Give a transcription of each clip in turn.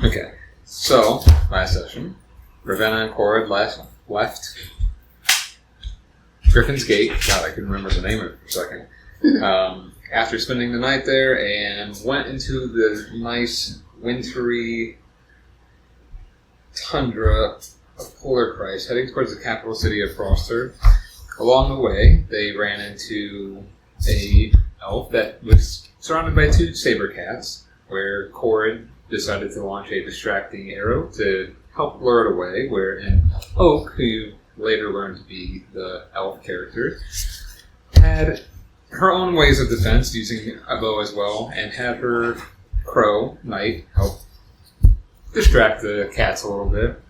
Okay, so, last session, Ravenna and Corrid left Griffin's Gate. God, I couldn't remember the name of it for a second. After spending the night there, and went into the nice, wintry tundra of Polar Christ, heading towards the capital city of Frosthearth. Along the way, they ran into a elf that was surrounded by 2 Sabre Cats, where Corrid decided to launch a distracting arrow to help lure it away, wherein Oak, who you later learned to be the elf character, had her own ways of defense, using a bow as well, and had her crow, Knight, help distract the cats a little bit.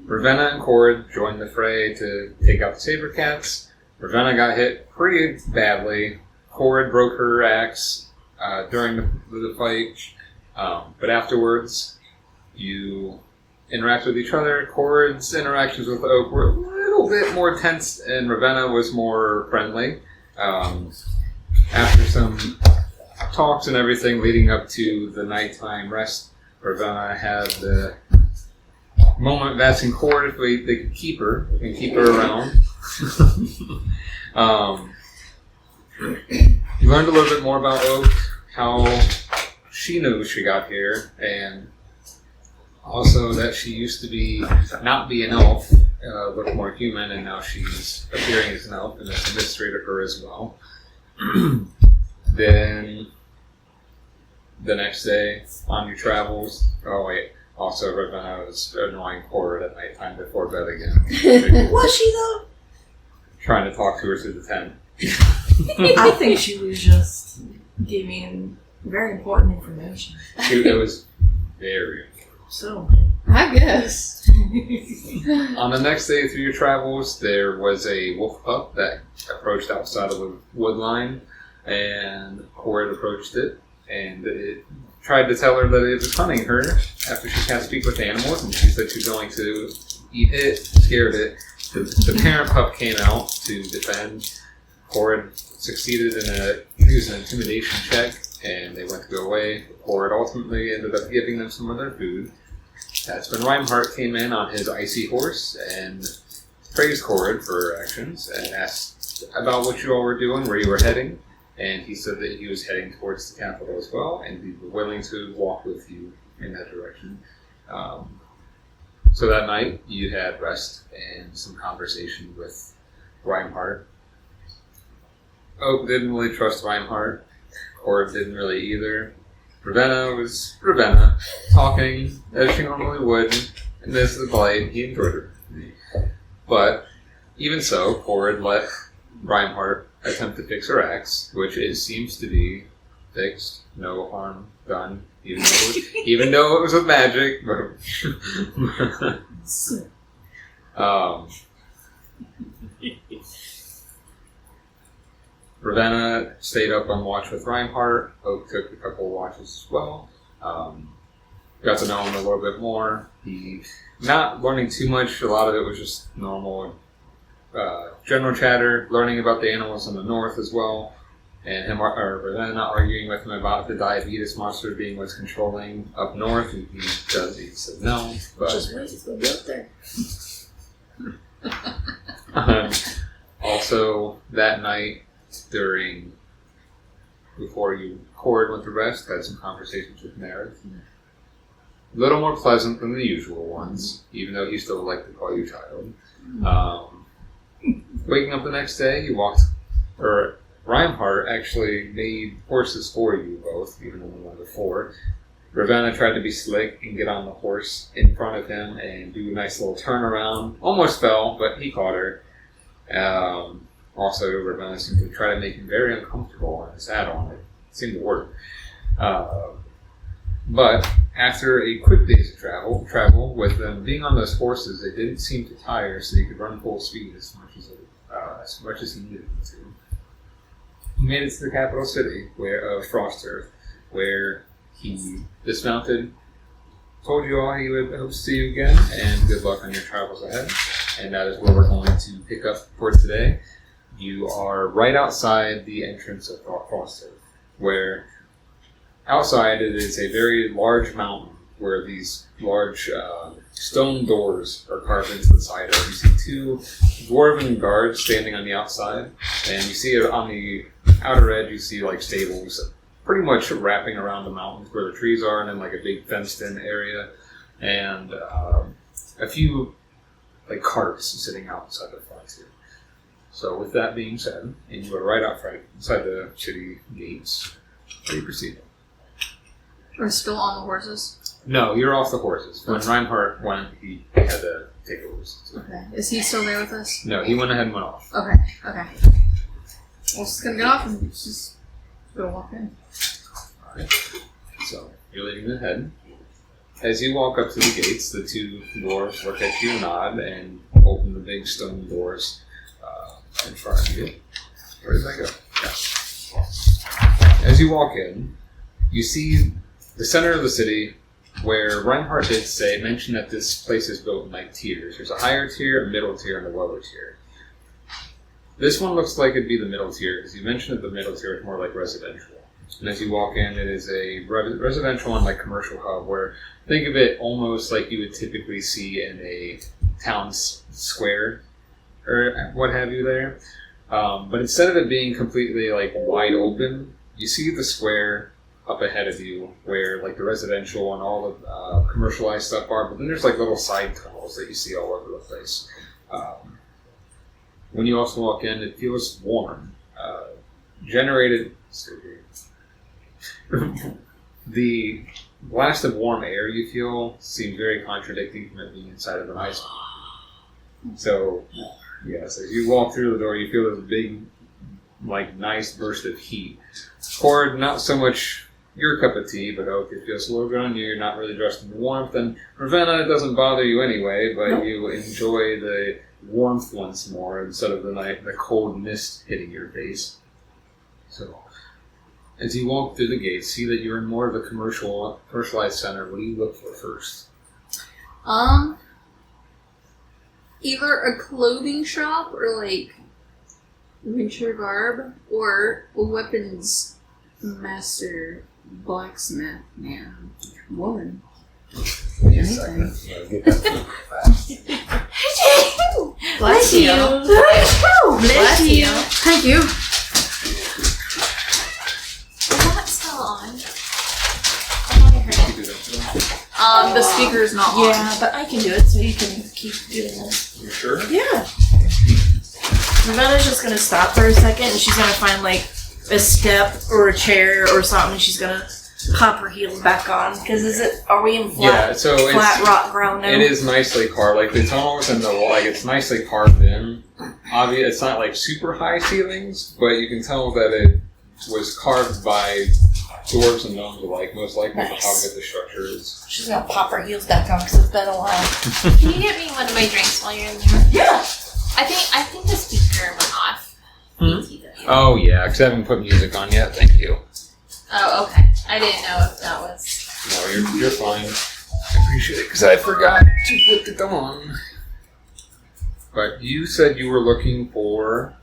Ravenna and Corrid joined the fray to take out the Sabre Cats. Ravenna got hit pretty badly. Corrid broke her axe during the fight. But afterwards, you interact with each other. Corrid's interactions with Oak were a little bit more tense, and Ravenna was more friendly. After some talks and everything leading up to the nighttime rest, Ravenna had the moment of asking Corrid if they could keep her and keep her around. You learned a little bit more about Oak, how she knew she got here, and also that she used to not be an elf, look more human, and now she's appearing as an elf, and it's a mystery to her as well. Then the next day on your travels, also Ravenna was annoying Corrid at nighttime before bed again. Was she though? Trying to talk to her through the tent. I think she was just giving very important information. It was very important. So, I guess. On the next day through your travels, there was a wolf pup that approached outside of the wood line, and Corrid approached it, and it tried to tell her that it was hunting her after she can't speak with animals, and she said she was going to eat it, scared it. The parent pup came out to defend. Corrid succeeded in using an intimidation check, and they went to go away. Corrid ultimately ended up giving them some of their food. That's when Reinhardt came in on his icy horse and praised Corrid for her actions and asked about what you all were doing, where you were heading, and he said that he was heading towards the capital as well, and he'd be willing to walk with you in that direction. So that night, you had rest and some conversation with Reinhardt. Oak didn't really trust Reinhardt. Corrid didn't really either. Ravenna was Ravenna, talking as she normally would, and this is polite. He enjoyed her. But even so, Corrid let Reinhardt attempt to fix her axe, which seems to be fixed. No harm done, even though it was with magic. Ravenna stayed up on watch with Reinhardt. Oak took a couple of watches as well. Got to know him a little bit more. He not learning too much. A lot of it was just normal general chatter, learning about the animals in the north as well, and Ravenna arguing with him about the diabetes monster being what's controlling up north. He said no. But just wait, it's going to be up there. Also, that night, before Corrid went to rest, had some conversations with Meredith. A little more pleasant than the usual ones, even though he still liked to call you child. Waking up the next day, Reinhardt actually made horses for you both, even though the one before. Ravenna tried to be slick and get on the horse in front of him and do a nice little turnaround. Almost fell, but he caught her. Also, Ravenna seemed to try to make him very uncomfortable on his add-on. It seemed to work. But after a quick day's travel with them being on those horses, they didn't seem to tire, so he could run full speed as much as he needed to. He made it to the capital city of Frosthearth, where he dismounted, told you all he would hope to see you again, and good luck on your travels ahead. And that is where we're going to pick up for today. You are right outside the entrance of Frosthearth, where outside it is a very large mountain where these large stone doors are carved into the side of it. You see two dwarven guards standing on the outside, and you see it on the outer edge, you see like stables pretty much wrapping around the mountains where the trees are, and then like a big fenced-in area, and a few like carts sitting outside the front here. So with that being said, and you are right out front inside the city gates, how do you proceed? We're still on the horses. No, you're off the horses. When Reinhardt went, he had to take the horses. Okay. Is he still there with us? No, he went ahead and went off. Okay. We're just gonna get off and just go walk in. Alright. So, you're leading ahead. As you walk up to the gates, the two dwarves look at you, nod, and open the big stone doors in front of you. Where did that go? Yeah. As you walk in, you see the center of the city, where Reinhardt did mention that this place is built in like tiers. There's a higher tier, a middle tier, and a lower tier. This one looks like it'd be the middle tier, because you mentioned that the middle tier is more like residential. And as you walk in, it is a residential and like commercial hub, where think of it almost like you would typically see in a town square or what have you there. But instead of it being completely like wide open, you see the square up ahead of you where like the residential and all the commercialized stuff are, but then there's like little side tunnels that you see all over the place. When you also walk in, it feels warm. Generated... The blast of warm air you feel seems very contradicting from it being inside of an ice cream. So, yes, as you walk through the door, you feel this big, like, nice burst of heat. Corrid, not so much your cup of tea, but it feels a little good on you. You're not really dressed in warmth. And Ravenna, it doesn't bother you anyway, but you enjoy the warmth once more instead of the cold mist hitting your face. So, as you walk through the gates, see that you're in more of a commercialized center. What do you look for first? Either a clothing shop or like winter garb, or a weapons master, blacksmith, man, woman. Yes, I can get that fast. Bless you. Bless you. Thank you. The speaker is not on. Yeah, but I can do it, so you can keep doing this. You sure? Yeah. Ravenna's just gonna stop for a second, and she's gonna find like a step or a chair or something. And she's gonna pop her heels back on. Because are we in flat rock ground now? It is nicely carved. Like the tunnels and the wall, like it's nicely carved in. Obviously, it's not like super high ceilings, but you can tell that it was carved by dwarves and gnomes alike, most likely how good the structure is. She's gonna pop her heels back on because it's been a while. Can you get me one of my drinks while you're in there? Yeah. I think the speaker went off. Oh yeah, because I haven't put music on yet. Thank you. Oh, okay. I didn't know if that was... No, you're fine. I appreciate it, because I forgot to put it on. But you said you were looking for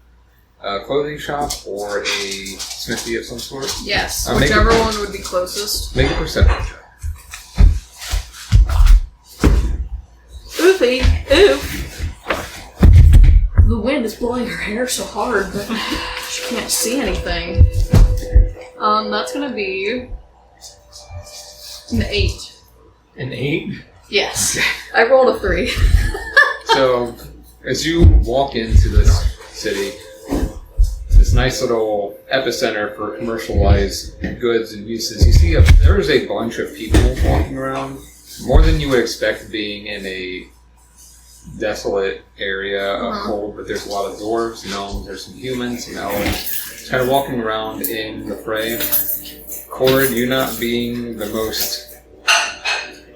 a clothing shop or a smithy of some sort? Yes, whichever one would be closest. Make a perception check. Oofy. Oof. The wind is blowing her hair so hard that she can't see anything. That's gonna be an 8. An 8? Yes. I rolled a 3. So, as you walk into this city, this nice little epicenter for commercialized goods and uses, you see there's a bunch of people walking around, more than you would expect being in a desolate area of cold, but there's a lot of dwarves, gnomes, there's some humans, some elves, kind of walking around in the fray. Corrid, you not being the most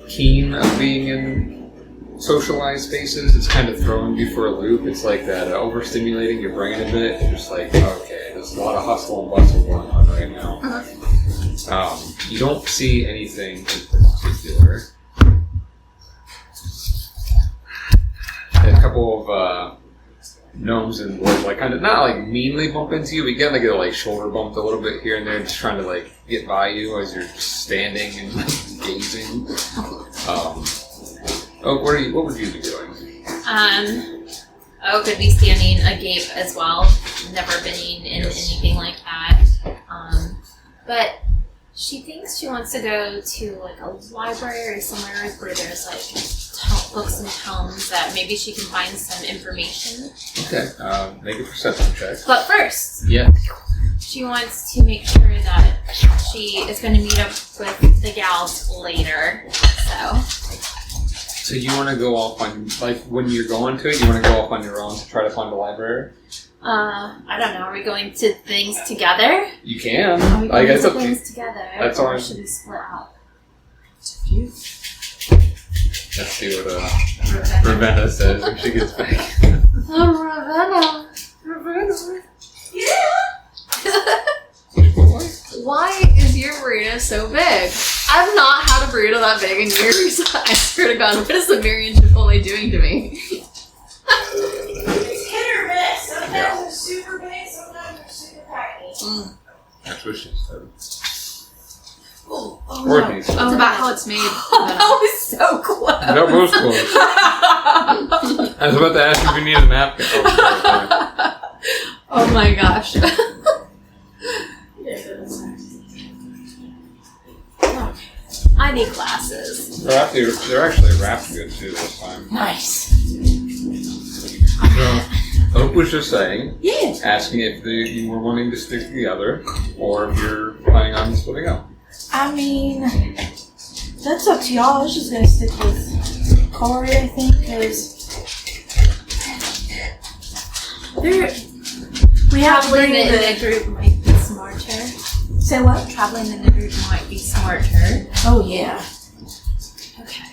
keen of being in socialized spaces, it's kind of throwing you for a loop. It's like that overstimulating your brain a bit. You're just like, okay, there's a lot of hustle and bustle going on right now. You don't see anything in particular. A couple of gnomes and dwarves like kind of not like meanly bump into you, but you get like shoulder bumped a little bit here and there, just trying to like get by you as you're just standing and gazing. What would you be doing? Could be standing agape as well. Never been in anything like that. But she thinks she wants to go to like a library or somewhere where there's like books and tomes that maybe she can find some information. Okay, make a perception check. But first, Yeah. she wants to make sure that she is going to meet up with the gals later. So you want to go off on, like, when you're going to it, you want to go off on your own to try to find a library? I don't know. Are we going to things together? You can. Are we I going guess to up to things together? That's or all. should we split up? Let's see what Ravenna says when she gets back. Oh, Ravenna. Why is your burrito so big? I've not had a burrito that big in years. I swear to God, what is the Marion Chipotle doing to me? It's hit or miss. Sometimes they're super big, sometimes they're super tiny. That's what she said. Oh Courtney no. said. It's about how it's made. That was so close. That was close. I was about to ask if you need a napkin. Oh my gosh. I need glasses. They're actually wrapped good too this time. Nice. So, Hope was just saying, Yeah. asking if you were wanting to stick together or if you're planning on splitting up. I mean, that's up to y'all. I was just gonna stick with Corrid, I think, because we have to Traveling bring in the. a group might be smarter. Say what? Traveling in a group might be smarter. Oh yeah. Okay.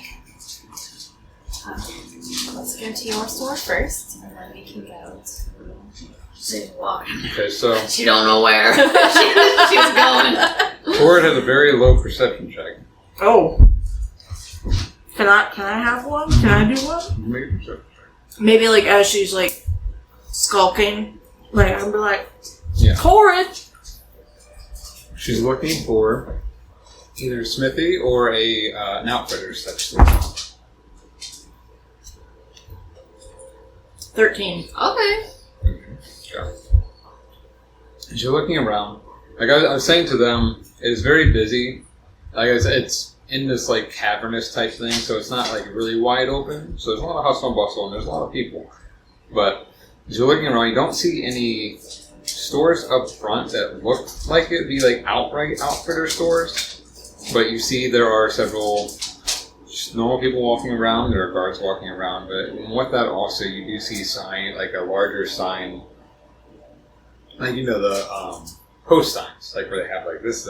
Let's go to your store first, and then we can go to Sidewalk. Okay, so She don't know where she's going. Corrid has a very low perception check. Oh. Can I have one? Can I do one? Make a perception check. Maybe like as she's like skulking, like I'll be like, Yeah. Corrid. She's looking for either a smithy or an outfitter's such thing. 13. Okay. Yeah. As you're looking around, like I was saying to them, it's very busy. Like I said, it's in this like cavernous type thing, so it's not like really wide open. So there's a lot of hustle and bustle, and there's a lot of people. But as you're looking around, you don't see any stores up front that look like it'd be like outright outfitter stores. But you see there are several just normal people walking around. There are guards walking around. But with that also, you do see sign, like a larger sign. Like, you know, the post signs, like where they have like this.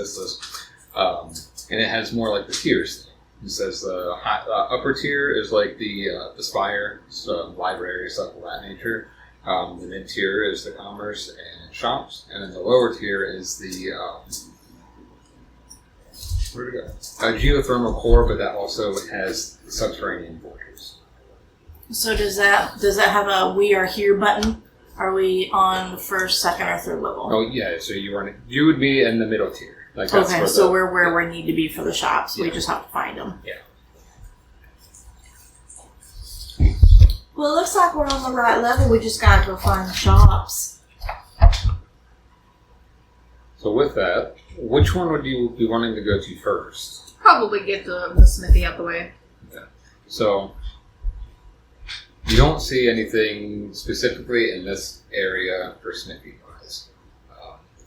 And it has more like the tiers thing. It says the upper tier is like the spire, so library, stuff of that nature. The mid tier is the commerce and shops. And then the lower tier is the, where'd it go? Geothermal core, but that also has subterranean fortress. So does that have a "We are here" button? Are we on the first, second, or third level? Oh yeah, so you would be in the middle tier. Like that's Okay, so we're where we need to be for the shops. We just have to find them. Yeah. Well, it looks like we're on the right level. We just gotta go find the shops. So with that, which one would you be wanting to go to first? Probably get the smithy out the way. So you don't see anything specifically in this area for smithy wise.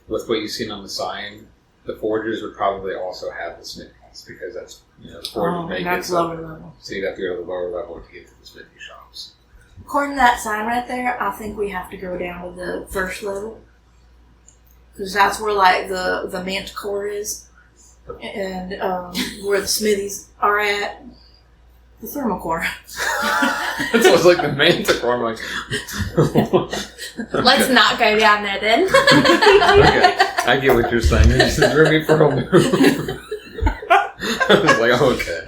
With what you've seen on the sign, the forgers would probably also have the smithies because that's, you know, the forgers make that's it. lower level. So you'd have to go to the lower level to get to the smithy shops. According to that sign right there, I think we have to go down to the first level. Because that's where, like, the manticore is. And where the smithies are at. The thermal core. That sounds like the manticore. I'm like, Let's not go down there then. okay, I get what you're saying. You just threw me for a loop. I was like, oh, okay.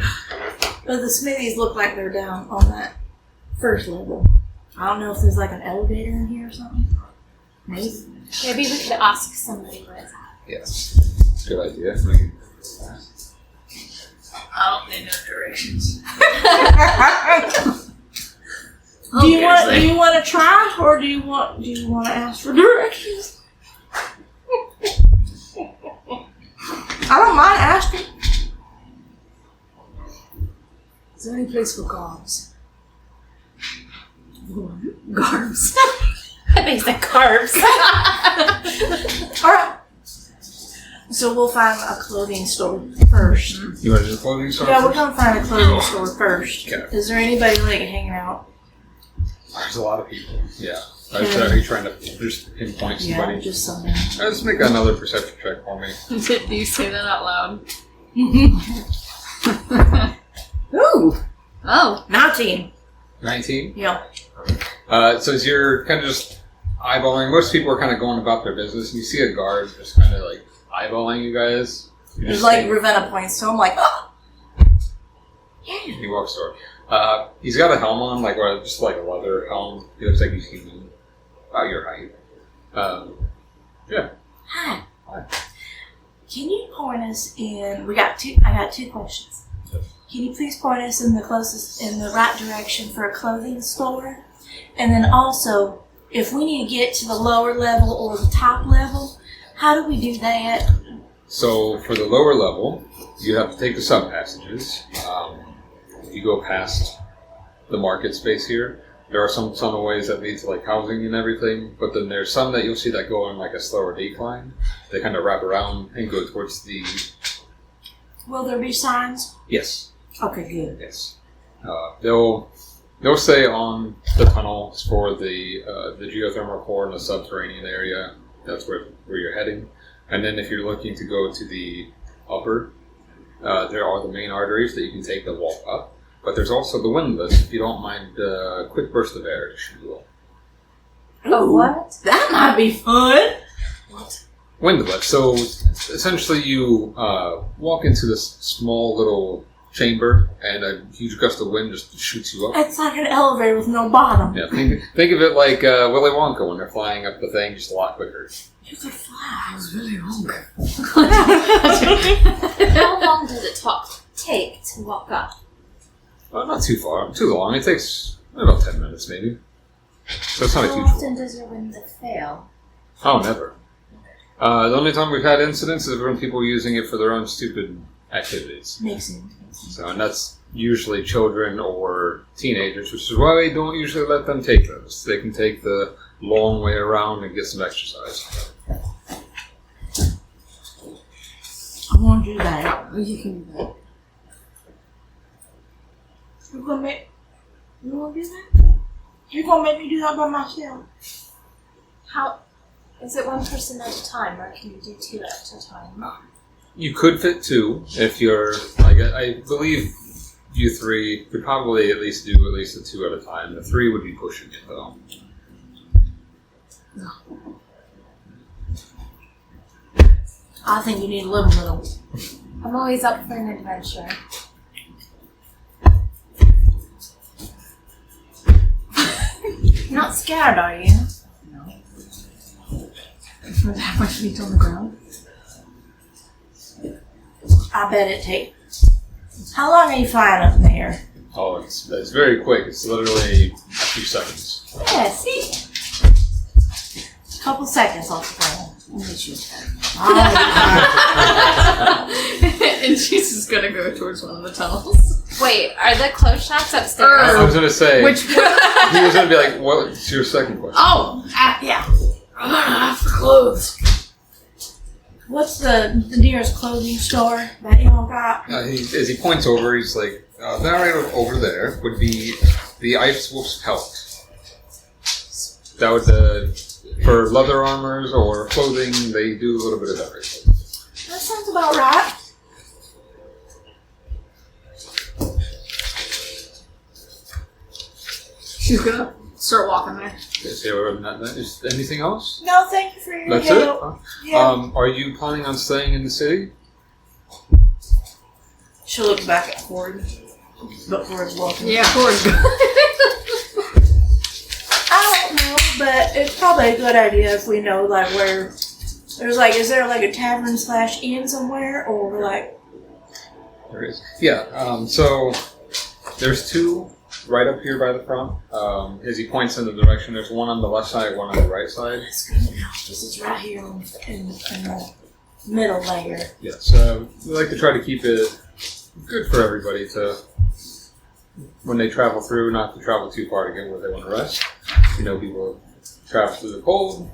But the smithies look like they're down on that first level. I don't know if there's like an elevator in here or something. Maybe. Maybe we could ask somebody where it's at. Yes. Good idea. I don't need no directions. Do you want to try, or do you want to ask for directions? I don't mind asking. Is there any place for garbs? Garbs. Basic carbs. All right. So we'll find a clothing store first. You want to do the clothing store? Yeah, we're gonna find a clothing store first. Okay. Is there anybody like hanging out? There's a lot of people. Yeah. Are you trying to just pinpoint somebody? Yeah, just something. Let's make another perception check for me. Did you say that out loud? Ooh, Oh. 19. 19? Yeah. So as you're kind of just eyeballing, most people are kind of going about their business, and you see a guard just kind of like eyeballing you guys. There's like Ravenna points, so I'm like, oh. Yeah. He walks over. He's got a helm on, just like a leather helm. He looks like he's human, about your height. Yeah. Hi. Hi. Can you point us in? I got two questions. Yes. Can you please point us in the right direction for a clothing store? And then also, if we need to get to the lower level or the top level, how do we do that? So for the lower level, you have to take the sub passages. You go past the market space here. There are some ways that lead to like housing and everything, but then there's some that you'll see that go on like a slower decline. They kind of wrap around and go towards the. Will there be signs? Yes. Okay, good. Yes. They'll say on the tunnels for the geothermal core in the subterranean area. That's where you're heading. And then if you're looking to go to the upper, there are the main arteries that you can take the walk up. But there's also the windlass, if you don't mind a quick burst of air, if you will. Oh, What? that might be fun. Windlass. So essentially you walk into this small little chamber and a huge gust of wind just shoots you up. It's like an elevator with no bottom. Yeah, think of it like Willy Wonka when they're flying up the thing, just a lot quicker. You could fly. was really wrong. How long does it take to walk up? Not too long. It takes about 10 minutes maybe. So it's not a How huge often one. does your window fail? Oh, never. The only time we've had incidents is when people are using it for their own stupid activities. Makes sense. So, and that's usually children or teenagers, which is why we don't usually let them take those. They can take the long way around and get some exercise. I want to do that. You can do that. You want to do that? You're going to make me do that by myself. How is it one person at a time, or can you do two at a time? You could fit two if you're, like, I believe you three could probably at least do the two at a time. The three would be pushing it, though. I think you need a little. I'm always up for an adventure. You're not scared, are you? No. With that much meat on the ground? I bet it takes. How long are you flying up there? Oh, it's very quick. It's literally a few seconds. Yeah, see? A couple seconds off the ground. I'll get you a Oh, And she's just gonna go towards one of the tunnels. Wait, are the clothes shops upstairs? I was going to say, Which he was going to be like, what's your second question? Oh! yeah. I'm gonna have for clothes. What's the nearest clothing store that y'all got? As he points over, he's like, that right over there would be the Ice Wolf's Pelt. That would, for leather armors or clothing, they do a little bit of everything. That sounds about right. She's gonna start walking there. Is anything else? No, thank you for your That's it? help. Huh? Yeah. Are you planning on staying in the city? She'll look back at Corrid. But Corrid's walking. Yeah, Corrid. I don't know, but it's probably a good idea if we know, like, where there's, like, is there, like, a tavern /inn somewhere, or, like, There is. Yeah, so there's two right up here by the front. As he points in the direction, there's one on the left side, one on the right side. That's good enough. This is right here in the middle layer. Yeah, so we like to try to keep it good for everybody to, when they travel through, not to travel too far to get where they want to rest. You know, people travel through the cold.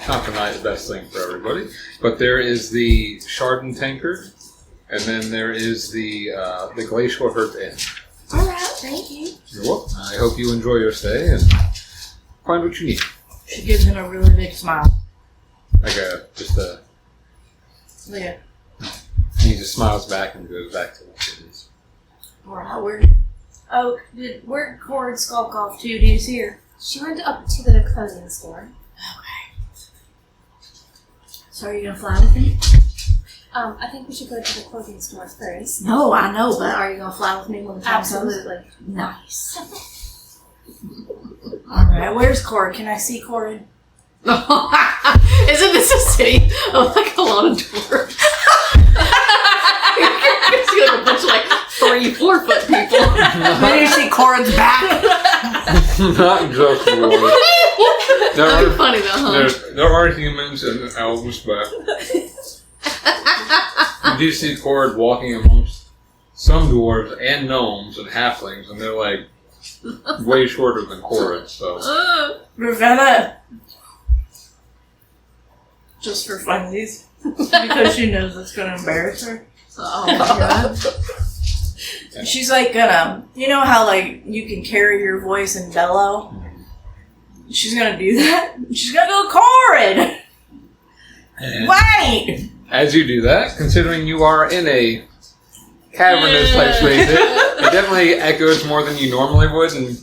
Not the best thing for everybody. But there is the Chardon Tankard, and then there is the Glacial Hearth Inn. All right, thank you. You're welcome. I hope you enjoy your stay and find what you need. She gives him a really big smile. Like Yeah. he just smiles back and goes back to what it is. All right, where'd Corrid skulk off to? Do you see her? She went up to the clothing store. Okay. So are you gonna fly with me? I think we should go to the clothing store first. No, I know, but are you gonna fly with me when the time Absolutely. comes? Nice. All right, where's Corrid? Can I see Corrid? Isn't this a city of like a lot of dwarves? You see like a bunch of like 3-4 foot people. Then you see Corrid's back. Not just dwarves. That'd be funny though, huh? There are humans and elves, but you do see Corrid walking amongst some dwarves and gnomes and halflings, and they're like way shorter than Corrid, so. Ravenna. Just for funsies. Because she knows it's gonna embarrass her. Oh my god. She's like gonna, you know how like you can carry your voice and bellow? She's gonna do that. She's gonna go Corrid! And Wait! as you do that, considering you are in a cavernous type space, it definitely echoes more than you normally would, and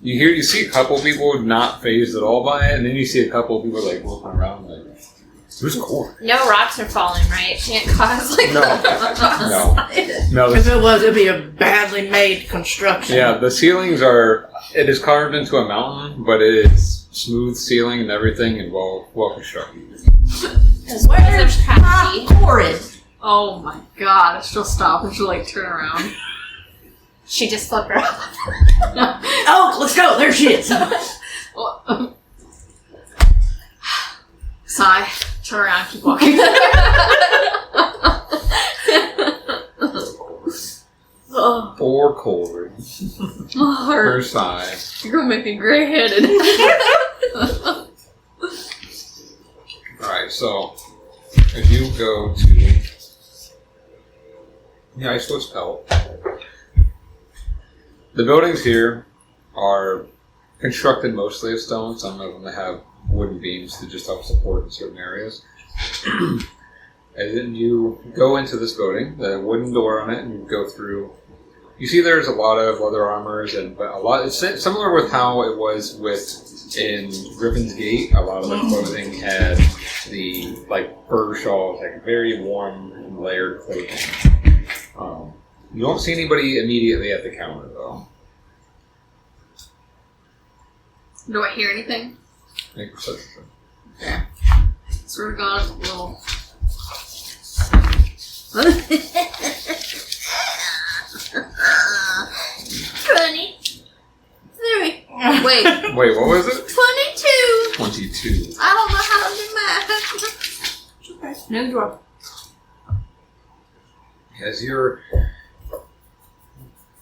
you see a couple people not phased at all by it, and then you see a couple of people like looking around like, who's Corrid? No rocks are falling, right? Can't cause like No. If it was, it'd be a badly made construction. Yeah, the ceilings it is carved into a mountain, but it is smooth ceiling and everything and well constructed. Where's my Corrid? Oh my god, she'll stop and she'll like turn around. She just flipped her off. Oh, let's go. There she is. Sigh. Turn around, keep walking. Poor Corrid. Her sigh. You're gonna make me gray-headed. Alright, so if you go to the Iceless Pelt, the buildings here are constructed mostly of stone. Some of them have wooden beams to just help support in certain areas. And then you go into this building, the wooden door on it, and you go through. You see there's a lot of leather armors, it's similar with how it was in Griffin's Gate. A lot of the clothing had the fur shawls, like very warm and layered clothing. You don't see anybody immediately at the counter though. Do I hear anything? Make perception. Yeah. Swear to God, little. Wait, Wait, what was it? 22! 22. I don't know how to do math. No draw. As you're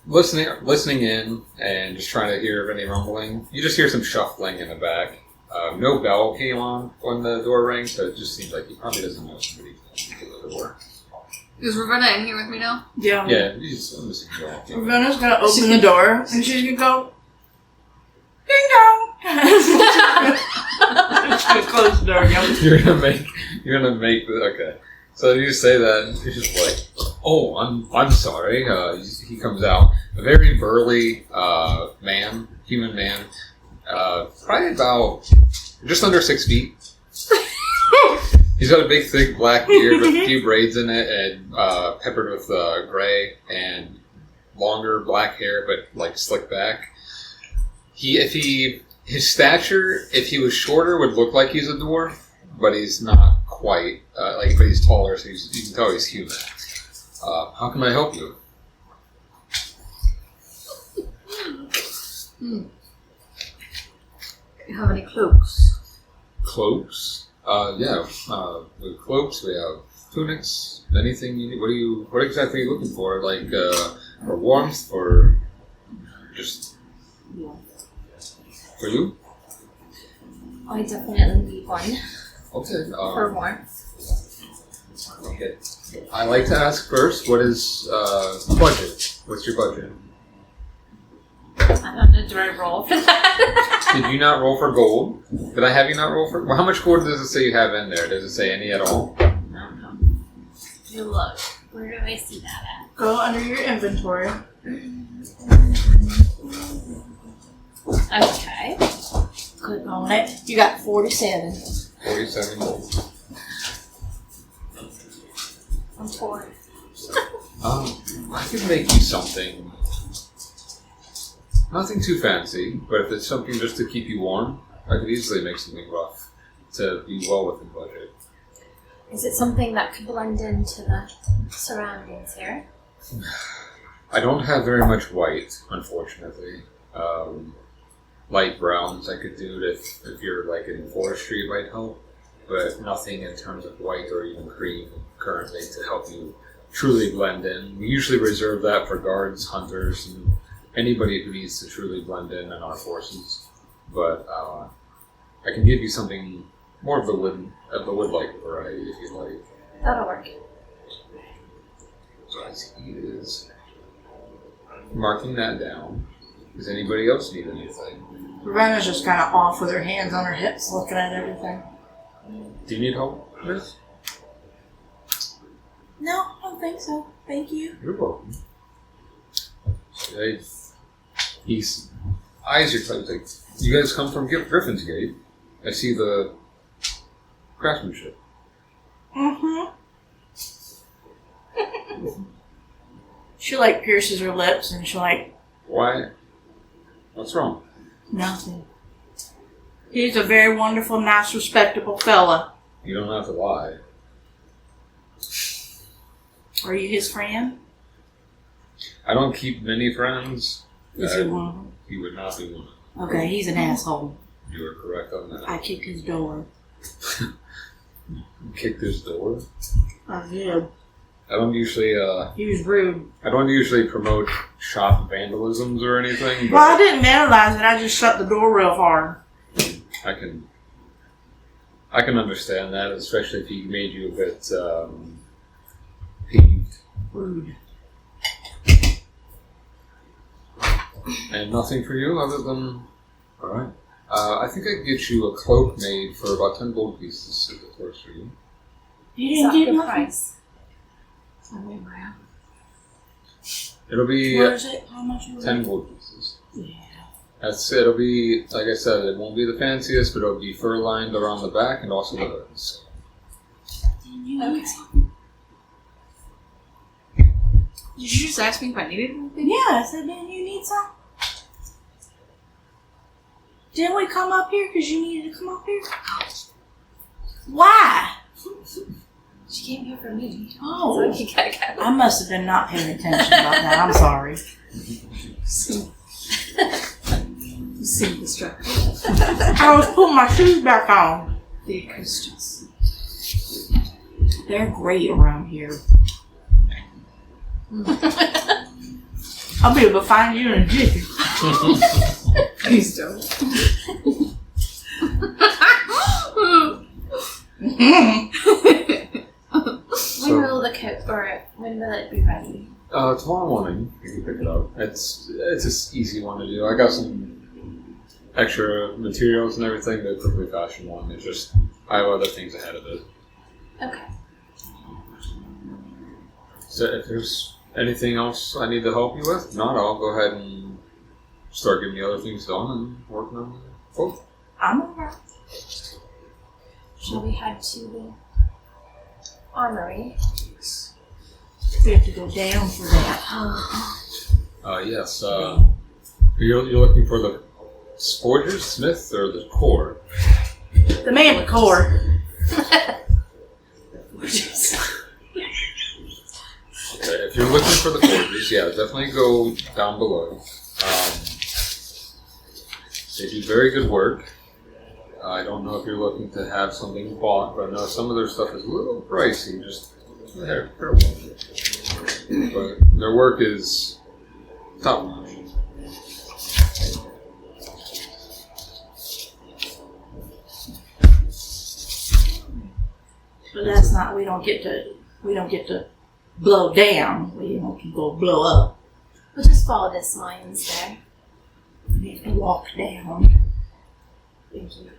listening in and just trying to hear any rumbling, you just hear some shuffling in the back. No bell came on when the door rang, so it just seems like he probably doesn't know somebody to the door. Is Ravenna in here with me now? Yeah. Yeah, he's missing bell. Ravenna's gonna open the door and she's gonna go, ding dong. She's gonna close the door again. You're gonna make okay. So you say that, and he's just like, "Oh, I'm sorry." He comes out, a very burly human man, probably about just under 6 feet. He's got a big, thick black beard with a few braids in it, and peppered with gray and longer black hair, but slicked back. His stature, if he was shorter, would look like he's a dwarf, but he's not quite. But he's taller, so you can tell he's human. How can I help you? Do you have any cloaks? Cloaks? Yeah. With cloaks, we have tunics. Anything you need. What exactly are you looking for? Like, for warmth, or just for you? I definitely need one Okay. for warmth. Okay. I like to ask first, what is budget? What's your budget? I don't know. Do I roll for that? Did you not roll for gold? Did I have you not roll for? Well, how much gold does it say you have in there? Does it say any at all? No. You look. Where do I see that at? Go under your inventory. Okay. Click on it. You got 47. 47 gold. I'm 4. I could make you something. Nothing too fancy, but if it's something just to keep you warm, I could easily make something rough to be well within budget. Is it something that could blend into the surroundings here? I don't have very much white, unfortunately. Light browns I could do it if you're like in forestry, it might help, but nothing in terms of white or even cream currently to help you truly blend in. We usually reserve that for guards, hunters, and anybody who needs to truly blend in our forces. But I can give you something more of the wood-like variety if you like. That'll work. So as he is marking that down, does anybody else need anything? Ravenna's just kind of off with her hands on her hips looking at everything. Do you need help, Miss? No, I don't think so. Thank you. You're welcome. He's eyes your close. Like, you guys come from Griffin's Gate. I see the craftsmanship. Mm-hmm. She like pierces her lips and she like, Why? What's wrong? nothing. He's a very wonderful, nice, respectable fella. You don't have to lie. Are you his friend? I don't keep many friends. Is he one of them? He would not be one. Okay, he's an asshole. You are correct on that. I kicked his door. You kicked his door? I did. I don't usually, He was rude. I don't usually promote shop vandalisms or anything, but Well, I didn't vandalize it. I just shut the door real hard. I can understand that, especially if he made you a bit, peeved. Rude. And nothing for you other than, alright. I think I can get you a cloak made for about 10 gold pieces if it works for you. You Is didn't that get the nothing? price? It'll be Where is it? How much is it? 10 gold pieces. Yeah. It'll be, like I said, it won't be the fanciest, but it'll be fur lined around the back and also the hoods. Didn't you need Okay. something? Did you just ask me if I needed anything? Yeah, I said, didn't you need some? Didn't we come up here because you needed to come up here? Why? She came here for me. Oh, So you gotta go. I must have been not paying attention about that. I'm sorry. You seem distracted. I was putting my shoes back on. The acoustics. They're great around here. I'll be able to find you in a jiffy. Please don't. When will the coat, or when will it be ready? Tomorrow morning, you can pick it up. It's an easy one to do. I got some extra materials and everything, the quickly fashion one. It's just, I have other things ahead of it. Okay. So if there's anything else I need to help you with, if not, I'll go ahead and start getting the other things done and working on the quote. I'm alright. Shall we head to the armory? We have to go down for that. Yes. You're looking for the forger, smith, or the core? The man with core. Okay. if you're looking for the forges, yeah, definitely go down below. They do very good work. I don't know if you're looking to have something bought, but I know some of their stuff is a little pricey. Just careful. But their work is top notch. But that's not. We don't get to blow down. We can go blow up. We'll just follow this line instead. We have to walk down. Thank you.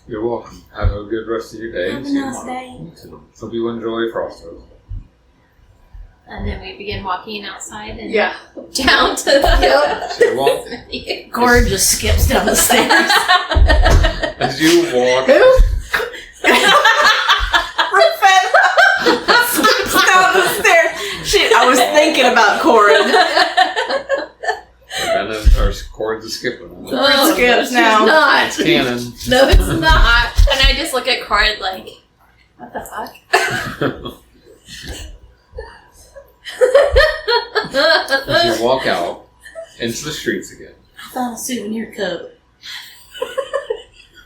You're welcome. Have a good rest of your day. Have a nice day. Hope you enjoy Frosthearth. And then we begin walking outside and Yeah. down to the So you walk, Corrid just skips down the stairs. as you walk, Skips down the stairs. Shit, I was thinking about Corrid. and then our chords are skipping. Corrid skips she's now. not. It's canon. No, it's not. and I just look at Corrid like, what the fuck? As you walk out into the streets again. I found a souvenir cup.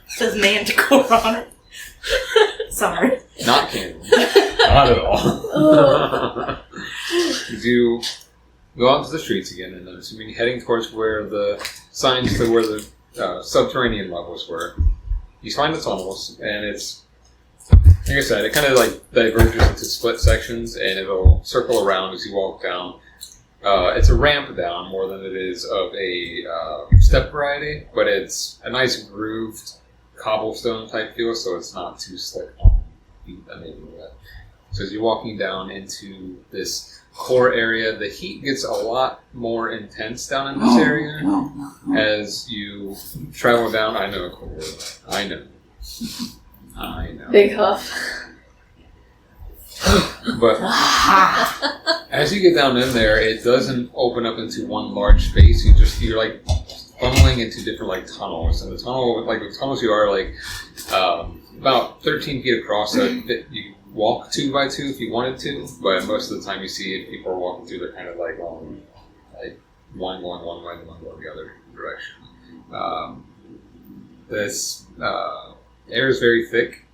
Says Manticore on it. Sorry. Not canon. Not at all. As you go out to the streets again, and then assuming heading towards where the signs to where the subterranean levels were, you find the tunnels, and it's, like I said, it kind of like diverges into split sections, and it'll circle around as you walk down. It's a ramp down more than it is of a step variety, but it's a nice grooved cobblestone type feel, so it's not too slick on feet that may be wet. So as you're walking down into this core area, the heat gets a lot more intense down in this area as you travel down. I know, Corrid. I know. Big huff. But as you get down in there, it doesn't open up into one large space. You're like funneling into different like tunnels, and the tunnels you are like about 13 feet across. So you can walk 2 by 2 if you wanted to, but most of the time you see people are walking through. They're kind of like one going one way and one going the other direction. This air is very thick.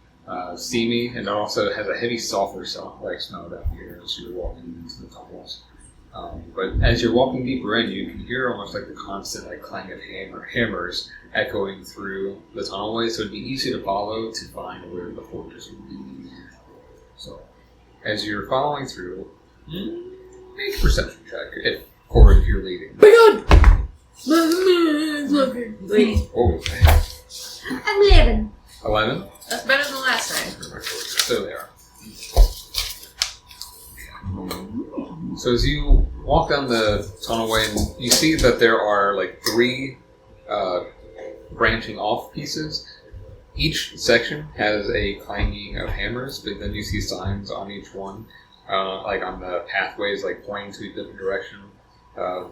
Steamy, and it also has a heavy sulfur smell down here as you're walking into the tunnels. But as you're walking deeper in, you can hear almost like the constant clang of hammers echoing through the tunnelway, so it'd be easy to follow to find where the fortress would be. So, as you're following through, make a perception check if you're leading. Big gun! Wait. Oh, I'm 11. 11? That's better than last time. So they are. So as you walk down the tunnelway, and you see that there are 3 branching off pieces. Each section has a clanging of hammers, but then you see signs on each one, on the pathways, pointing to a different direction.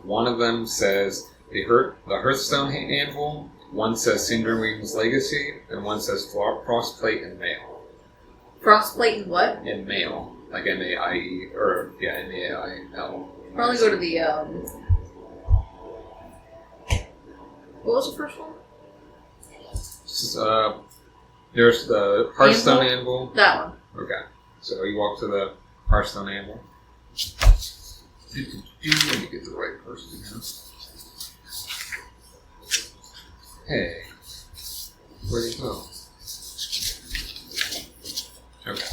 One of them says the Hearthstone Anvil. One says Cinderwing's Legacy, and one says Frostplate and Mail. Frostplate and what? And Mail, like M-A-I-E, or M-A-I-L. Probably go to the, what was the first one? There's the Hearthstone Anvil. That one. Okay, so you walk to the Hearthstone Anvil. Let me get the right person here. Hey, where'd he go? Okay.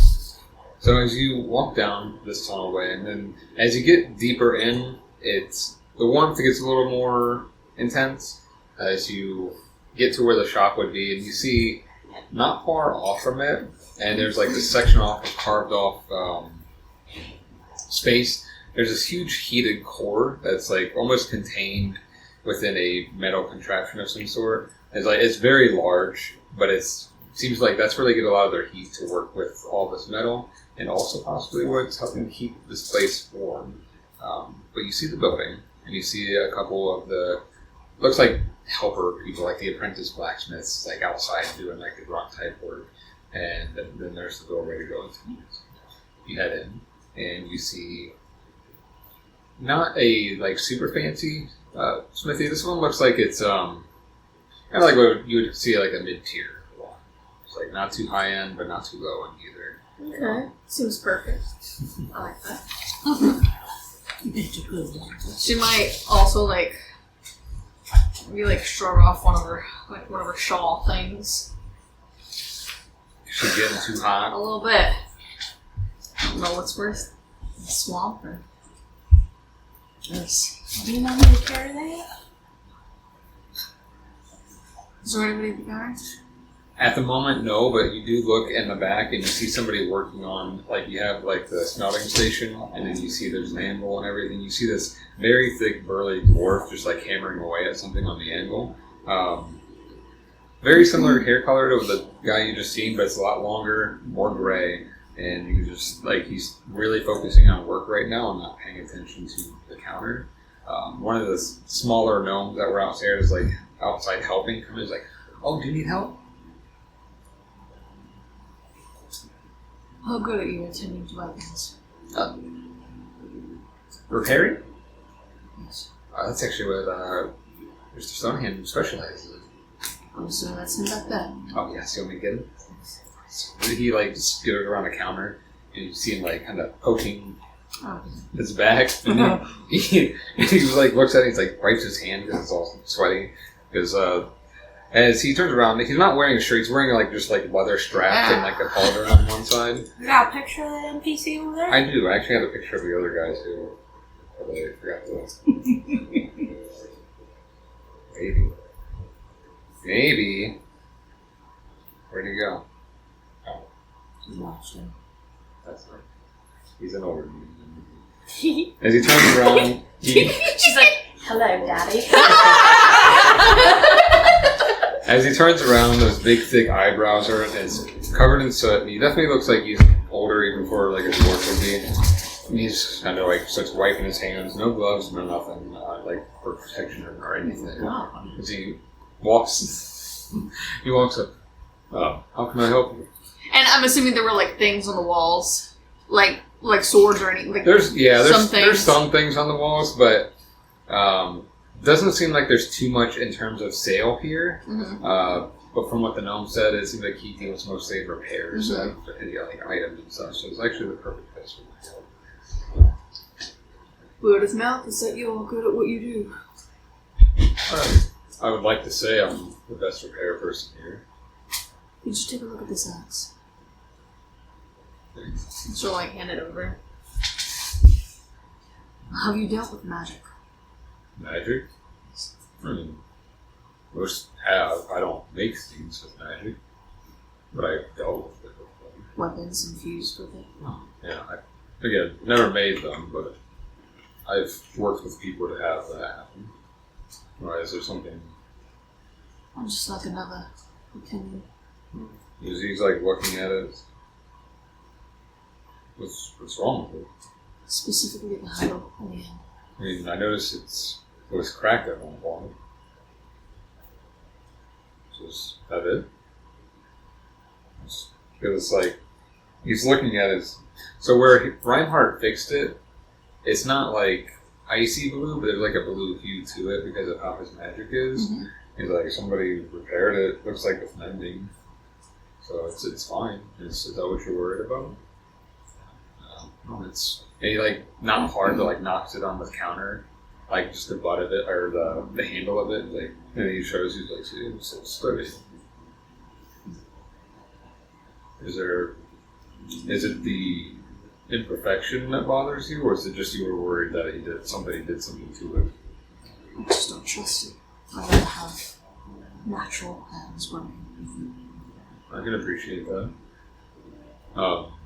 So as you walk down this tunnelway, and then as you get deeper in, the warmth gets a little more intense as you get to where the shop would be, and you see not far off from it, and there's this section off of carved off space. There's this huge heated core that's almost contained within a metal contraption of some sort. It's very large, but it seems like that's where they get a lot of their heat to work with all this metal, and also possibly what's helping keep this place warm. But you see the building, and you see a couple of the, looks like helper people, like the apprentice blacksmiths, outside doing the rock type work, and then there's the doorway to go into. You head in, and you see not a like super fancy smithy. This one looks like it's kind of like what you would see like a mid-tier one. It's like not too high end, but not too low end either. Okay. Seems perfect. I like that. She might also like maybe like shrug off one of her shawl things. She's getting too A hot. little bit. I don't know what's worse. The swamp or this. Do you want me to carry that? Is there anybody behind? At the moment, no, but you do look in the back and you see somebody working on, like, you have, like, the smelting station, and then you see there's an anvil and everything. You see this very thick, burly dwarf just, like, hammering away at something on the anvil. Very similar hair color to the guy you just seen, but it's a lot longer, more gray, and you just, like, he's really focusing on work right now and not paying attention to the counter. One of the smaller gnomes that were outside helping, come in, is like, oh, do you need help? How good are you attending to weapons? Repairing? Yes. That's actually what Mr. Stonehand specializes in. I'm assuming that's him back then. Oh, yes, you want me to get him? He, like, just goes around the counter, and you see him, like, kind of poking his back. And then he like, looks at it, he's like, wipes his hand because it's all sweaty. Because, as he turns around, he's not wearing a shirt, he's wearing, like, just, like, leather straps and, like, a halter on one side. You got a picture of that NPC over there? I do. I actually have a picture of the other guy, too. But I forgot to... Maybe. Where'd he go? Oh. He's watched him. That's right. He's an older man. As he turns around, She's like, hello, Daddy. as he turns around, those big, thick eyebrows are is covered in soot. And he definitely looks like he's older, even for like a dwarf would be. And he's kind of like starts wiping his hands, no gloves, no nothing, like for protection or anything. As he walks up. How can I help you? And I'm assuming there were like things on the walls, like swords or anything. Like there's some things on the walls, but doesn't seem like there's too much in terms of sale here. Mm-hmm. But from what the gnome said, it seems like he deals mostly in repairs of like items and stuff. So it's actually the perfect place for myself. Word of mouth is that you're good at what you do. I would like to say I'm the best repair person here. Could you take a look at this axe? She'll like hand it over. Have you dealt with magic? Magic? I mean, most have. I don't make things with magic, but I've dealt with it before. Weapons infused with it? Oh, yeah. Again, never made them, but I've worked with people to have that happen. Why, is there something... I'm just like another opinion. He's like looking at it. What's wrong with it? Specifically the handle on the end. I mean, I noticed it was cracked at one point. So is that it? Because it's like, he's looking at his... So where Reinhardt fixed it, it's not like icy blue, but there's like a blue hue to it because of how his magic is. Mm-hmm. He's like, somebody repaired it, looks like it's mending. So it's fine. Is that what you're worried about? No, it's... And he like, not hard, but like knocks it on the counter. Like just the butt of it, or the handle of it. Like, and he shows you, like, see, it's sturdy. Is it the imperfection that bothers you, or is it just you were worried that somebody did something to it? I just don't trust it. I'd rather have natural hands working. I can appreciate that.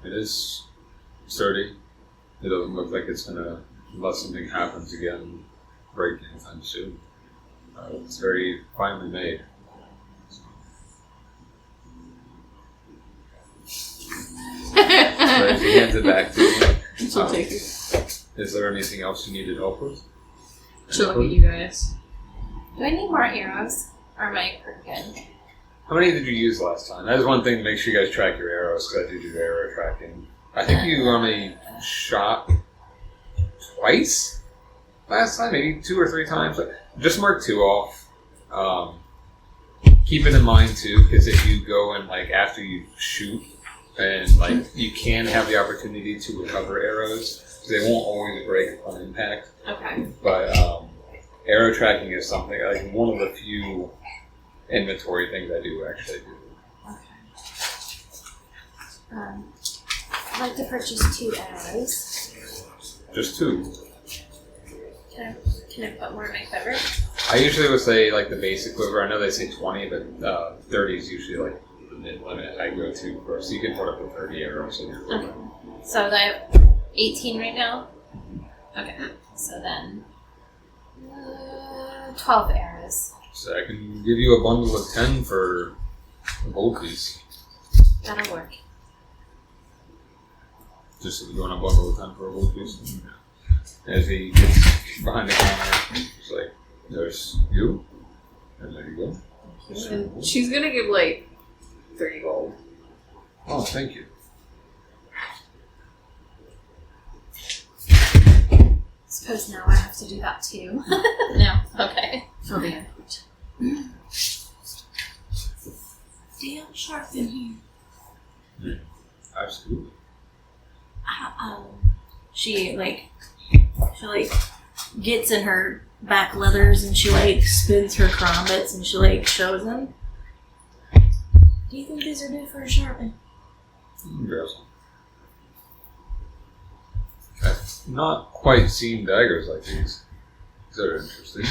It is sturdy. It doesn't look like it's gonna, unless something happens again, break anytime soon. It's very finely made. So he hands it back to you. She'll take it. Is there anything else you needed help with? She'll look at you guys. Do I need more arrows? Or am I good? How many did you use last time? That is one thing to make sure you guys track your arrows, because I do arrow tracking. I think you only shot twice? last time, maybe 2 or 3 times. But just mark 2 off. Keep it in mind too, because if you go and like after you shoot, and like you can have the opportunity to recover arrows. They won't always break on impact. Okay. But arrow tracking is something like one of the few inventory things I do actually do. Okay. I'd like to purchase 2 arrows. Just 2. Can I put more in my quiver? I usually would say like the basic quiver. I know they say 20, but 30 is usually like the mid limit I go to first. So you can put up to 30 arrows in your quiver. Okay. So I have 18 right now? Okay. So then 12 arrows. So I can give you a bundle of 10 for a gold piece. That'll work. Just so you want a bundle of 10 for a gold piece. Yeah. As he gets behind the counter, it's like, there's you, and there you go. And she's gonna give like 3 gold. Oh, thank you. Suppose now I have to do that too. No, okay. For the end. Damn sharp in here. Yeah, absolutely. She gets in her back leathers and she spins her crombits and she shows them. Do you think these are due for a sharpen? Grab some. I've not quite seen daggers like these. These are interesting.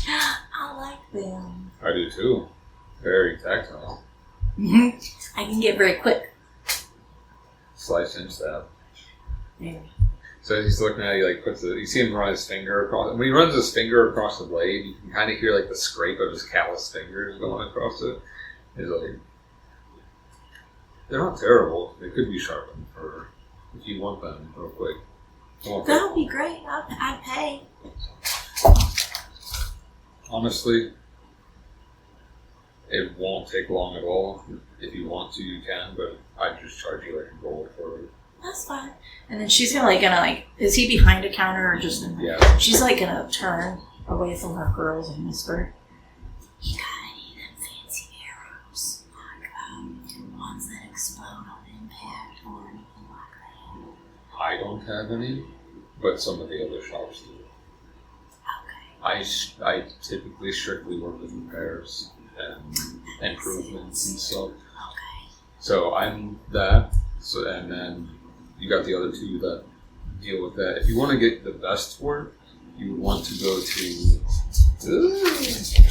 I like them. I do too. Very tactile. I can get very quick. Slice and stab. Yeah. So he's looking at you, you see him run his finger across. When he runs his finger across the blade, you can kind of hear the scrape of his calloused fingers going across it. He's like, they're not terrible. They could be sharpened for if you want them real quick. That would be great. I'd pay. Honestly, it won't take long at all. If you want to, you can, but I just charge you a gold for it. That's fine. And then she's gonna is he behind a counter or just in? Yeah. She's gonna turn away from her girls and whisper, "You got any of them fancy arrows? Ones that explode on impact or anything like that?" I don't have any, but some of the other shops do. Okay. I typically strictly work with repairs and improvements and stuff. Okay. So I'm that. So and then you got the other 2 that deal with that. If you want to get the best for it, you would want to go to.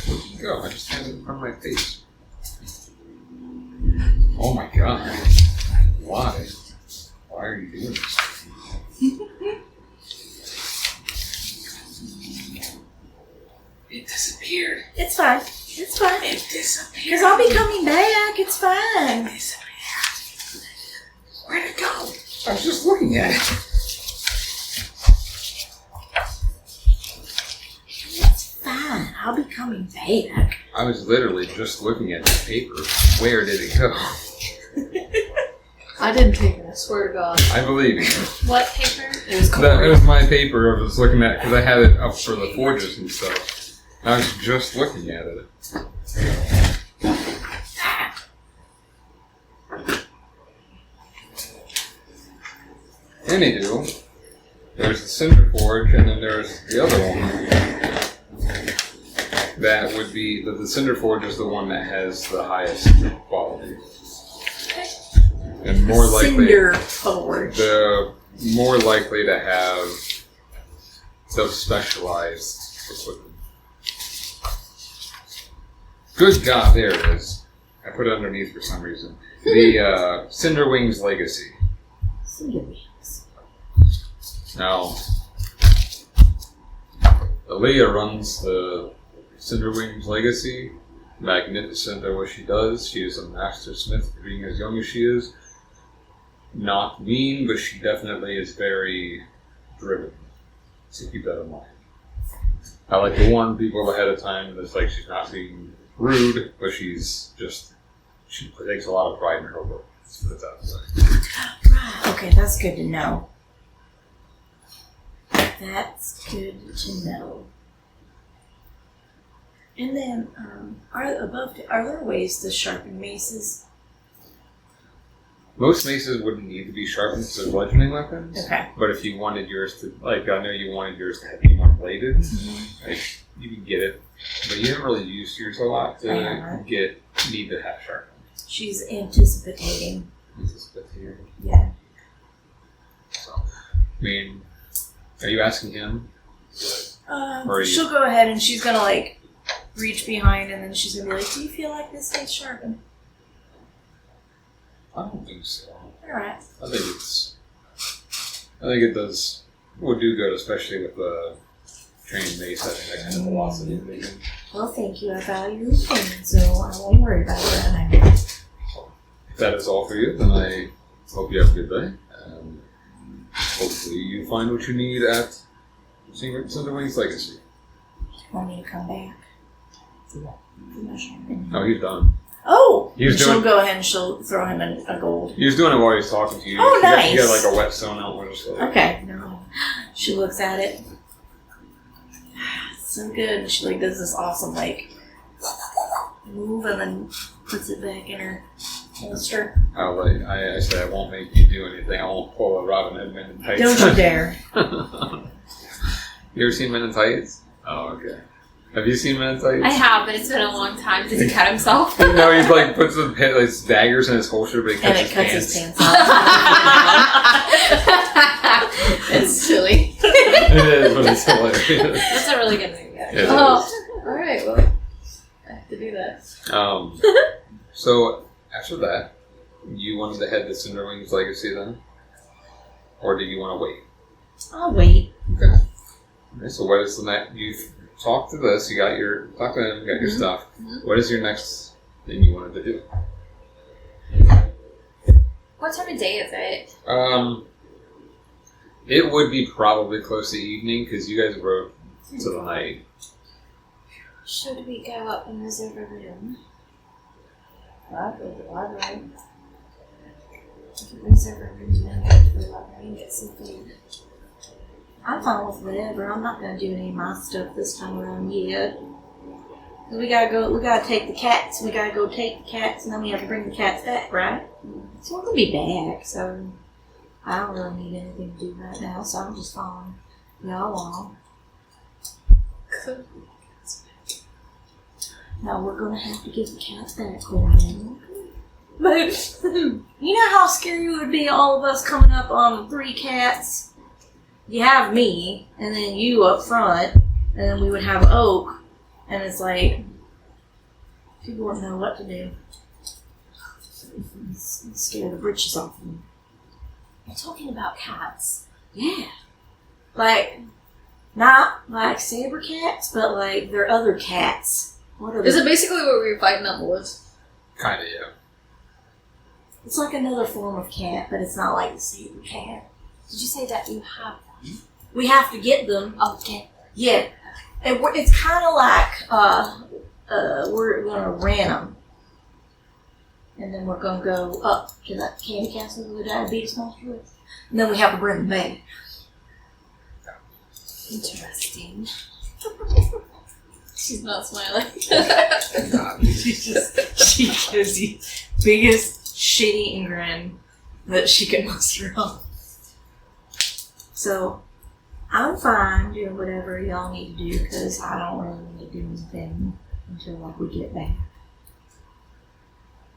Where'd you go? I just had it in front of my face. Oh my god! Why? Why are you doing this? It disappeared. It's fine. It's fine. It disappeared. Because I'll be coming back. It's fine. It disappeared. Where'd it go? I was just looking at it. It's fine. I'll be coming back. I was literally just looking at the paper. Where did it go? I didn't take it, I swear to God. I believe you. What paper? It was It was my paper I was looking at because I had it up for the forges and stuff. I was just looking at it. Anywho, there's the Cinder Forge, and then there's the other one. That would be the Cinder Forge is the one that has the highest quality, and more likely Cinder Forge. the more likely to have the specialized equipment. Good God, there it is. I put it underneath for some reason. The Cinderwings Legacy. Cinderwings. Now, Aaliyah runs the Cinderwings Legacy. Magnificent at what she does. She is a master smith, being as young as she is. Not mean, but she definitely is very driven. So keep that in mind. I like to warn people ahead of time that she's not being rude, but she takes a lot of pride in her work. Let's put it that way. Right. Okay, that's good to know. That's good to know. And then, are there ways to sharpen maces? Most maces wouldn't need to be sharpened because they're bludgeoning weapons. Okay. But if you wanted yours to, like, I know you wanted yours to be more bladed, like, you can get it. But you haven't really used yours a lot to need to have sharpened. She's anticipating. Here. Yeah. So, I mean, are you asking him? She'll go ahead and she's gonna like reach behind and then she's gonna be like, "Do you feel like this needs sharpened?" I don't think so. Alright. I think it does. Would do good, especially with the trained mace having that kind of velocity. Well, thank you. I value your opinion, so I won't worry about it right now. If that is all for you, then I hope you have a good day. Hopefully you find what you need at Cinderwing's Legacy. Want me to come back? No, he's done. Oh! He was she'll doing- go ahead and she'll throw him in a gold. He was doing it while he was talking to you. Oh, He got nice. like a whetstone out or something. Okay. No. She looks at it. So good. And she like does this awesome like move and then puts it back in her holster. I said I won't make you do anything. I won't pull a Robin Hood Men in Tights. Don't you dare. You ever seen Men in Tights? Oh, okay. Have you seen Men in Tights? I have, but it's been a long time. Does he cut himself? No, he like puts his daggers in his holster, but he cuts, his pants off. It's silly. It is, but it's hilarious. That's a really good movie. It Alright, well, I have to do that. So, after that, you wanted to head to Cinderwing's Legacy then? Or did you want to wait? I'll wait. Okay. So what is the next? You've talked to this, you got your, talked to him, you got your stuff. What is your next thing you wanted to do? What time of day is it? It would be probably close to evening because you guys rode to the night. Should we go up and reserve a room? I'll go to the library. We can reserve a room and then go to the library and get some food. I'm fine with whatever. I'm not gonna do any of my stuff this time around yet. We gotta take the cats, and then we have to bring the cats back, right? So we're gonna be back, so I don't really need anything to do right now, so I'm just following y'all along. Now we're gonna have to give the cats back, Corrid. But you know how scary it would be, all of us coming up on 3 cats? You have me, and then you up front, and then we would have Oak, and it's like, people wouldn't know what to do. Scare the britches off them. You're talking about cats. Yeah. Like, not like Sabre Cats, but like they're other cats. What are Is they? it basically what we were fighting out in the woods? Kinda, yeah. It's like another form of cat, but it's not like the Sabre Cat. Did you say that you have them? We have to get them. Okay. Yeah. And it's kind of like, we're going to rent them. And then we're going to go up to that candy castle with the diabetes monster with. And then we have to bring them back. Interesting. She's not smiling. She gives the biggest shitty grin that she can muster up. So, I'm fine doing whatever y'all need to do because I don't really need to do anything until like we get back.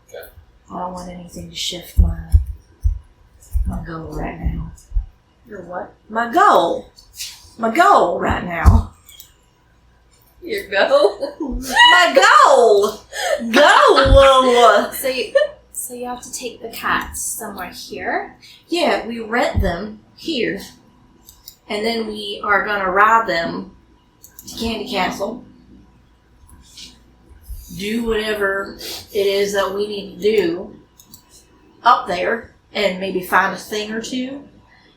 Okay. I don't want anything to shift my goal right now. Your what? My goal right now. Your go? My goal. Goal. So you have to take the cats somewhere here. Yeah, we rent them here, and then we are gonna ride them to Candy Castle. Do whatever it is that we need to do up there, and maybe find a thing or two,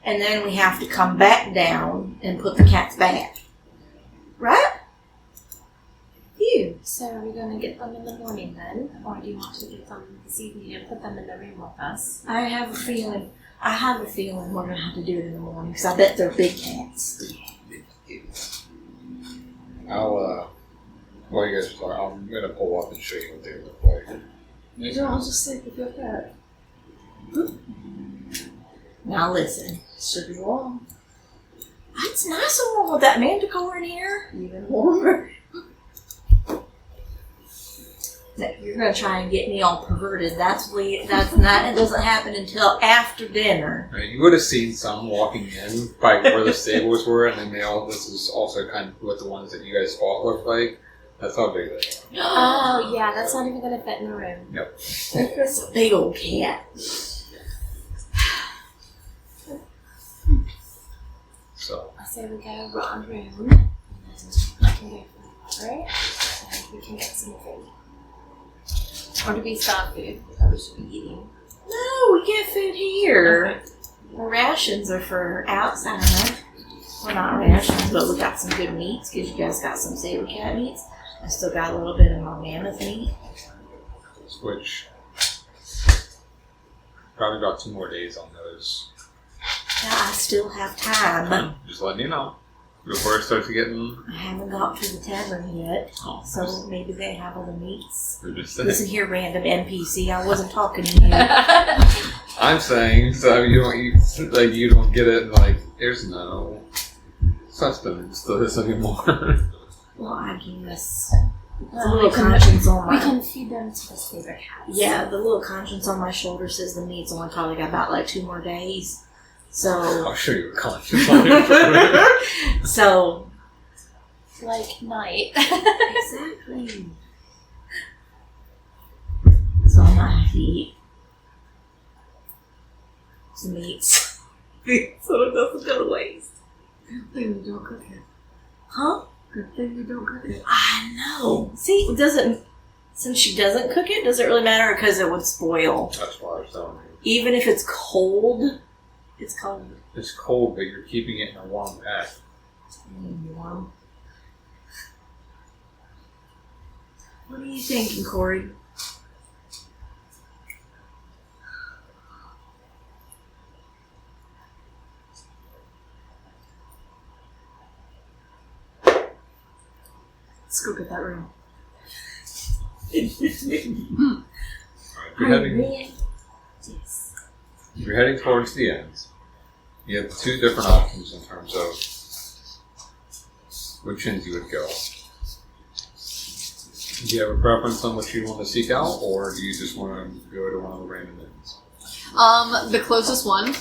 and then we have to come back down and put the cats back. Right? You. So are we going to get them in the morning then? Or do you want to get them this evening and put them in the room with us? I have a feeling we're gonna have to do it in the morning because I bet they're big cats. while you guys are talking, I'm going to pull up and show you what they look like. You don't just sleep with your pet. Now listen. Should be warm. It's nice and warm with that manticore in here. Even warmer. You're gonna try and get me all perverted. That's not. It doesn't happen until after dinner. Right, you would have seen some walking in by where the stables were, and then this is also kind of what the ones that you guys fought look like. That's how big they are. Oh, yeah, that's not even going to fit in the room. Yep. It's a big old cat. So. I say we go round room, and then I can go for the library, and we can get some food. Or do we stop food that we should be eating? No, we get food here. Okay. The rations are for outside. Well, not rations, but we got some good meats because you guys got some Sabre Cat meats. I still got a little bit of my mammoth meat. Which probably about 2 more days on those. Yeah, I still have time. Just letting you know. Before it starts getting... I haven't got to the tavern yet, so maybe they have other meats. Just Listen here, random NPC. I wasn't talking to you. I'm saying, so you don't get it, like, there's no sustenance to this anymore. Well, I guess. The Well, little we can- conscience on We my... can feed them to the Sabre Cats. Yeah, the little conscience on my shoulder says the meat's only probably got about like 2 more days. So... I'll show you a conscience on it. So... Like night. Exactly. So I might have to eat some meats. So it doesn't go to waste. Good thing you don't cook it. Huh? Good thing you don't cook it. I know. See, since she doesn't cook it, does it really matter because it would spoil. That's why I was telling you. Even if it's cold, it's cold. It's cold, but you're keeping it in a warm pack. Warm. What are you thinking, Corrid? Let's go get that room. You're heading towards the end. You have 2 different options in terms of which ends you would go. Do you have a preference on what you want to seek out, or do you just want to go to one of the random ends? The closest one.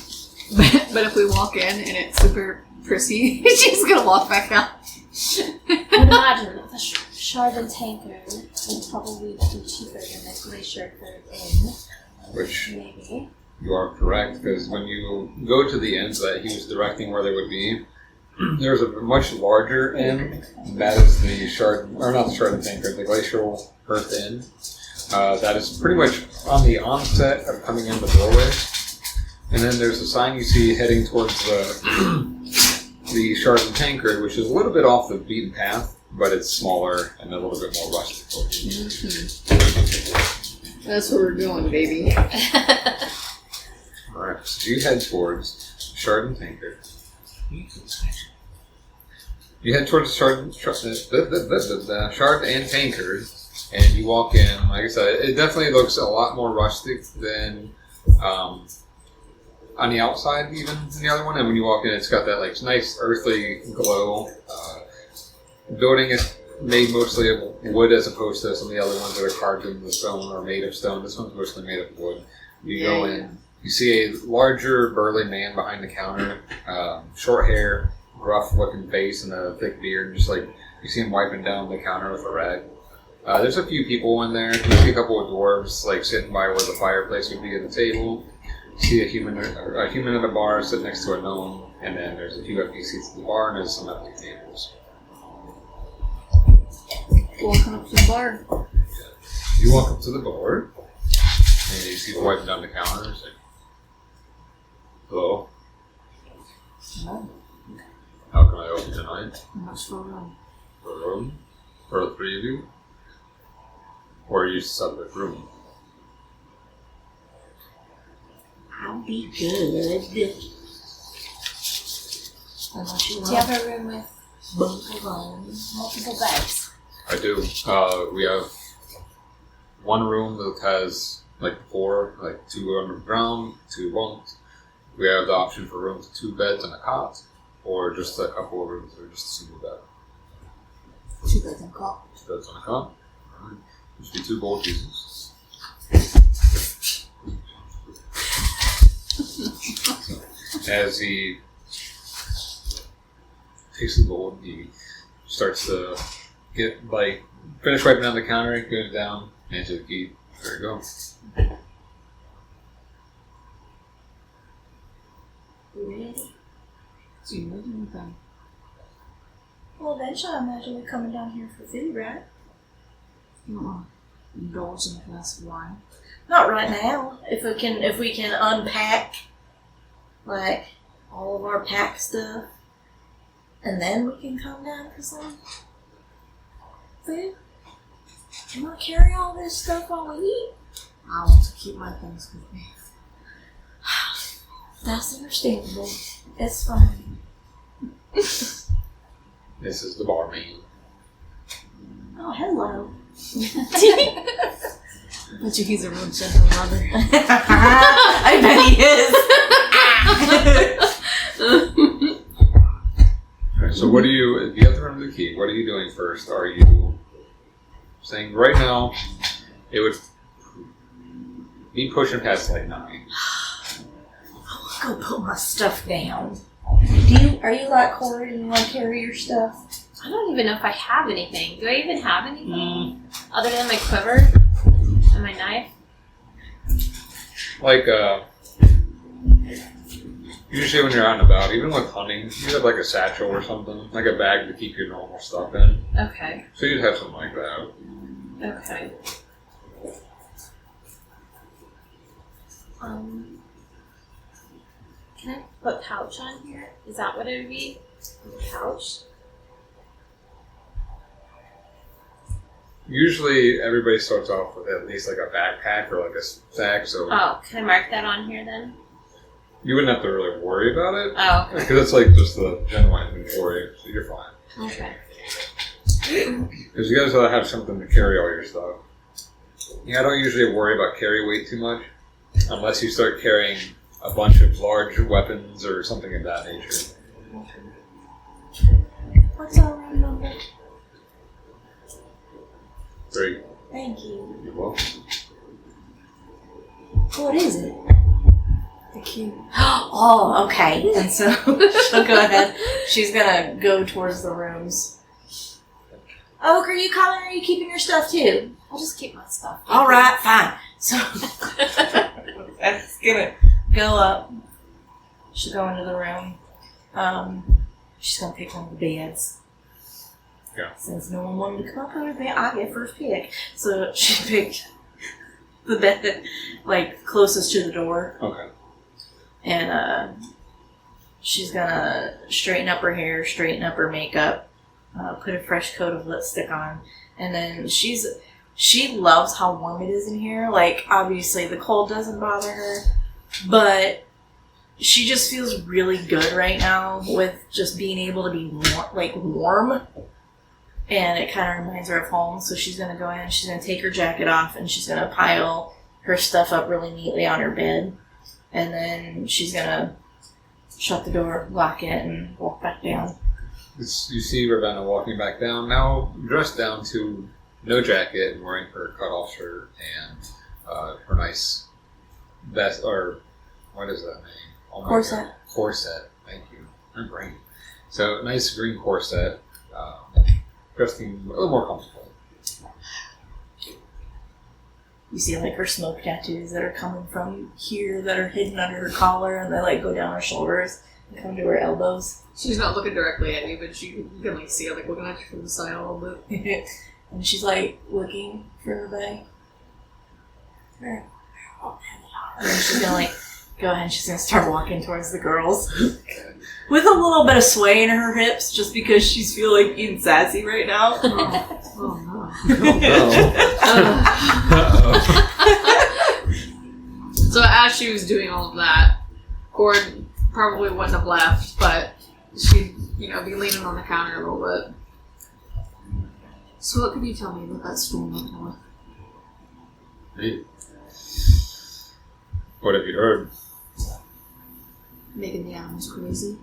But if we walk in and it's super prissy, she's gonna walk back out. I would imagine that the shard and tankard would probably be cheaper than the glacier curve inn. Which Maybe. you are correct, because when you go to the ends that he was directing where they would be, there's a much larger inn, and that is the the Glacial Earth Inn. That is pretty much on the onset of coming in the doorway. And then there's a sign you see heading towards the Shard and Tankard, which is a little bit off the beaten path, but it's smaller and a little bit more rustic. That's where we're going, baby. Alright, so you head towards Shard and Tankard. You head towards the Shard and Tankard, and you walk in. Like I said, it definitely looks a lot more rustic than on the outside, even than the other one. And when you walk in, it's got that like nice earthly glow. The building is made mostly of wood, as opposed to some of the other ones that are carved into stone or made of stone. This one's mostly made of wood. You go in, you see a larger, burly man behind the counter, short hair, rough-looking face, and a thick beard. Just like you see him wiping down the counter with a rag. There's a few people in there. You see a couple of dwarves like sitting by where the fireplace would be at the table. You see a human at a bar sitting next to a gnome, and then there's a few empty seats at the bar, and there's some empty tables. Walking up to the bar. You walk up to the bar, and you see him wiping down the counter. And say, "Hello. Oh, How can I help you tonight? much for a room. For a room? For the 3 of you? Or are you separate room?" I'll be good. Unless you Do you have want a room with both alone. multiple beds? I do. We have one room that has like 2 underground, 2 bunks. We have the option for rooms with 2 beds and a cot, or just a couple of rooms that are just a single bed. 2 beds and a cot. 2 beds and a cot. Alright. Just be 2 gold pieces. As he takes the gold, he starts to finish wiping down the counter, goes down, hands you the key. There you go. You ready? So you know anything? Well, eventually I imagine we're coming down here for food, right? You don't want to indulge in a glass of wine? Not right now. If we can unpack like all of our pack stuff, and then we can come down for some food. You want to carry all this stuff while we eat? I want to keep my things with me. That's understandable. It's fine. This is the barmaid. Oh, hello. I bet you he's a real gentle lover. I bet he is. Alright, so what do you, if you have to remember the key, what are you doing first? Are you saying right now, it would be pushing past like 9. Go put my stuff down. Are you like Corrid and you want to carry your stuff? I don't even know if I have anything. Do I even have anything other than my quiver and my knife? Like, usually when you're out and about, even with hunting, you have like a satchel or something, like a bag to keep your normal stuff in. Okay. So you'd have something like that. Okay. Can I put pouch on here? Is that what it would be? A pouch? Usually everybody starts off with at least like a backpack or like a sack, so Oh, can I mark that on here then? you wouldn't have to really worry about it. Oh, okay. Because it's like just the general inventory, so you're fine. Okay. Because you guys gotta have something to carry all your stuff. Yeah, I don't usually worry about carry weight too much, unless you start carrying a bunch of large weapons or something of that nature. What's our room number? 3. Thank you. You're welcome. What is it? The key. Oh, okay. And so she'll go ahead. She's gonna go towards the rooms. Oak, are you coming or are you keeping your stuff too? I'll just keep my stuff. All right, fine. So that's gonna go up. She'll go into the room. She's gonna pick one of the beds. Yeah. Since no one wanted to come up with the bed, I get first pick. So she picked the bed like closest to the door. Okay. And she's gonna straighten up her hair, straighten up her makeup, put a fresh coat of lipstick on, and then she loves how warm it is in here. Like, obviously the cold doesn't bother her, but she just feels really good right now with just being able to be warm. And it kind of reminds her of home, so she's gonna go in and she's gonna take her jacket off and she's gonna pile her stuff up really neatly on her bed. And then she's gonna shut the door, lock it, and walk back down. You see Ravenna walking back down, now dressed down to no jacket and wearing her cut-off shirt and her nice vest, or what is that name? Oh my Corset. God. Corset, thank you. My brain. So, nice green corset, dressing a little more comfortable. You see like her smoke tattoos that are coming from here that are hidden under her collar, and they like go down her shoulders and come to her elbows. She's not looking directly at you, but you can like see her like looking at you from the side a little bit. And she's like looking for everybody. And then she's gonna like go ahead and she's gonna start walking towards the girls. With a little bit of sway in her hips, just because she's feeling being sassy right now. Oh no. So as she was doing all of that, Corrid probably wouldn't have left, but she'd, be leaning on the counter a little bit. So what can you tell me about that storm up north? Hey. What have you heard? Making the animals crazy.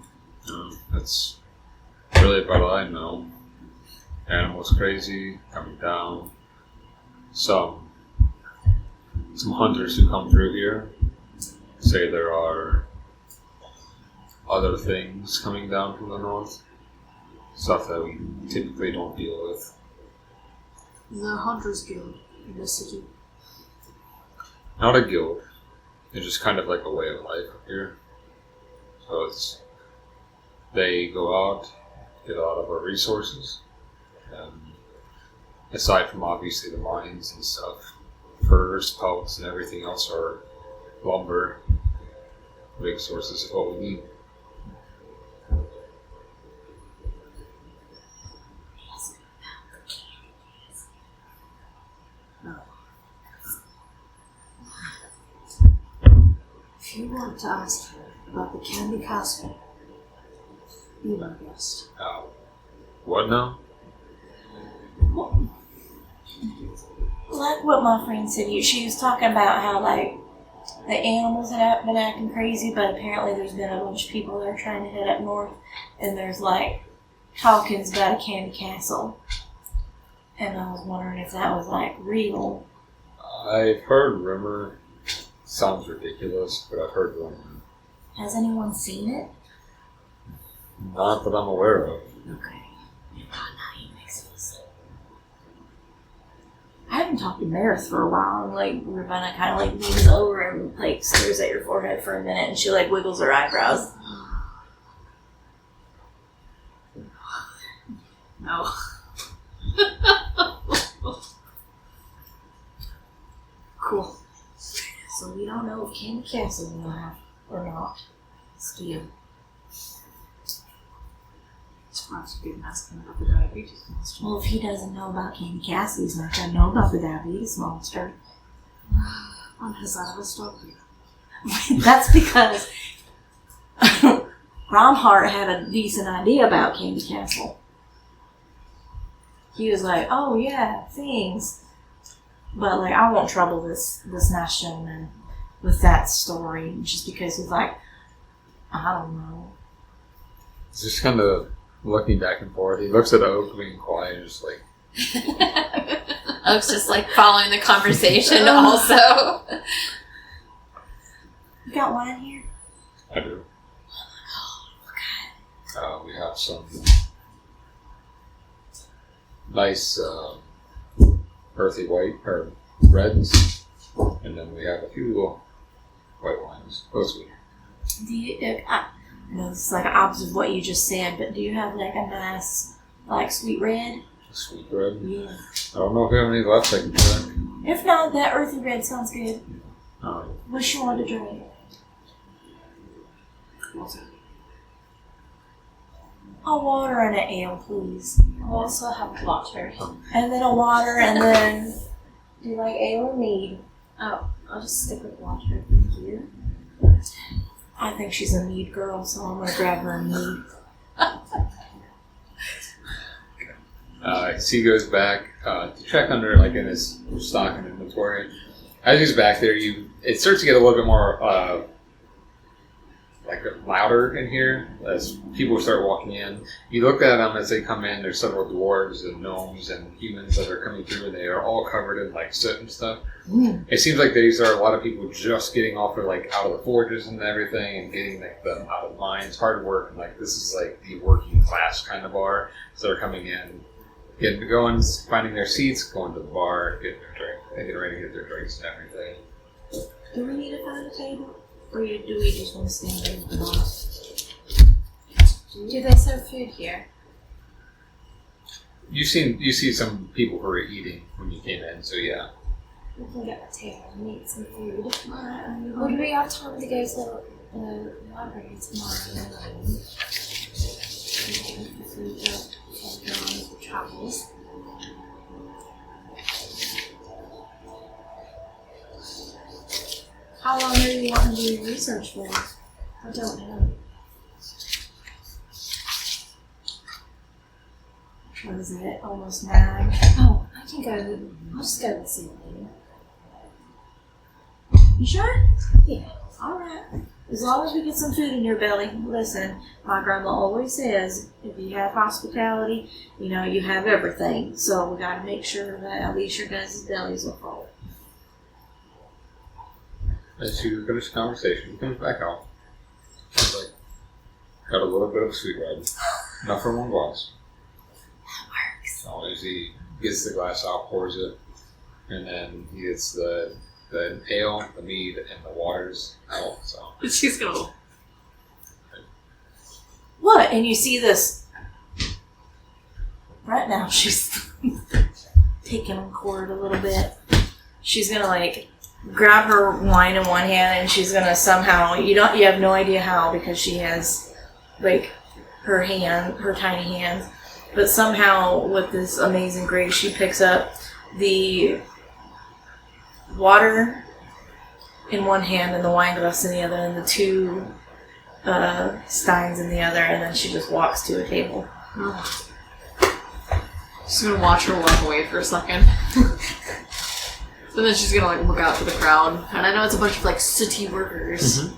That's really about all I know. Animals crazy, coming down. Some hunters who come through here say there are other things coming down from the north. Stuff that we typically don't deal with. The Hunters Guild in this city. Not a guild. It's just kind of like a way of life up here. So they go out, get a lot of our resources. Aside from obviously the mines and stuff, furs, pelts, and everything else are lumber, big sources of what we need. If you want to ask her about the Candy Castle, be my guest. What now? Like what my friend said, she was talking about how like the animals had been acting crazy, but apparently there's been a bunch of people that are trying to head up north, and there's like talkings about a candy castle. And I was wondering if that was like real. I've heard rumor. Sounds ridiculous, but I've heard rumor. Has anyone seen it? Not that I'm aware of. Okay. I haven't talked to Marith for a while, and like Ravenna kind of like leans over and like stares at your forehead for a minute, and she like wiggles her eyebrows. No. Cool. So we don't know if Candy Castle's alive or not. Still. Surprised you didn't ask him about the diabetes monster. Well, if he doesn't know about Candy Castle, he's not gonna know about the diabetes monster. On his side of a stop. That's because Romhart had a decent idea about Candy Castle. He was like, "Oh yeah, things," but like I won't trouble this nice gentleman with that story just because he's like, I don't know. He's just kind of looking back and forth. He looks at Oak being quiet and just like. Oak's just like following the conversation also. You got wine here? I do. We have some nice earthy white or reds, and then we have a few little white wines. Those we. Do you? I know this is like opposite of what you just said, but do you have like a nice, like sweet red? Sweet red. Yeah. I don't know if we have any left. I can check. If not, that earthy red sounds good. Alright. What you want to drink? A water and an ale, please. I'll also have water. And then a water, and then do you like ale or mead? Oh, I'll just stick with water. Thank you. I think she's a mead girl, so I'm gonna grab her a mead. He goes back to check under, like in his stock and inventory. As he's back there, it starts to get a little bit more like louder in here as people start walking in. You look at them as they come in. There's several dwarves and gnomes and humans that are coming through, and they are all covered in like soot and stuff. It seems like these are a lot of people just getting off their like out of the forges and everything, and getting like them out of the mines. Hard work, and like this is like the working class kind of bar. So they're coming in, going, finding their seats, going to the bar, getting their drink, and getting ready to get their drinks and everything. Do we need to find a table? Or do we just want to stand there at the bar? Do they serve food here? You see some people who are eating when you came in, so yeah. We can get a table and eat some food. Alright, Would we have time to go to the library tomorrow? If we don't go on the travels. How long are you wanting to do your research for? I don't know. What is it? Almost 9. Oh, I can go. I'll just go this evening. You sure? Yeah. Alright. As long as we get some food in your belly. Listen, my grandma always says, if you have hospitality, you know, you have everything. So we gotta make sure that at least your guys' bellies are full. As you finish the conversation, he comes back out. He's like, got a little bit of sweet red. Enough for one glass. That works. So as he gets the glass out, pours it, and then he gets the ale, the mead, and the waters out. So She's gonna. What? And you see this. Right now, she's taking on Corrid a little bit. She's gonna, like, grab her wine in one hand, and she's gonna somehow, you have no idea how, because she has, like, her tiny hands, but somehow with this amazing grace, she picks up the water in one hand and the wine glass in the other, and the 2 steins in the other, and then she just walks to a table. She's gonna watch her walk away for a second. And then she's gonna like look out to the crowd, and I know it's a bunch of like city workers.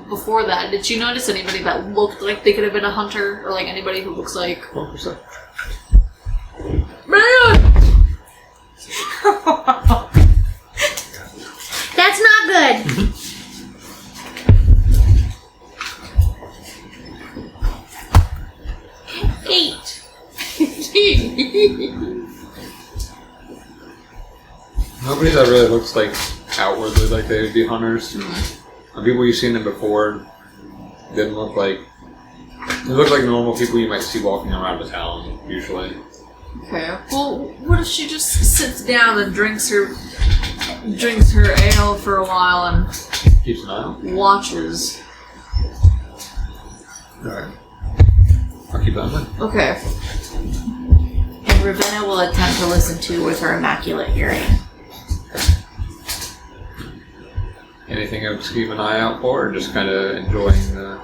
Before that, did you notice anybody that looked like they could have been a hunter, or like anybody who looks like 1%. man? That's not good. 8. Nobody that really looks like outwardly like they would be hunters. The people you've seen them before didn't look like. They look like normal people you might see walking around the town usually. Okay. Well, what if she just sits down and drinks her ale for a while and Keeps an eye out. watches? Alright. I'll keep that in mind. Okay. And Ravenna will attempt to listen to with her immaculate hearing. Anything else to keep an eye out for, or just kind of enjoying the...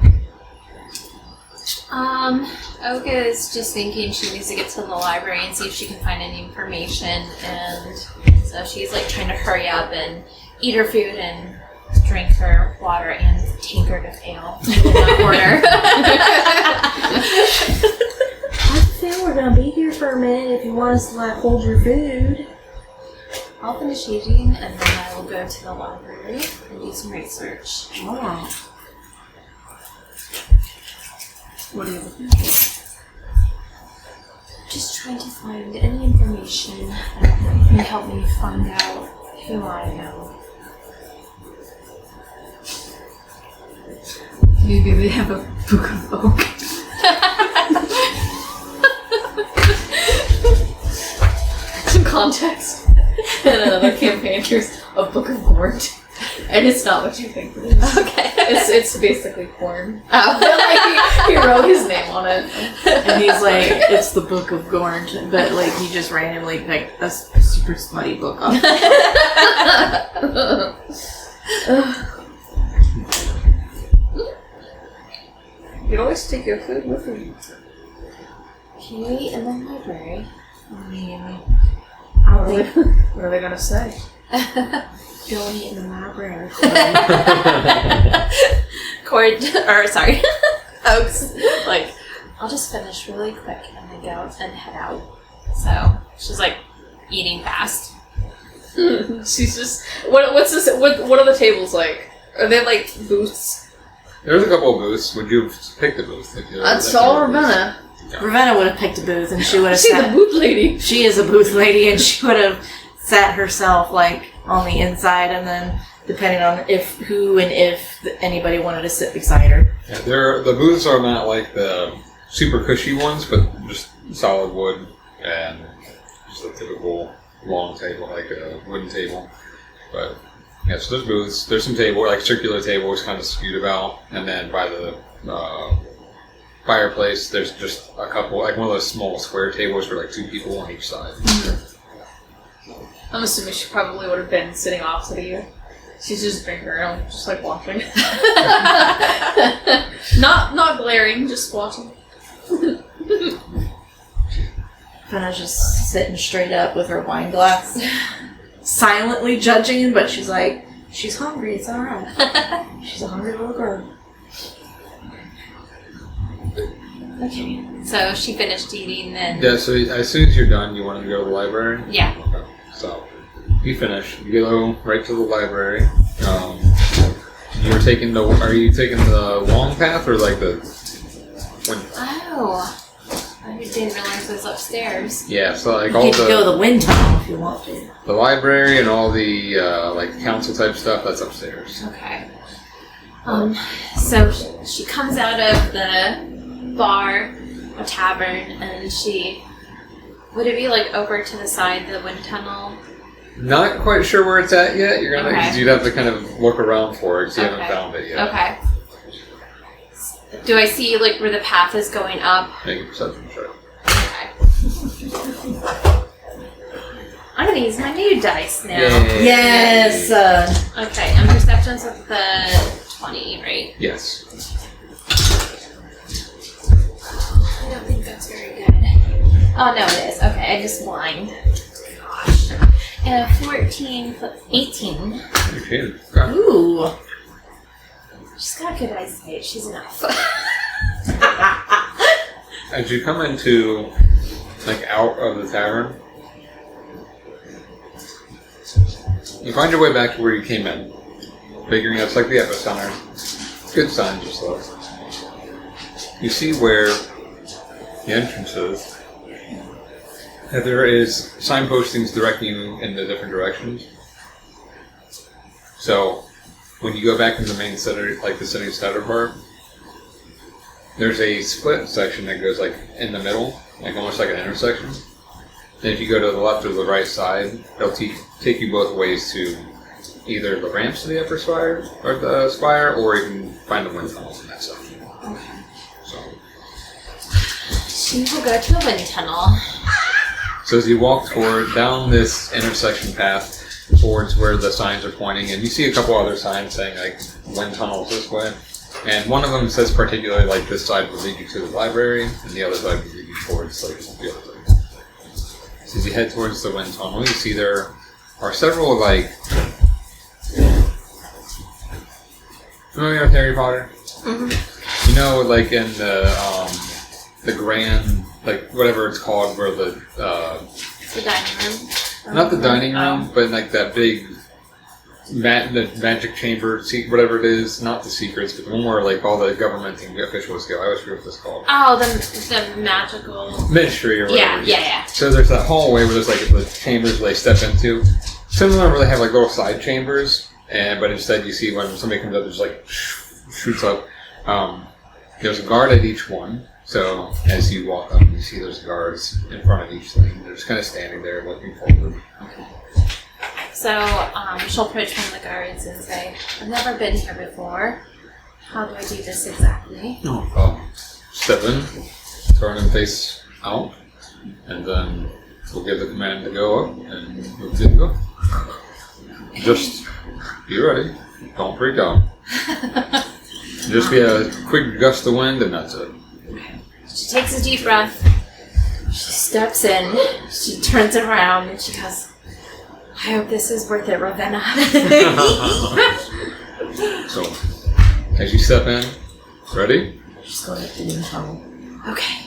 Oka is just thinking she needs to get to the library and see if she can find any information, and so she's like trying to hurry up and eat her food and drink her water and tankard of ale in that order. I feel we're gonna be here for a minute if you want us to like hold your food. I'll finish eating, and then I will go to the library and do some research. Alright. What are you looking for? Just trying to find any information that may help me find out who I am. Maybe they have a book of oak. Some context. And another campaign, here's a book of gourd. And it's not what you think it is. Okay. It's basically corn. Oh. But like, he wrote his name on it. And he's like, it's the Book of Gorn, but like he just randomly picked a super smutty book up. You'd always take your food with you. Can you eat in the library? I mean, What are they gonna say? don't eat in the library. Sorry. Oaks. Like, I'll just finish really quick and then go and head out. So, she's like eating fast. She's just what's this? What are the tables like? Are they like booths? There's a couple of booths. Would you have picked a booth? If you That's all Ravenna. Ravenna would have picked a booth, and she would have She's sat. the booth lady. She is a booth lady, and she would have sat herself like on the inside, and then depending on if anybody wanted to sit beside her. Yeah, the booths are not like the super cushy ones, but just solid wood and just a typical long table, like a wooden table. But yeah, so there's booths. There's some table, like circular tables, kind of skewed about, and then by the fireplace, there's just a couple, like one of those small square tables for like 2 people on each side. I'm assuming she probably would have been sitting opposite of you. She's just drinking her own, just like watching. Not glaring, just watching. Fenna's just sitting straight up with her wine glass, silently judging, but she's like, she's hungry, it's alright. She's a hungry little girl. Okay. So she finished eating then. Yeah, so as soon as you're done, you want to go to the library? Yeah. Okay. So, you finish. You go right to the library. Are you taking the long path or like the... Oh. I didn't realize it was upstairs. Yeah, so like You all get to go to the wind tunnel if you want to. the library and all the like council type stuff, that's upstairs. Okay. So she comes out of the bar or tavern and would it be like over to the side, the wind tunnel? Not quite sure where it's at yet. You're gonna, cause you'd have to kind of look around for it because you haven't found it yet. Okay. Do I see like where the path is going up? Make a perception check. Okay. I'm gonna use my new dice now. Yay. Yes! Okay, and perception's with the 20, right? Yes. I don't think that's very good. Oh no, it is. Okay, I just blind. Gosh. 14 plus 18. Okay. Okay. Ooh. She's got good eyesight. She's enough. As you come into, like, out of the tavern, you find your way back to where you came in, figuring it's like the epicenter. Good signs, just look. You see where the entrance is. That there is signpostings directing you in the different directions. So, when you go back into the main center, like the city center part, there's a split section that goes like in the middle, like almost like an intersection. And if you go to the left or the right side, they'll take you both ways to either the ramps to the upper spire, or you can find the wind tunnels in that section. Okay. So She will go to the wind tunnel. So as you walk down this intersection path towards where the signs are pointing, and you see a couple other signs saying like wind tunnels this way, and one of them says particularly like this side will lead you to the library, and the other side will lead you towards like the other place. So as you head towards the wind tunnel, you see there are several like familiar with Harry Potter? Mm-hmm. You know, like in the grand, like whatever it's called, where the dining room. not the dining room, but like that big the magic chamber, whatever it is, not the secrets, but the one where like all the government officials go. I always forget what it's called. Oh, the magical Ministry or whatever. Yeah. So there's that hallway where there's like the chambers where they step into. Similar where they have like little side chambers, but instead you see when somebody comes up, there's like shoots up. There's a guard at each one. So as you walk up, you see there's guards in front of each thing. They're just kind of standing there looking forward. Okay. So she'll approach one of the guards and say, "I've never been here before. How do I do this exactly?" Step in, turn and face out, and then we'll give the command to go up, and we'll get go. Just be ready. Don't freak out. Just be a quick gust of wind, and that's it. She takes a deep breath. She steps in. She turns around and she goes, "I hope this is worth it, Ravenna." So, as you step in, ready? Just go to the wind tunnel. Okay.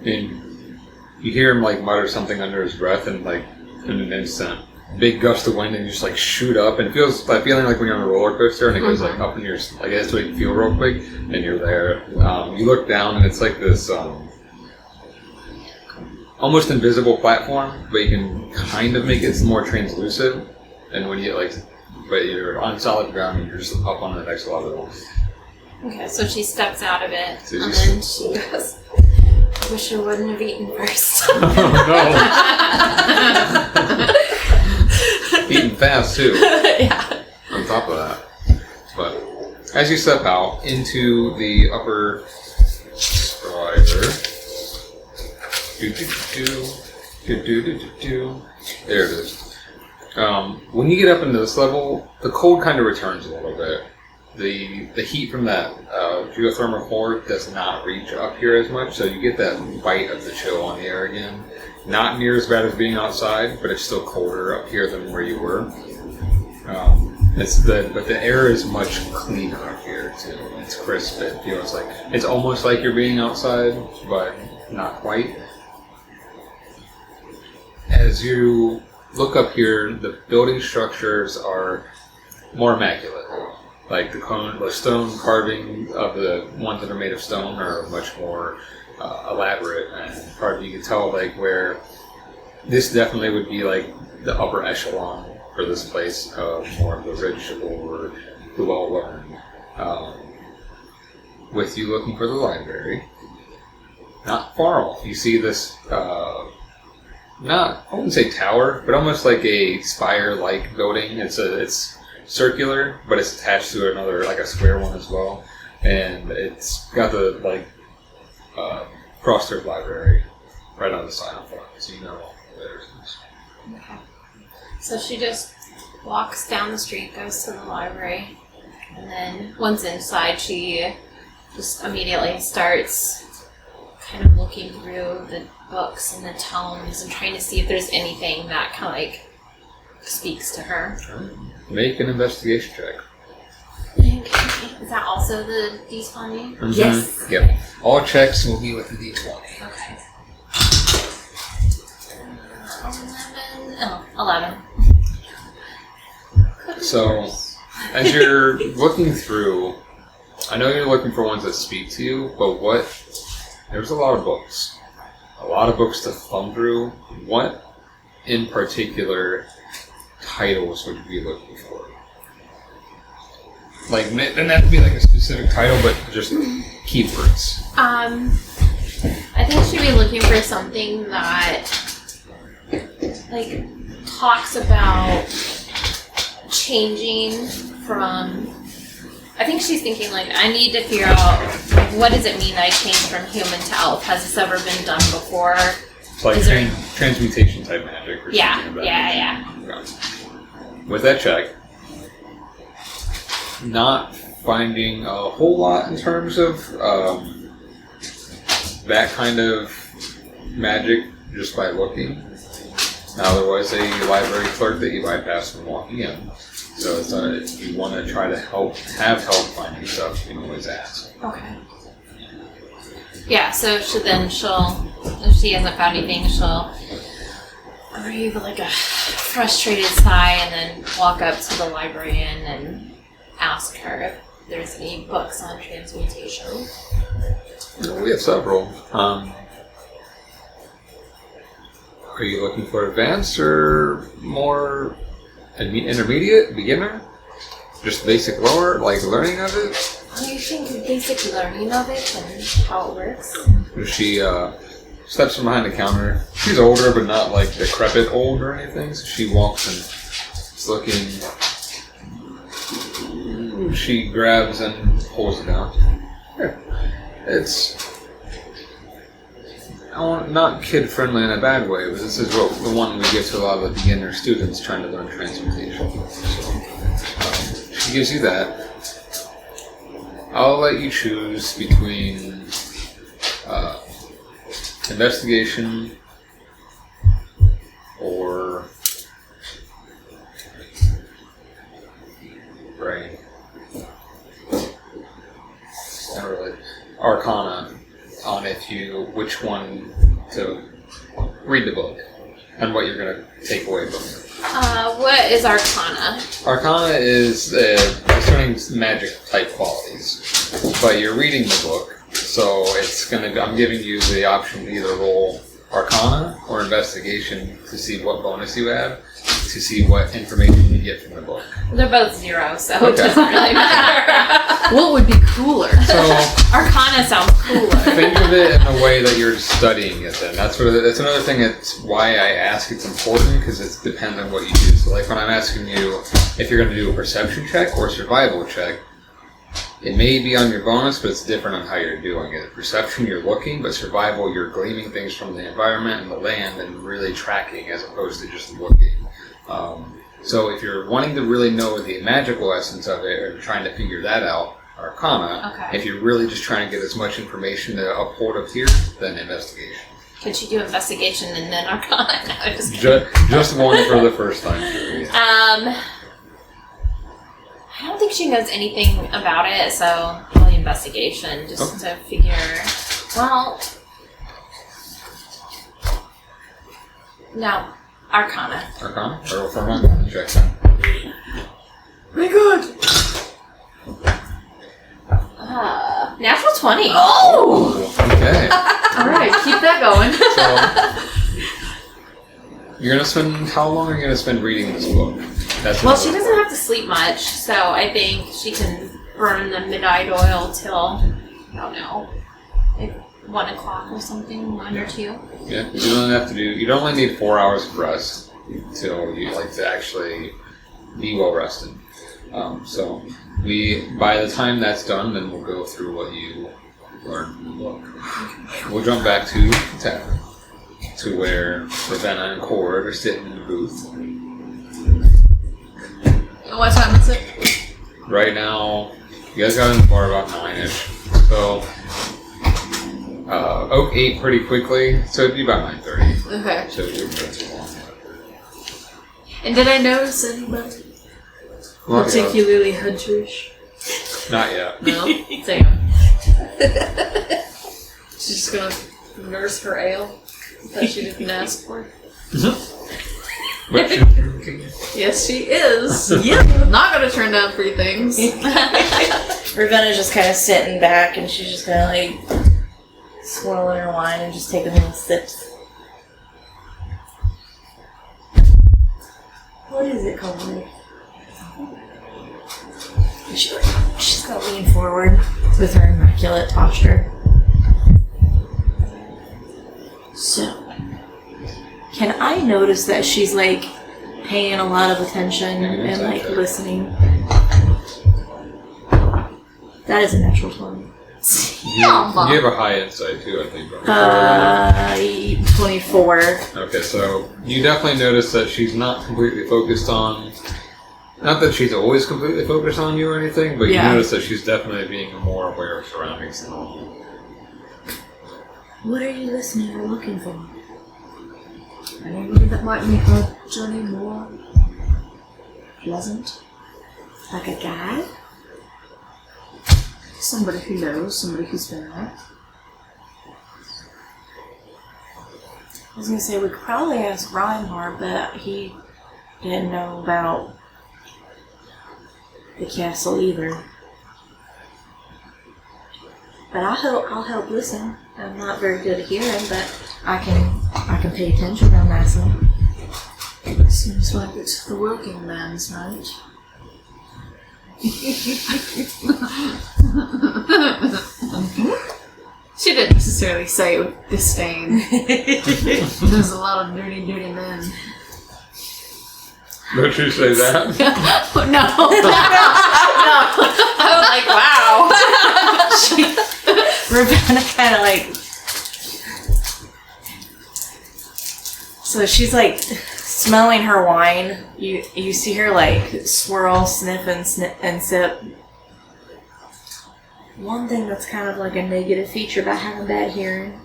And you hear him like mutter something under his breath, and like in an instant, big gust of wind, and you just like shoot up, and it feels that feeling like when you're on a roller coaster, and it goes like up in your like that's what you feel real quick, and you're there. You look down, and it's like this almost invisible platform, but you can kind of make it more translucent. And when you but you're on solid ground, and you're just up on the next level. Okay, so she steps out of it, So and then she goes, "I wish I wouldn't have eaten first." Eating fast too. Yeah. On top of that. But as you step out into the upper spire, there it is. When you get up into this level, the cold kind of returns a little bit. the heat from that geothermal core does not reach up here as much, so you get that bite of the chill on the air again. Not near as bad as being outside, but it's still colder up here than where you were. But the air is much cleaner up here too. It's crisp. It feels like it's almost like you're being outside, but not quite. As you look up here, the building structures are more immaculate. Like the stone carving of the ones that are made of stone are much more elaborate and carved. You can tell like where this definitely would be like the upper echelon for this place of more of the rich or the well-learned. With you looking for the library, not far off, you see this, I wouldn't say tower, but almost like a spire-like building. It's circular, but it's attached to another, like a square one as well. And it's got the, Frosthearth library right on the side of it, so you know there it is. Okay. So she just walks down the street, goes to the library, and then once inside, she just immediately starts kind of looking through the books and the tomes and trying to see if there's anything that kind of like speaks to her. Make an investigation check. Is that also the D20? Mm-hmm. Yes. Yep. All checks will be with the D20. Okay. 11. So, as you're looking through, I know you're looking for ones that speak to you, but there's a lot of books. A lot of books to thumb through. What, in particular, titles would you be looking for? Like, it doesn't have to be like a specific title, but just keywords. I think she'd be looking for something that, like, talks about changing from... I think she's thinking, like, I need to figure out, what does it mean that I changed from human to elf? Has this ever been done before? It's like transmutation type magic or something like that. Yeah. With that check, not finding a whole lot in terms of that kind of magic just by looking. Now, there was a library clerk that you bypassed when walking in. So if you want to try to have help finding stuff, you can always ask. Okay. Yeah, so if she hasn't found anything, she'll breathe like a frustrated sigh and then walk up to the librarian and ask her if there's any books on transmutation. Well, we have several. Are you looking for advanced or more intermediate, beginner? Just basic lower, like learning of it? I think basic learning of it and how it works. She steps from behind the counter. She's older, but not like decrepit old or anything. So she walks and is looking. She grabs and pulls it down. Here. It's not kid-friendly in a bad way, but this is the one we give to a lot of the beginner students trying to learn transmutation. So, she gives you that. I'll let you choose between investigation or brain. Not really. Arcana on which one to read the book and what you're going to take away from it. What is Arcana? Arcana is concerning magic type qualities, but you're reading the book, so I'm giving you the option to either roll Arcana or Investigation to see what bonus you have, to see what information you get from the book. They're both 0, so it doesn't really matter. What would be cooler? So Arcana sounds cooler. think of it in a way that you're studying it then. That's another thing that's why I ask it's important, because it depends on what you do. So like when I'm asking you if you're going to do a perception check or a survival check, it may be on your bonus, but it's different on how you're doing it. Perception, you're looking, but survival, you're gleaming things from the environment and the land and really tracking as opposed to just looking. So if you're wanting to really know the magical essence of it, or you're trying to figure that out, Arcana. Okay. If you're really just trying to get as much information to uphold up here, then Investigation. Could she do Investigation and then Arcana? No, just kidding. Just one for the first time through. Yeah. I don't think she knows anything about it, so probably Investigation, just to figure. Well, no, Arcana. Arcana? Or for Arcana check then. Very good. Natural 20. Oh! Okay. Alright, keep that going. So, you're gonna spend, how long are you gonna spend reading this book? Well, she doesn't have to sleep much, so I think she can burn the midnight oil till, I don't know, like 1 o'clock or something, 1 or 2. Yeah, you don't have to do, you'd only need 4 hours of rest until you like to actually be well rested. So by the time that's done, then we'll go through what you learned in the book. We'll jump back to the tavern, to where Ravenna and Corrid are sitting in the booth. What time is it? Right now, you guys got in the bar about 9-ish. So, Oak ate pretty quickly, so it'd be about 9:30. Okay. So you're good too long. And did I notice anybody particularly hunterish? Not yet. No? Damn. She's just gonna nurse her ale that she didn't ask for. But she's drinking. Yes, she is. Yeah. Not gonna turn down free things. Ravenna's just kind of sitting back and she's just kind of like swirling her wine and just taking little sips. What is it called? She's gonna lean forward with her immaculate posture. So, can I notice that she's like paying a lot of attention and like listening? That is a natural 20. You have a high insight too, I think. 24. Okay, so you definitely notice that she's not completely focused on. Not that she's always completely focused on you or anything, but you notice that she's definitely being more aware of surroundings than normal. What are you listening or looking for? Anybody that might make our journey more pleasant? Like a guide? Somebody who knows, somebody who's been there. I was gonna say we could probably ask Reinhardt, but he didn't know about the castle either. But I'll help listen. I'm not very good at hearing, but I can pay attention on myself. Seems like it's the working man's night. She didn't necessarily say it with disdain. There's a lot of dirty men. Don't you say that? No. I was like, wow. Ravenna kind of like. So she's like smelling her wine. You see her like swirl, sniff, and sip. One thing that's kind of like a negative feature about having bad hearing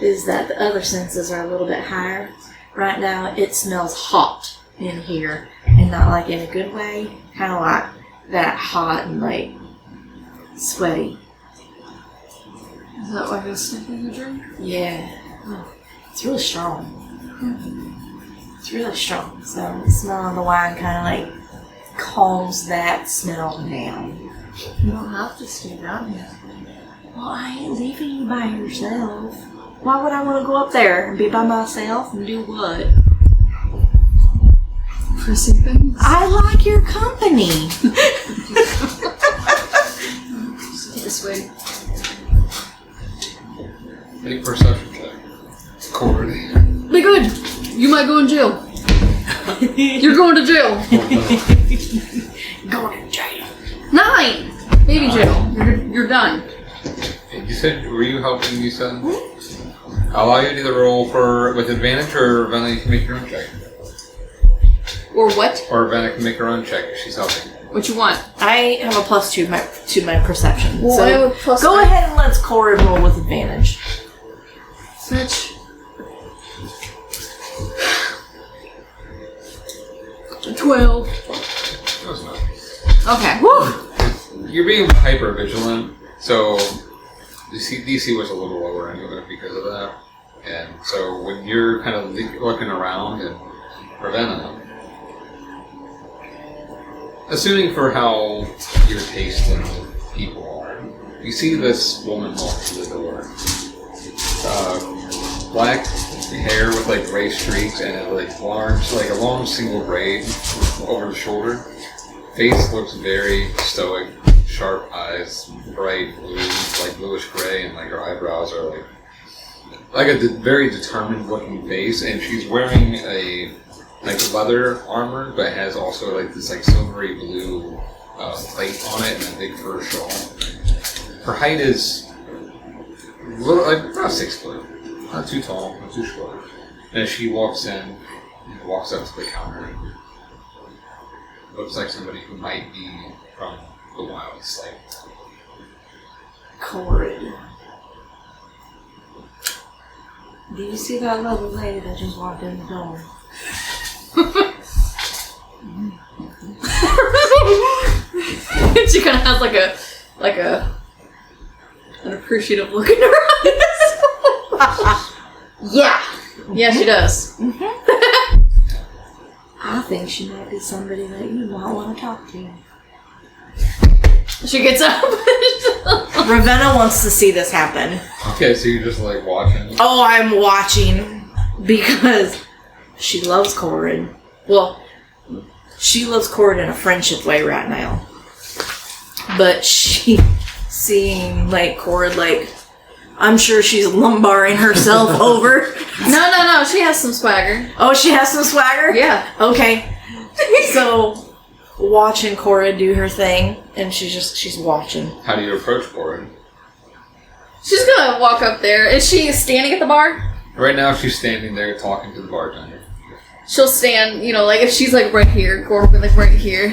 is that the other senses are a little bit higher. Right now, it smells hot in here, and not like in a good way. Kind of like that hot and like sweaty. Is that why you're sniffing the drink? Yeah. It's really strong. It's really strong. So the smell of the wine kind of like calms that smell down. You don't have to stay down here. Well, I ain't leaving you by yourself. Why would I want to go up there and be by myself and do what? Prissy things? I like your company. This way. Make perception check. Corrid. Be good. You might go in jail. You're going to jail. Going to jail. 9! Baby jail. You're done. You said, were you helping, you said? I'll allow you to either roll with advantage or Ravenna, you can make your own check. Or what? Or Ravenna can make her own check if she's helping. What you want? I have a +2 to my perception. Well, so I have a plus go one. ahead and let's Corrid roll with advantage. Such. 12. No, it's not. Okay. Woo! You're being hyper vigilant, so the DC was a little lower anyway because of that. And so when you're kind of looking around and Ravenna, assuming for how your taste in people are, you see this woman walk through the door. Black hair with like gray streaks and a a long single braid over the shoulder. Face looks very stoic, sharp eyes, bright blue, like bluish gray, and like her eyebrows are like a very determined looking face. And she's wearing a leather armor, but has also like this like silvery blue plate on it and a big fur shawl. Her height is about 6 foot. Not too tall, not too short. And as she walks in, walks up to the counter, looks like somebody who might be from the wilds, like Corrid. Do you see that lovely lady that just walked in the door? She kind of has like an appreciative look in her eyes. Yeah. Yeah, she does. I think she might be somebody that you might want to talk to. She gets up. Ravenna wants to see this happen. okay, so you're just like watching. Oh, I'm watching because she loves Corrid. Well, she loves Corrid in a friendship way right now. But she seeing like Corrid, like I'm sure she's lumbaring herself over. No. She has some swagger. Oh, she has some swagger? Yeah. Okay. So watching Corrid do her thing, and she's watching. How do you approach Corrid? She's gonna walk up there. Is she standing at the bar? Right now, she's standing there talking to the bartender. She'll stand, like if she's like right here, Corrid will be like right here.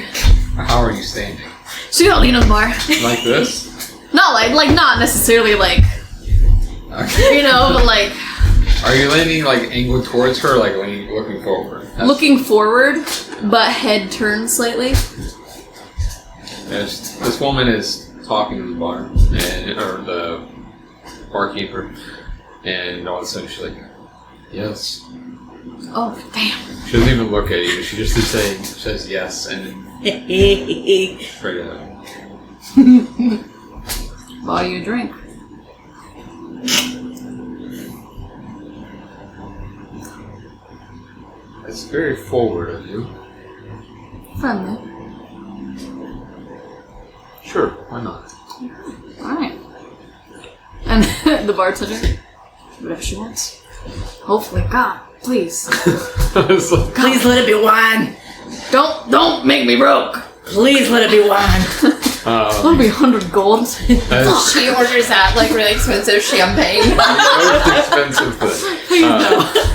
How are you standing? She's gonna lean on the bar. Like this? Not like not necessarily like, Okay. but like. Are you leaning like angled towards her, or like looking forward? Looking forward, but head turned slightly. This woman is talking to the bar, or the barkeeper, and all of a sudden she's like, "Yes." Oh, damn. She doesn't even look at you. She just says yes, and straight up. Buy you a drink. It's very forward of you. Friendly. Sure, why not? Alright. And the bartender, whatever she wants. Hopefully, God, please. It's like, Please let it be wine. Don't make me broke. Please let it be wine. It'll be 100 gold. that's She orders that like really expensive champagne. the most expensive thing.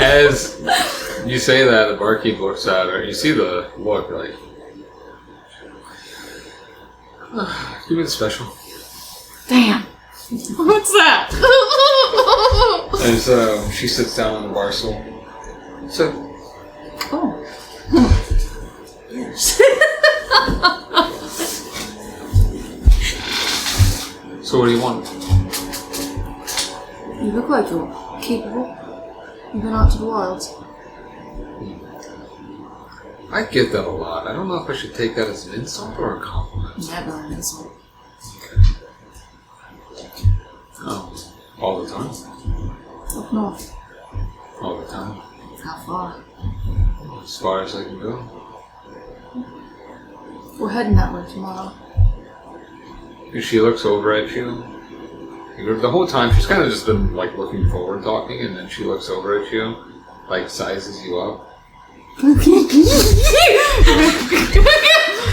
As you say that, the barkeep looks at her. You see the look like, give me the special. Damn. What's that? As she sits down on the bar stool. So, Oh. so what do you want? You look like you're capable. You've been out to the wilds. I get that a lot. I don't know if I should take that as an insult or a compliment. Never an insult. Oh, all the time? Up north. All the time? How far? As far as I can go? We're heading that way tomorrow. And she looks over at you. The whole time, she's kind of just been like looking forward talking, and then she looks over at you, like sizes you up.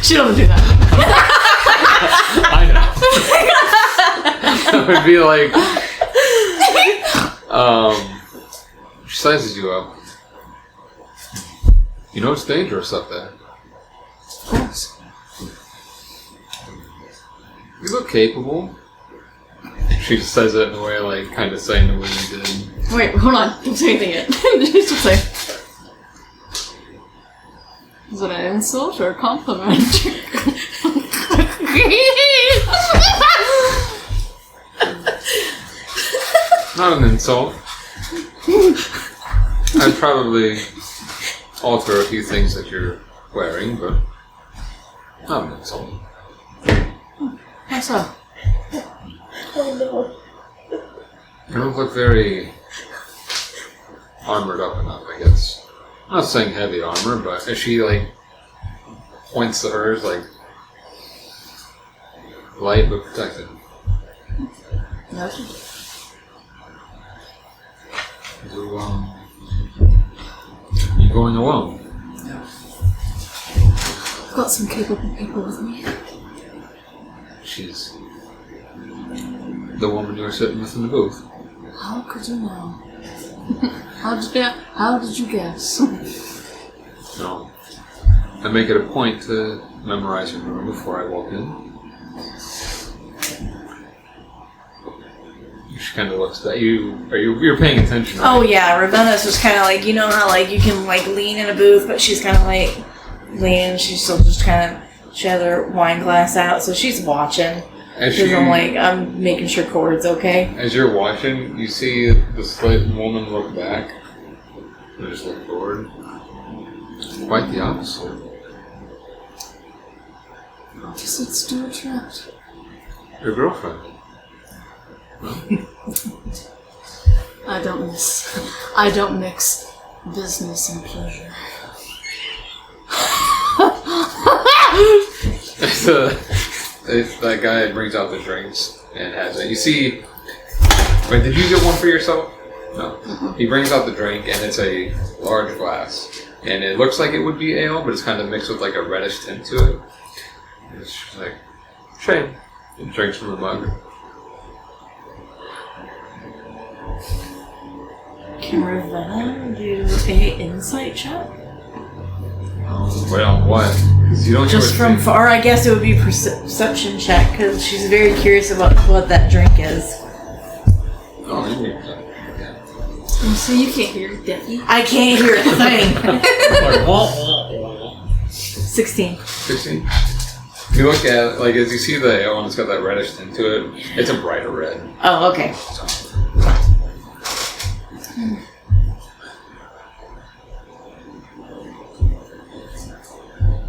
She doesn't do that. I know. That would be like, she sizes you up. You know it's dangerous up there. Of course. You look capable. She says it in a way like kind of saying the way you did. Wait, hold on. Don't say anything yet. Just say. Is it an insult or a compliment? Not an insult. I'd probably alter a few things that you're wearing, but not an insult. How so? Oh no. You don't look very armored up enough, I guess. I'm not saying heavy armor, but as she, like, points to hers, like, light but protected. Yes. So, you going alone? I've got some capable people with me. She's the woman you were sitting with in the booth. How could you know? How did you guess? No. I make it a point to memorize your room before I walk in. She kind of looks at you. You're paying attention, right? Oh yeah, Ravenna's just kind of like, you know how like you can like lean in a booth, but she's kind of like leaning. She's still just kind of, she has her wine glass out, so she's watching. Because I'm making sure Corrid's okay. As you're watching, you see this woman look back and just look forward. Quite the opposite. Opposites do attract. Your girlfriend. I don't mix business and pleasure. That guy brings out the drinks and has it. You see, wait, did you get one for yourself? No. Mm-hmm. He brings out the drink and it's a large glass. And it looks like it would be ale, but it's kind of mixed with like a reddish tint to it. And it's just like, shame. He drinks from the mug. Can Ravenna do a insight check? Well, what? 'Cause you don't Just from far, I guess it would be perception check, because she's very curious about what that drink is. Oh, you need that. Yeah. So you can't hear Debbie? I can't hear a thing. Like, wah. 16. 16? You look at it, like, as you see the ale and it's got that reddish tint to it, it's a brighter red. Oh, okay.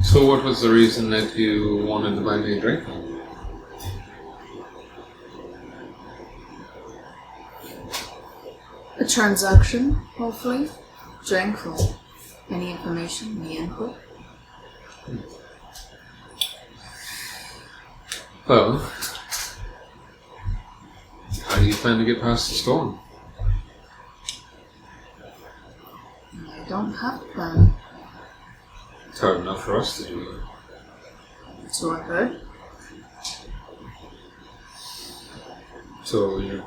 So what was the reason that you wanted to buy me a drink? A transaction, hopefully. Drink for any information, any input. Well, how do you plan to get past the storm? I don't have a plan. It's hard enough for us to do. So I heard. So your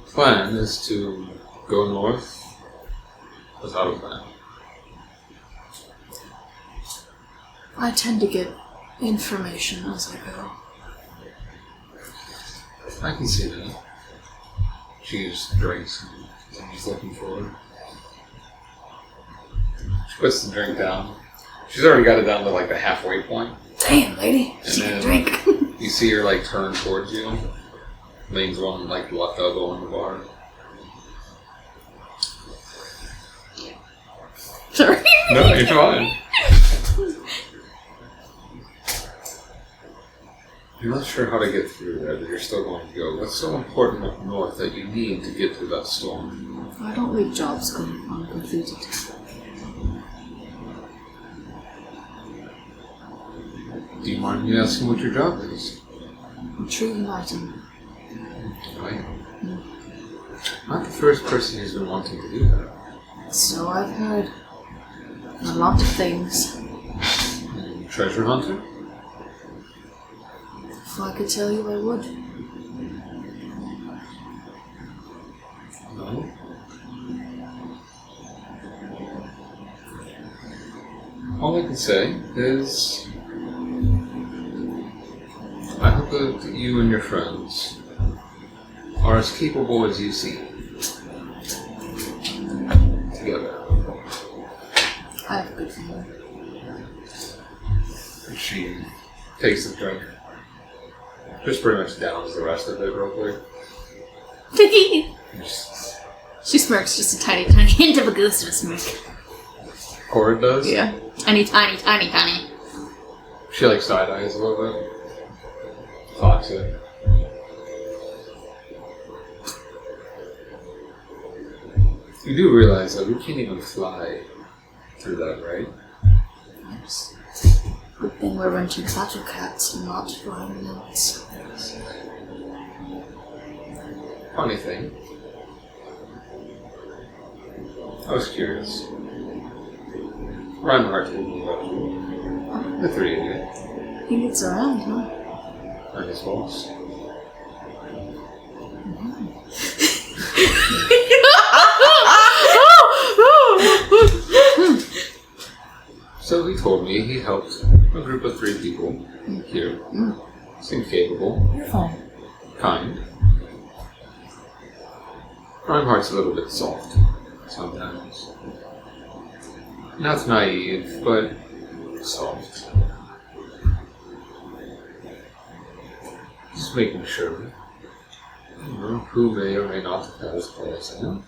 plan is to go north without a plan. I tend to get information as I go. I can see that. She just drinks and she's looking forward. She puts the drink down. She's already got it down to like the halfway point. Damn, lady, And she then can drink. You see her like turn towards you. Leans one like left elbow on the bar. Sorry. No, you're fine. You're not sure how to get through there, but you're still going to go. What's so important up north that you need to get through that storm? I don't leave jobs uncompleted. Do you mind me asking what your job is? I'm true enlightened. Right. Not the first person who's been wanting to do that. So I've heard. A lot of things. Treasure hunter? If I could tell you, I would. No. All I can say is, I hope that you and your friends are as capable as you seem. Together. I have a good feeling. She takes the drink. Just pretty much downs the rest of it real quick. She smirks just a tiny, tiny hint of a ghost of a smirk. Corrid does? Yeah. Tiny, tiny, tiny, tiny. She like side eyes a little bit. Clocks it. You do realize that we can't even fly through that, right? Yes. Good thing we're renting Sabre Cats and not flying notes. Funny thing. I was curious. Reinhardt told me about you. The three of you. He gets around, huh? And his boss. So he told me he helped a group of 3 people here. Seemed capable. You're fine. Kind. Reinhardt's a little bit soft sometimes. Not naive, but soft. Just making sure. You know, who may or may not have had his claws in him.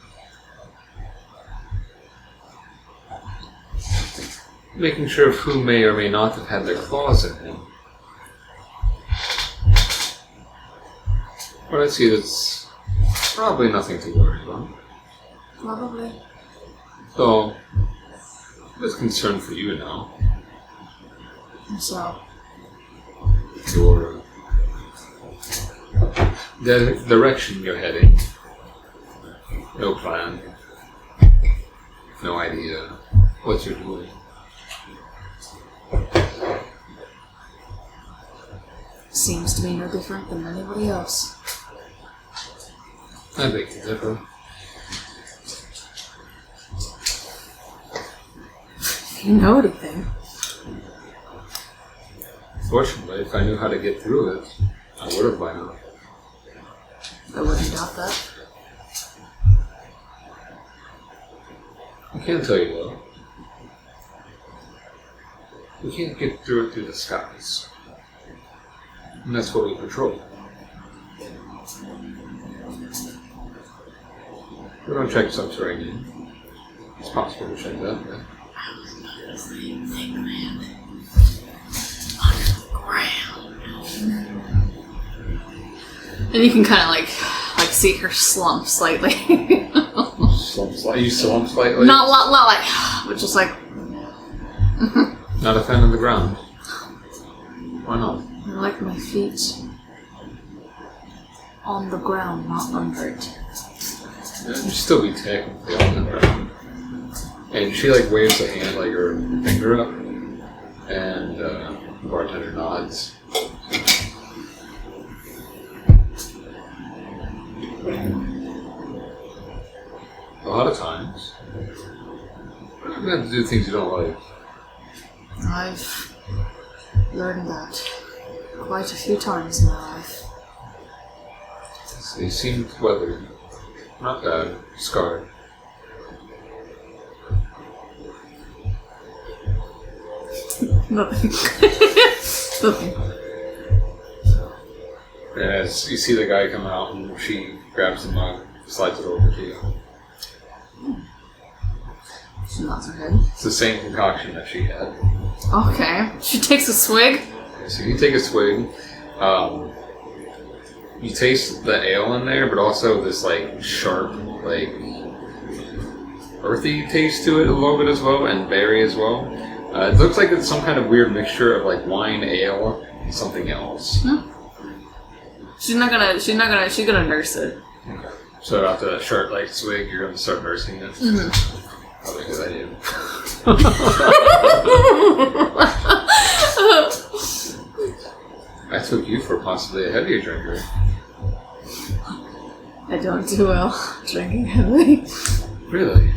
Making sure of who may or may not have had their claws in him. But I see that's probably nothing to worry about. Probably. So, it's concern for you now. So, Your the direction you're heading. No plan. No idea what you're doing. seems to be no different than anybody else. I beg to differ. If you know anything. Fortunately, if I knew how to get through it, I would have by now. I wouldn't doubt that. I can tell you though, we can't get through it through the skies. And that's what we patrol. We're going to check subterranean. It's possible to check that, right? The same thing, man. Under the ground. And you can kind of like see her slump slightly. You slump slightly? Not like, but just like. Not a fan of the ground. Why not? I like my feet on the ground, not under it. Yeah, you'd still be technically on the ground. And she like waves a hand, like her finger up, and the bartender nods. A lot of times, you're going to have to do things you don't like. I've learned that quite a few times in my life. They seemed weathered. Not bad. Scarred. Nothing. Nothing. As you see the guy come out and she grabs the mug, slides it over to you. She nods her head. It's the same concoction that she had. Okay. She takes a swig. So you take a swig. You taste the ale in there, but also this like sharp, like earthy taste to it a little bit as well, and berry as well. It looks like it's some kind of weird mixture of like wine, ale, and something else. She's gonna nurse it. Okay. So after that sharp like swig, you're gonna start nursing it. Mm-hmm. Probably a good idea. I took you for possibly a heavier drinker. I don't do well drinking heavily. Really?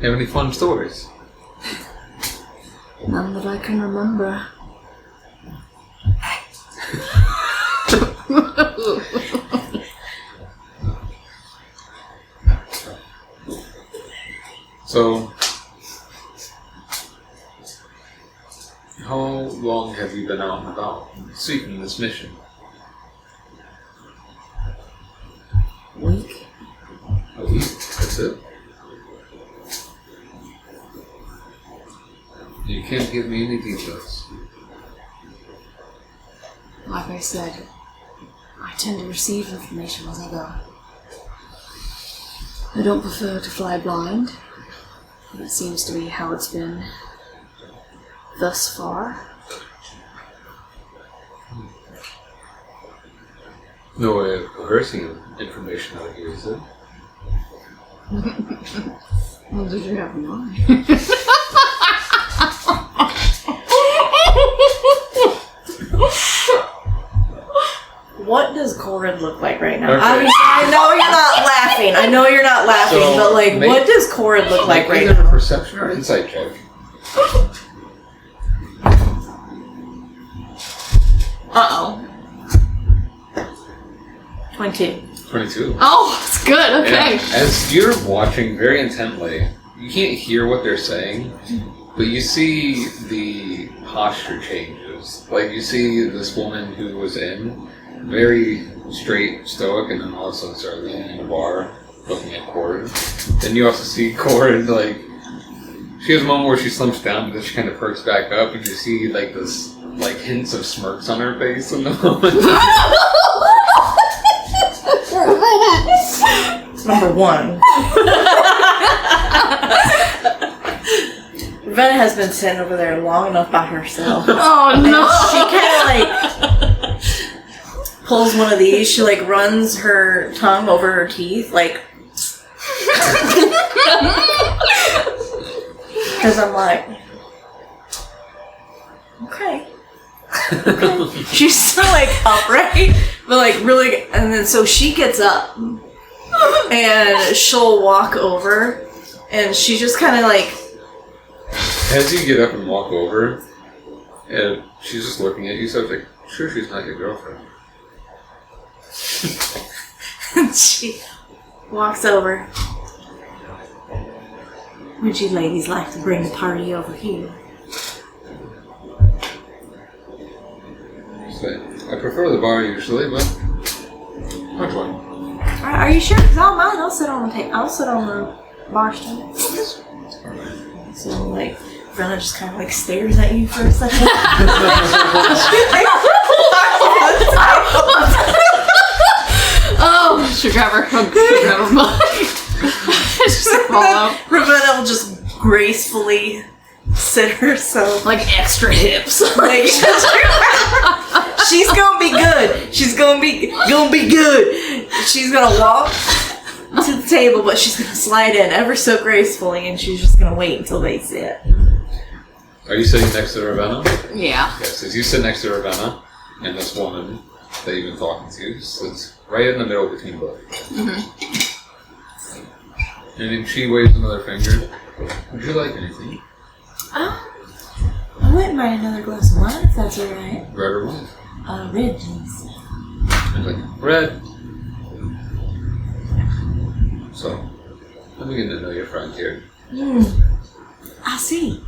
Have any fun stories? None that I can remember. So, how long have you been out and about seeking this mission? Week. A week? That's it? You can't give me any details. Like I said, I tend to receive information as I go. I don't prefer to fly blind. That seems to be how it's been thus far. No way of coercing information out of you, is it? What did you have in mind? What does Corrid look like right now? Okay. Obviously, I know you're not laughing. I know you're not laughing, So, but like, make- what does Corrid look like right Either now? a perception or insight check. Uh-oh. 22. 22. Oh, it's good, okay. Yeah. As you're watching very intently, you can't hear what they're saying, but you see the posture changes. Like, you see this woman who was in, very straight, stoic, and then all of a sudden started leaning in the bar, looking at Corrid. Then you also see Corrid, like, she has a moment where she slumps down, but then she kind of perks back up, and you see, like, this, like, hints of smirks on her face in the moment. Number 1. Ravenna has been sitting over there long enough by herself. Oh no! She kind of like pulls one of these. She like runs her tongue over her teeth, like. Because I'm like, okay. She's still like upright, but like really, and then so she gets up and she'll walk over, and she just kind of like. As you get up and walk over, and she's just looking at you, so it's like, sure, she's not your girlfriend. She walks over. Would you ladies like to bring the party over here? So, I prefer the bar usually, but which one? Are you sure? Because I don't mind. I'll sit on the table. I'll sit on the bar stool. So like, Brenna just kind of like stares at you for a second. Oh, should grab her mug. Just fall out. Ravenna will just gracefully sit herself. Like extra hips. Like, she's gonna be good. She's gonna be good. She's gonna walk to the table, but she's gonna slide in ever so gracefully, and she's just gonna wait until they sit. Are you sitting next to Ravenna? Yeah. Yes, as you sit next to Ravenna, and this woman that you've been talking to sits right in the middle between both. Mm-hmm. And then she waves another finger. Would you like anything? I wouldn't mind another glass of wine if that's alright. Red or white? Red, please. I'm like, red. So, I'm beginning to know your friend here. I see.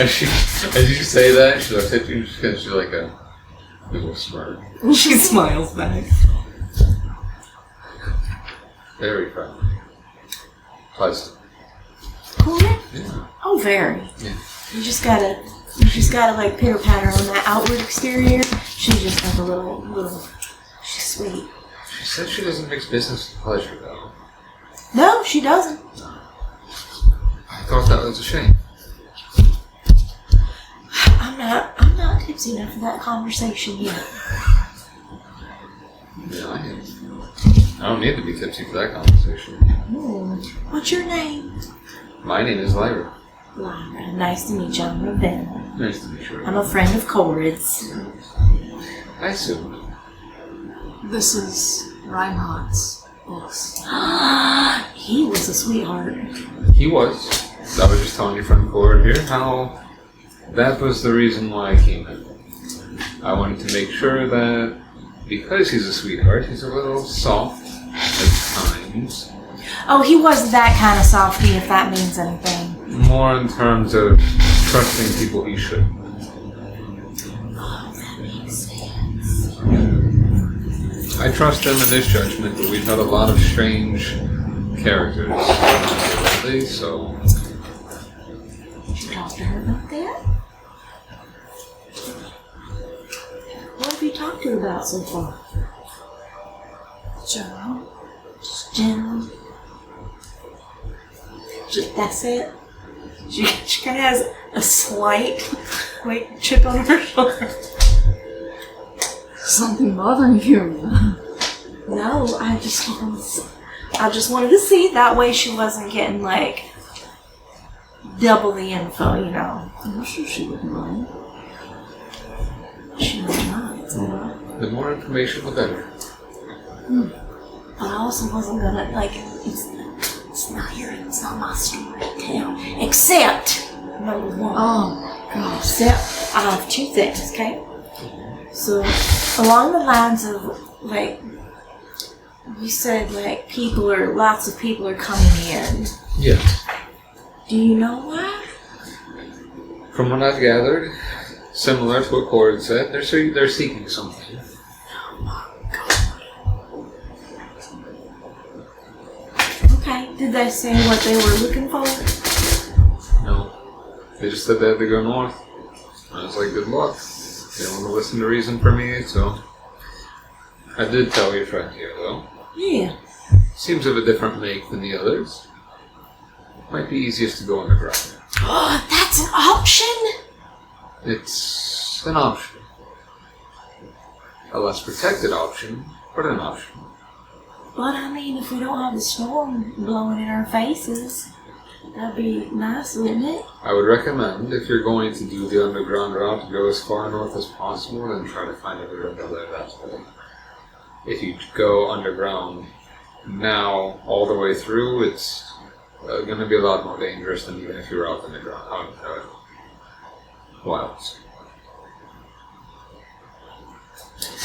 As you say that, she looks at you and she gives you like a little smirk. She smiles back. Very friendly. Pleasant. Cool. Yeah. Oh, very. Yeah. You just gotta like pitter patter on that outward exterior. She's just like a little. She's sweet. She says she doesn't mix business with pleasure, though. No, she doesn't. I thought that was a shame. I'm not tipsy enough for that conversation yet. Yeah, I am. I don't need to be tipsy for that conversation. What's your name? My name is Lyra. Lyra. Nice to meet you. I'm Ravenna. Nice to meet you. I'm a friend of Corrid's. I assumed. This is Reinhardt's books. He was a sweetheart. He was. I was just telling your friend Corrid here how that was the reason why I came in. I wanted to make sure that because he's a sweetheart, he's a little soft at times. Oh, he wasn't that kind of softy, if that means anything. More in terms of trusting people he shouldn't. Oh, that makes sense. I trust him in his judgment, but we've had a lot of strange characters lately, so... Did you talk to her about that? What have you talked to her about so far? General. Just general. That's it? She kind of has a slight, like, chip on her shoulder. Something bothering you? No, I just wanted to see. That way she wasn't getting, like, double the info, you know. I'm sure she wouldn't mind. She might not. The more information, the better. But I also wasn't gonna, like, it's not my story to tell. Except, number one. Oh, God. Except, I have two things, okay? So, along the lines of, like, you said, like, lots of people are coming in. Yeah. Do you know why? From what I've gathered, similar to what Corrid said, they're seeking something. Okay, did they say what they were looking for? No. They just said they had to go north. I was like, good luck. They don't want to listen to reason for me, so... I did tell your friend here, though. Yeah. Seems of a different make than the others. Might be easiest to go underground. Oh, that's an option? It's an option. A less protected option, but an option. But I mean, if we don't have the storm blowing in our faces, that'd be nice, wouldn't it? I would recommend, if you're going to do the underground route, to go as far north as possible and try to find a route there that way. If you go underground now, all the way through, it's going to be a lot more dangerous than even if you were out in the ground, out in the wilds.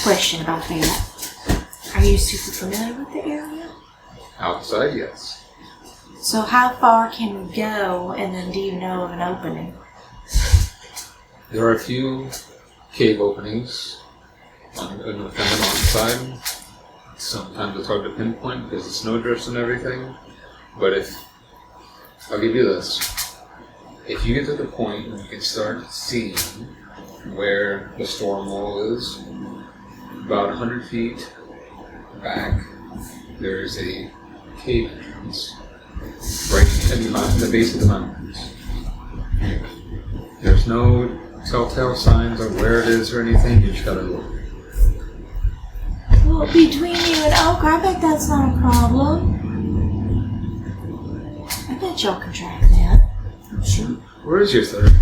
Question about that. Are you super familiar with the area? Outside, yes. So how far can we go, and then do you know of an opening? There are a few cave openings within the mountainside. Sometimes it's hard to pinpoint because of snowdrifts and everything. But I'll give you this. If you get to the point where you can start seeing where the storm wall is, about 100 feet back, there is a cave entrance right at the base of the mountains. There's no telltale signs of where it is or anything, you just gotta look. Well, between you and Oak, I bet that's not a problem. I bet y'all can track that. I'm sure. Where is your third?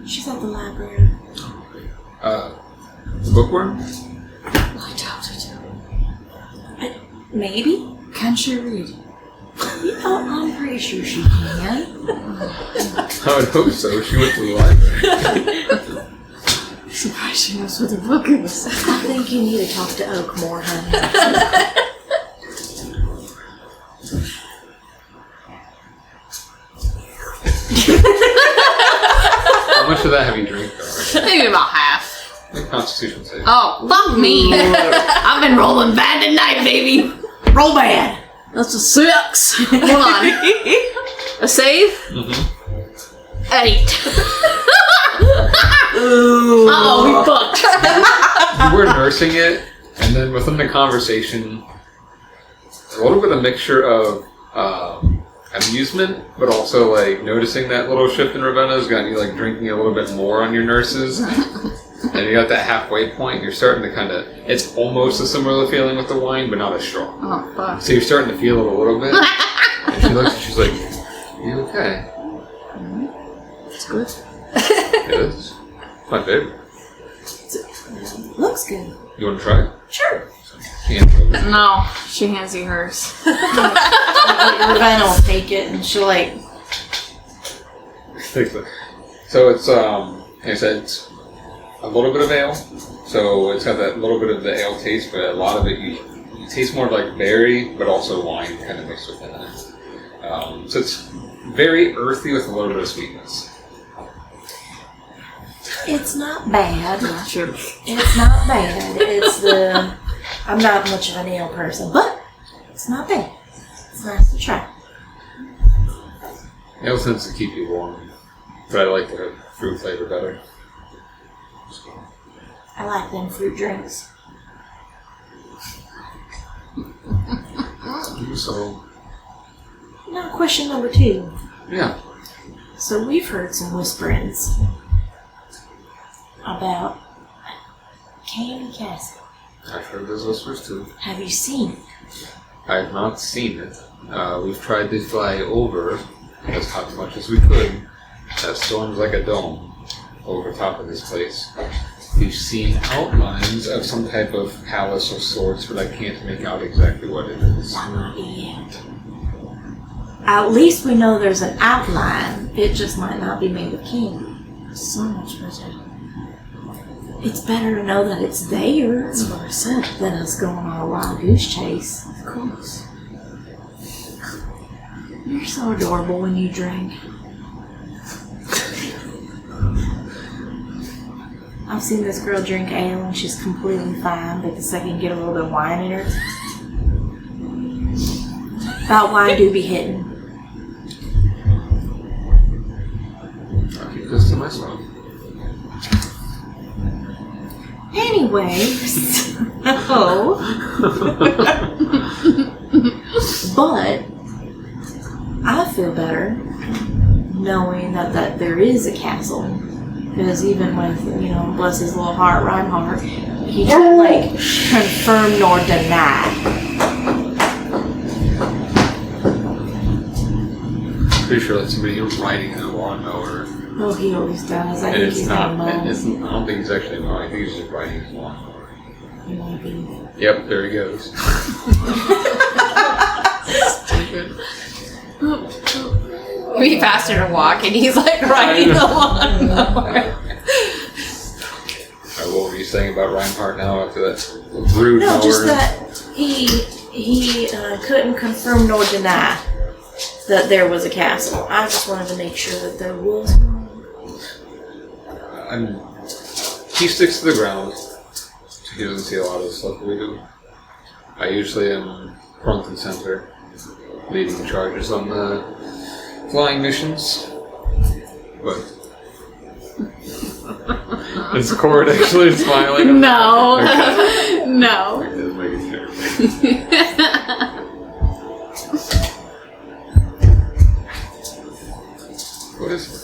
She's at the library. The bookworm? I doubt it. Maybe. Can she read? Oh, I'm pretty sure she can. I would hope so. She went to the library. Surprised she knows what the book is. I think you need to talk to Oak more, honey. How much of that have you drank already? Maybe about half. Make Constitution save. Oh, fuck me. I've been rolling bad tonight, baby. Roll bad. That's a 6. Hold on. A save? Mm-hmm. 8. Uh-oh, we fucked. You were nursing it, and then within the conversation, a little bit of mixture of amusement, but also like noticing that little shift in Ravenna's got you like drinking a little bit more on your nurses. And you got that halfway point, you're starting to kind of... It's almost a similar feeling with the wine, but not as strong. Oh, fuck. So you're starting to feel it a little bit. And she looks and she's like, you okay? It's good. It is. It's my favorite. Looks good. You want to try it? Sure. No, she hands you hers. Ravenna will take it and she'll like. So it's like I said, it's a little bit of ale. So it's got that little bit of the ale taste, but a lot of it you taste more like berry, but also wine kind of mixed within it. So it's very earthy with a little bit of sweetness. It's not bad. Sure. It's not bad. I'm not much of an ale person, but it's not bad. It's nice to try. Ale tends to keep you warm, but I like the fruit flavor better. I like them fruit drinks. So, Now, question number 2. yeah. So we've heard some whisperings about Candy Castle. I've heard those whispers too. Have you seen it? I have not seen it. We've tried to fly over as much as we could. That storm's like a dome over top of this place. We've seen outlines of some type of palace of sorts, but I can't make out exactly what it is. Not yet. At least we know there's an outline. It just might not be made of candy. So much better. It's better to know that it's there. That's what I said. Than us going on a wild goose chase. Of course. You're so adorable when you drink. I've seen this girl drink ale and she's completely fine, but the second you get a little bit of wine in her, that wine do be hitting. I'll keep this to myself. Anyways, but I feel better knowing that there is a castle. Because even with, bless his little heart, Reinhardt, he didn't, confirm nor deny. Pretty sure that's somebody who's riding a lawnmower. Oh, he always does. I And think it's he's not. got a I don't think he's actually mowing. I think he's just riding his lawnmower. Maybe. Yep, there he goes. Stupid. It'd be faster to walk, and he's riding the lawnmower. What were you saying about Reinhardt now after that rude No, mower? just that he couldn't confirm nor deny that there was a castle. I just wanted to make sure that there was one. He sticks to the ground. He doesn't see a lot of the stuff we do. I usually am front and center, leading the charges on the flying missions. But is Corrid actually smiling? No. Okay. No. Okay, just making sure. What is it?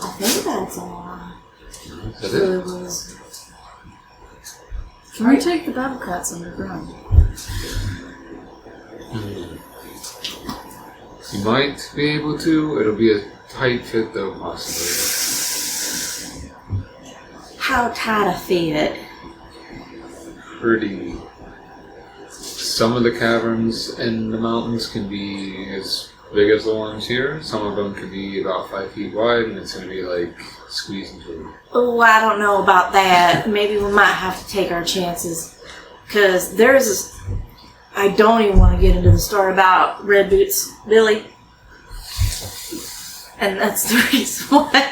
I think that's all. Is that It it? was. Can we take the battle cats underground? You might be able to. It'll be a tight fit though, possibly. How tight a fit? Pretty. Some of the caverns in the mountains can be as big as the ones here. Some of them could be about 5 feet wide, and it's going to be squeezing through. Oh, I don't know about that. Maybe we might have to take our chances. Because I don't even want to get into the story about Red Boots Billy. And that's the reason why.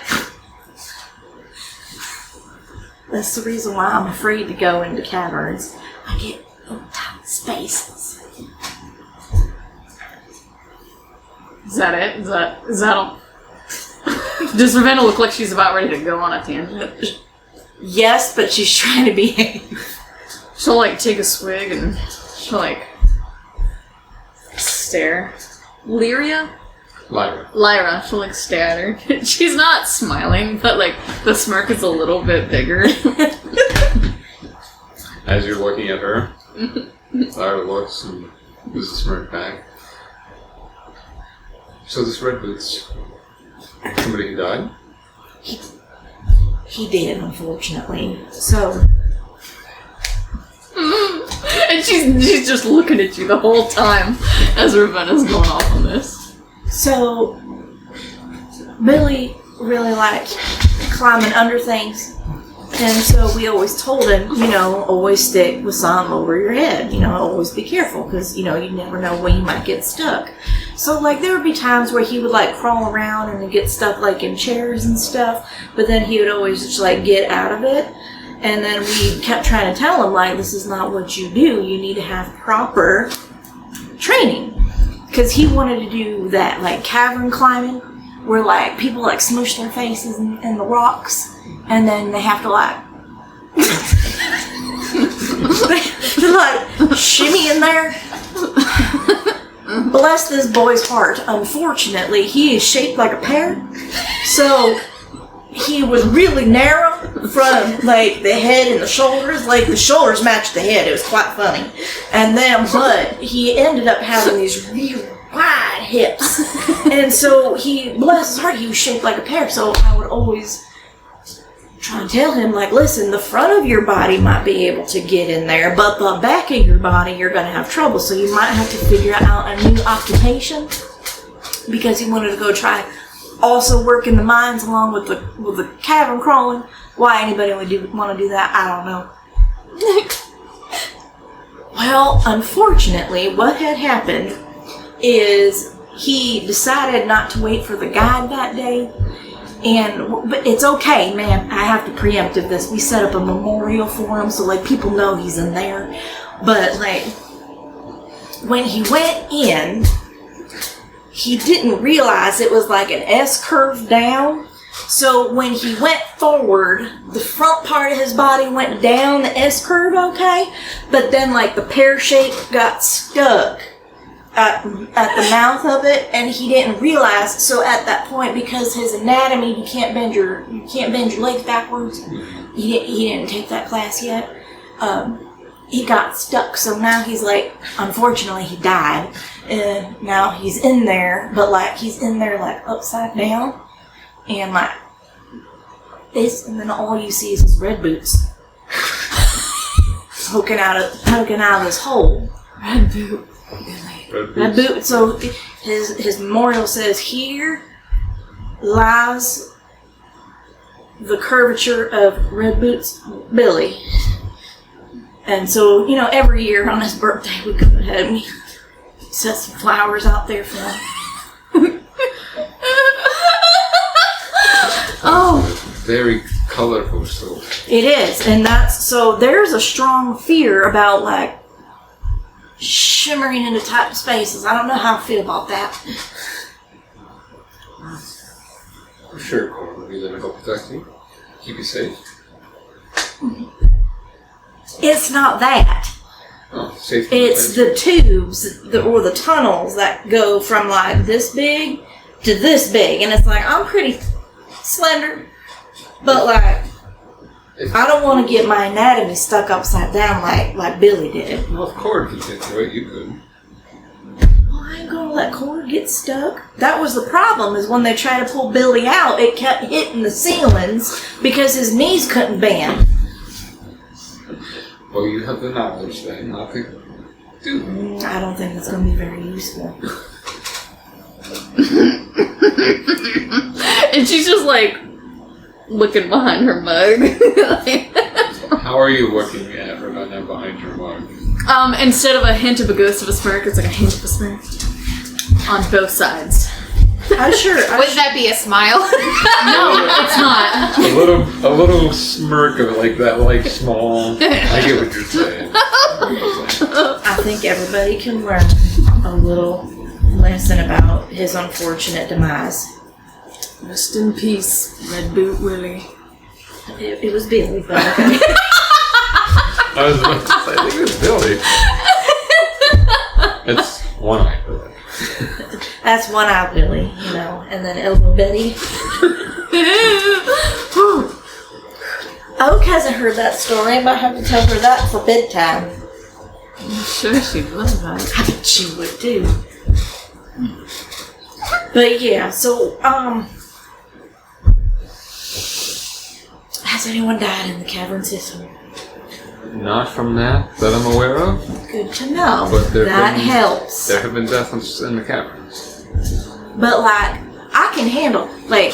That's the reason why I'm afraid to go into caverns. I get little tight spaces. Is that it? Is that all? Does Ravenna look like she's about ready to go on a tangent? Yes, but she's trying to behave. She'll take a swig and she'll stare. Lyra? Lyra. She'll stare at her. She's not smiling, but the smirk is a little bit bigger. As you're looking at her, Lyra looks and gives a smirk back. So this Red Boots, somebody who died? He did, unfortunately. So, And she's just looking at you the whole time as Ravenna's going off on this. So, Billy really liked climbing under things. And so we always told him, always stick with something over your head. Always be careful because, you never know when you might get stuck. So, there would be times where he would, crawl around and get stuck, in chairs and stuff. But then he would always just, get out of it. And then we kept trying to tell him, this is not what you do. You need to have proper training. Because he wanted to do that, cavern climbing, where, people, smoosh their faces in the rocks. And then they have to shimmy in there. Bless this boy's heart. Unfortunately, he is shaped like a pear. So he was really narrow from the head and the shoulders. The shoulders matched the head. It was quite funny. And then, but he ended up having these really wide hips. And so bless his heart, he was shaped like a pear. So I would always try and tell him, listen, the front of your body might be able to get in there, but the back of your body, you're going to have trouble. So you might have to figure out a new occupation, because he wanted to go try also work in the mines along with the cavern crawling. Why anybody would want to do that, I don't know. Well, unfortunately, what had happened is he decided not to wait for the guide that day. But it's okay, man. I have to preemptive this. We set up a memorial for him, so people know he's in there. But when he went in, he didn't realize it was an S curve down. So when he went forward, the front part of his body went down the S curve, okay? But then the pear shape got stuck at the mouth of it, and he didn't realize. So at that point, because his anatomy, you can't bend your legs backwards. He didn't take that class yet. He got stuck. So now he's unfortunately, he died. And now he's in there, but he's in there upside down, and this, and then all you see is his red boots poking out of this hole. Red boot. Red boot. So his memorial says, "Here lies the curvature of Red Boots Billy." And so, every year on his birthday, we go ahead and we set some flowers out there for him. Oh, very colorful story. It is, and there's a strong fear about shimmering into tight spaces. I don't know how I feel about that. I'm sure Corrid will be there to help protect you, keep you safe. It's not that. Oh, safe. It's the tubes or the tunnels that go from this big to this big, and it's I'm pretty slender, but I don't want to get my anatomy stuck upside down like Billy did. Well, if Corrid could get through it, you could. Well, I ain't gonna let Corrid get stuck. That was the problem, is when they tried to pull Billy out, it kept hitting the ceilings because his knees couldn't bend. Well, you have the knowledge then, I think. I don't think it's going to be very useful. And she's just looking behind her mug. How are you looking at Ravenna behind your mug? Instead of a hint of a ghost of a smirk, it's a hint of a smirk. On both sides. Wouldn't that be a smile? No, it's not. A little smirk of that, small. I get what you're saying. I think everybody can learn a little lesson about his unfortunate demise. Rest in peace, Red Boot Willie. It was Billy, but okay. I was about to say, I think it was Billy. It's one eye. That's one eye Billy, and then Elbow Betty. Oak hasn't heard that story. I might have to tell her that for bedtime. I'm sure she'd love that. I bet she would too. But yeah, so, has anyone died in the cavern system? Not from that I'm aware of. Good to know. But that helps. There have been deaths in the caverns. But like, I can handle like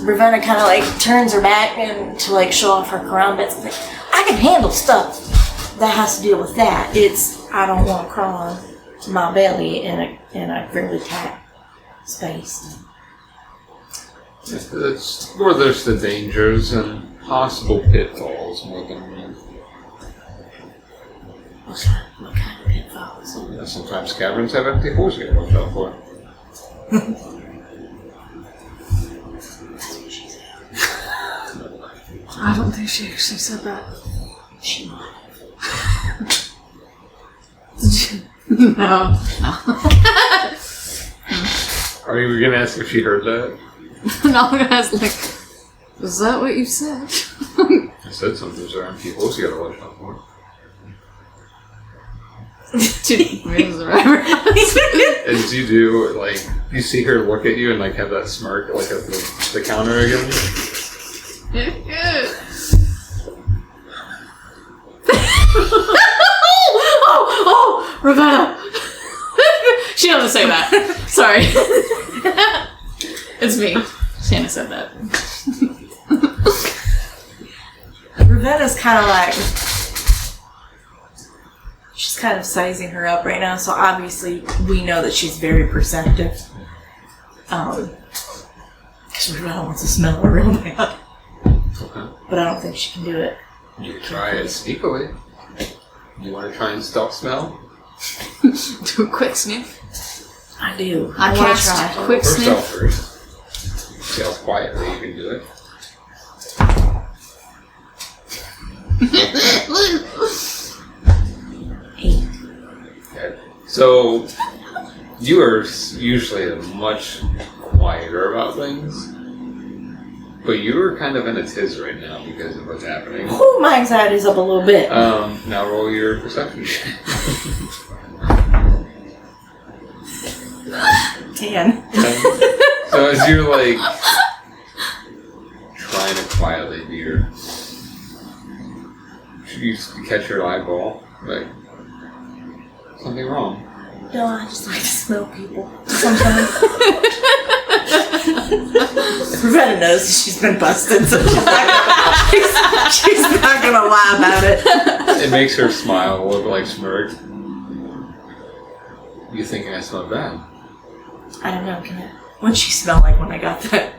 Ravenna kind of like turns her back and to like show off her crown bits. Like, I can handle stuff that has to deal with that. It's I don't want to crawl on my belly in a fairly tight space. It's where there's the dangers and possible pitfalls more than What kind of pitfalls? sometimes caverns have empty holes you gotta watch out for. That's what she said. I don't think she actually said that. She might. No. Are you gonna ask if she heard that? No, I'm gonna ask, like, was that what you said? I said sometimes there are empty holes you gotta watch out for. As you do, like, you see her look at you and, like, have that smirk, like, at the counter again. Oh, Ravenna! She doesn't say that. Sorry. It's me. Shanna said that. Ravenna's kind of like, she's kind of sizing her up right now, so obviously we know that she's very perceptive. Because Ravenna wants to smell her real bad. Okay. But I don't think she can do it. You can try it sneakily. You want to try and stealth smell? Do a quick sniff. I do. I want to cast try. quick First sniff. stealth first. See how quietly you can do it. Eight. Okay. So, you are usually much quieter about things, but you are kind of in a tiz right now because of what's happening. Ooh, my anxiety's up a little bit. Now roll your perception check. 10. So as you're like trying to quietly do your, you catch your eyeball, like something wrong. No, I just like to smell people sometimes. Ravenna knows she's been busted, so she's not gonna lie about it. It makes her smile, look like smirk. You thinking I smell bad? I don't know, what'd she smell like when I got that?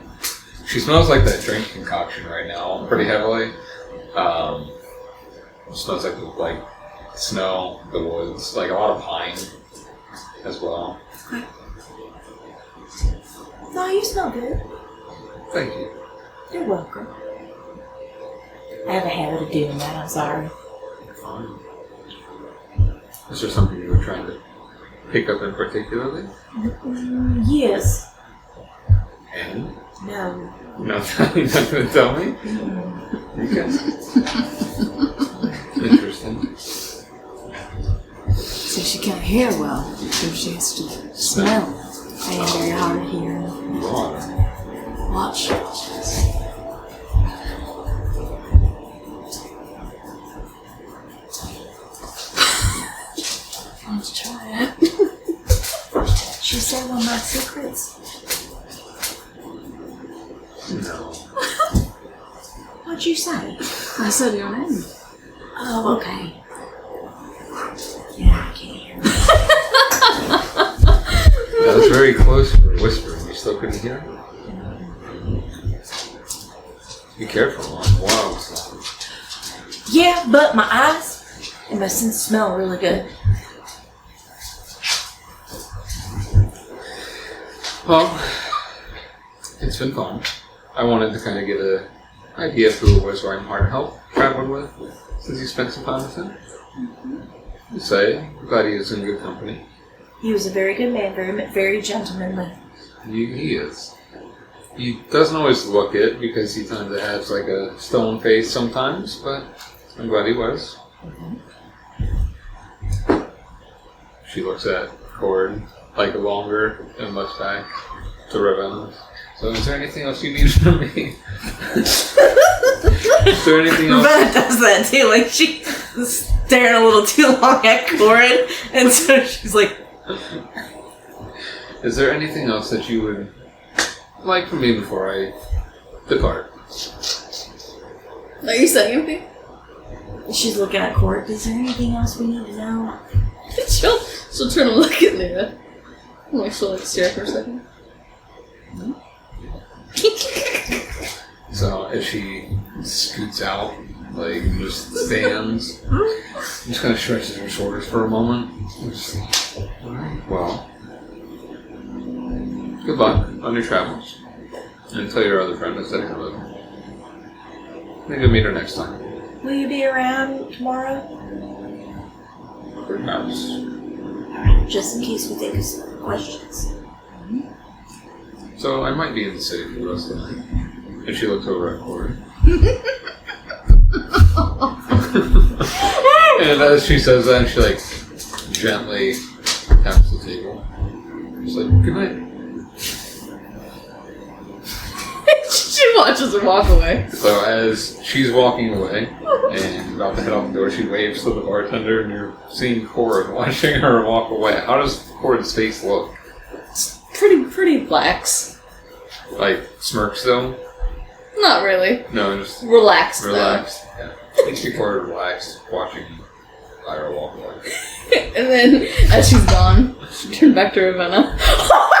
She smells like that drink concoction right now, pretty heavily. It smells like snow, the woods, like a lot of pine as well. Okay. No, you smell good. Thank you. You're welcome. I have a habit of doing that, I'm sorry. Fine. Is there something you were trying to pick up in particularly? Yes. And? No. Nothing to tell me? Okay. Interesting. So she can't hear well, so she has to smell. I am very hard of hearing. You are. Watch. Let's try it. She said one of my secrets. No. What'd you say? I said your name. Oh, okay. Yeah, I can't hear. That was very close for whispering. You still couldn't hear? Be careful. Wow. Yeah, but my eyes and my sense of smell really good. Well, it's been fun. I wanted to kind of get an idea of who it was Reinhardt traveled with, since you spent some time with him. You say, glad he is in good company. He was a very good man, very gentlemanly. He is. He doesn't always look it, because he kind of has like a stone face sometimes, but I'm glad he was. She looks at Corrid, like longer and looks back to Ravenna. So is there anything else you need from me? Is there anything else? Rebecca does that too. Like she's staring a little too long at Corrid, and so she's like, Is there anything else that you would like from me before I depart? Are you saying anything? she's looking at Corrid. Is there anything else we need to know? She'll turn and look at Lyra. Like she'll stare for a second. So as she scoots out, like just stands, just kind of stretches her shoulders for a moment. Just, alright, well, good luck on your travels. And tell your other friend I said hello. Maybe we'll meet her next time. Will you be around tomorrow? Perhaps. Just in case we think of some questions. So I might be in the city for the rest of the night. And she looks over at Corrid. And as she says that, she like gently taps the table. She's like, good night. She watches her walk away. So as she's walking away and about to head out the door, she waves to the bartender, and you're seeing Corrid watching her walk away. How does Corrid's face look? Pretty lax. Like smirks though? Not really. No, just Relaxed. relaxed. Yeah. You see Corrid relaxed, watching Lyra walk away. And then, as she's gone, she turned back to Ravenna.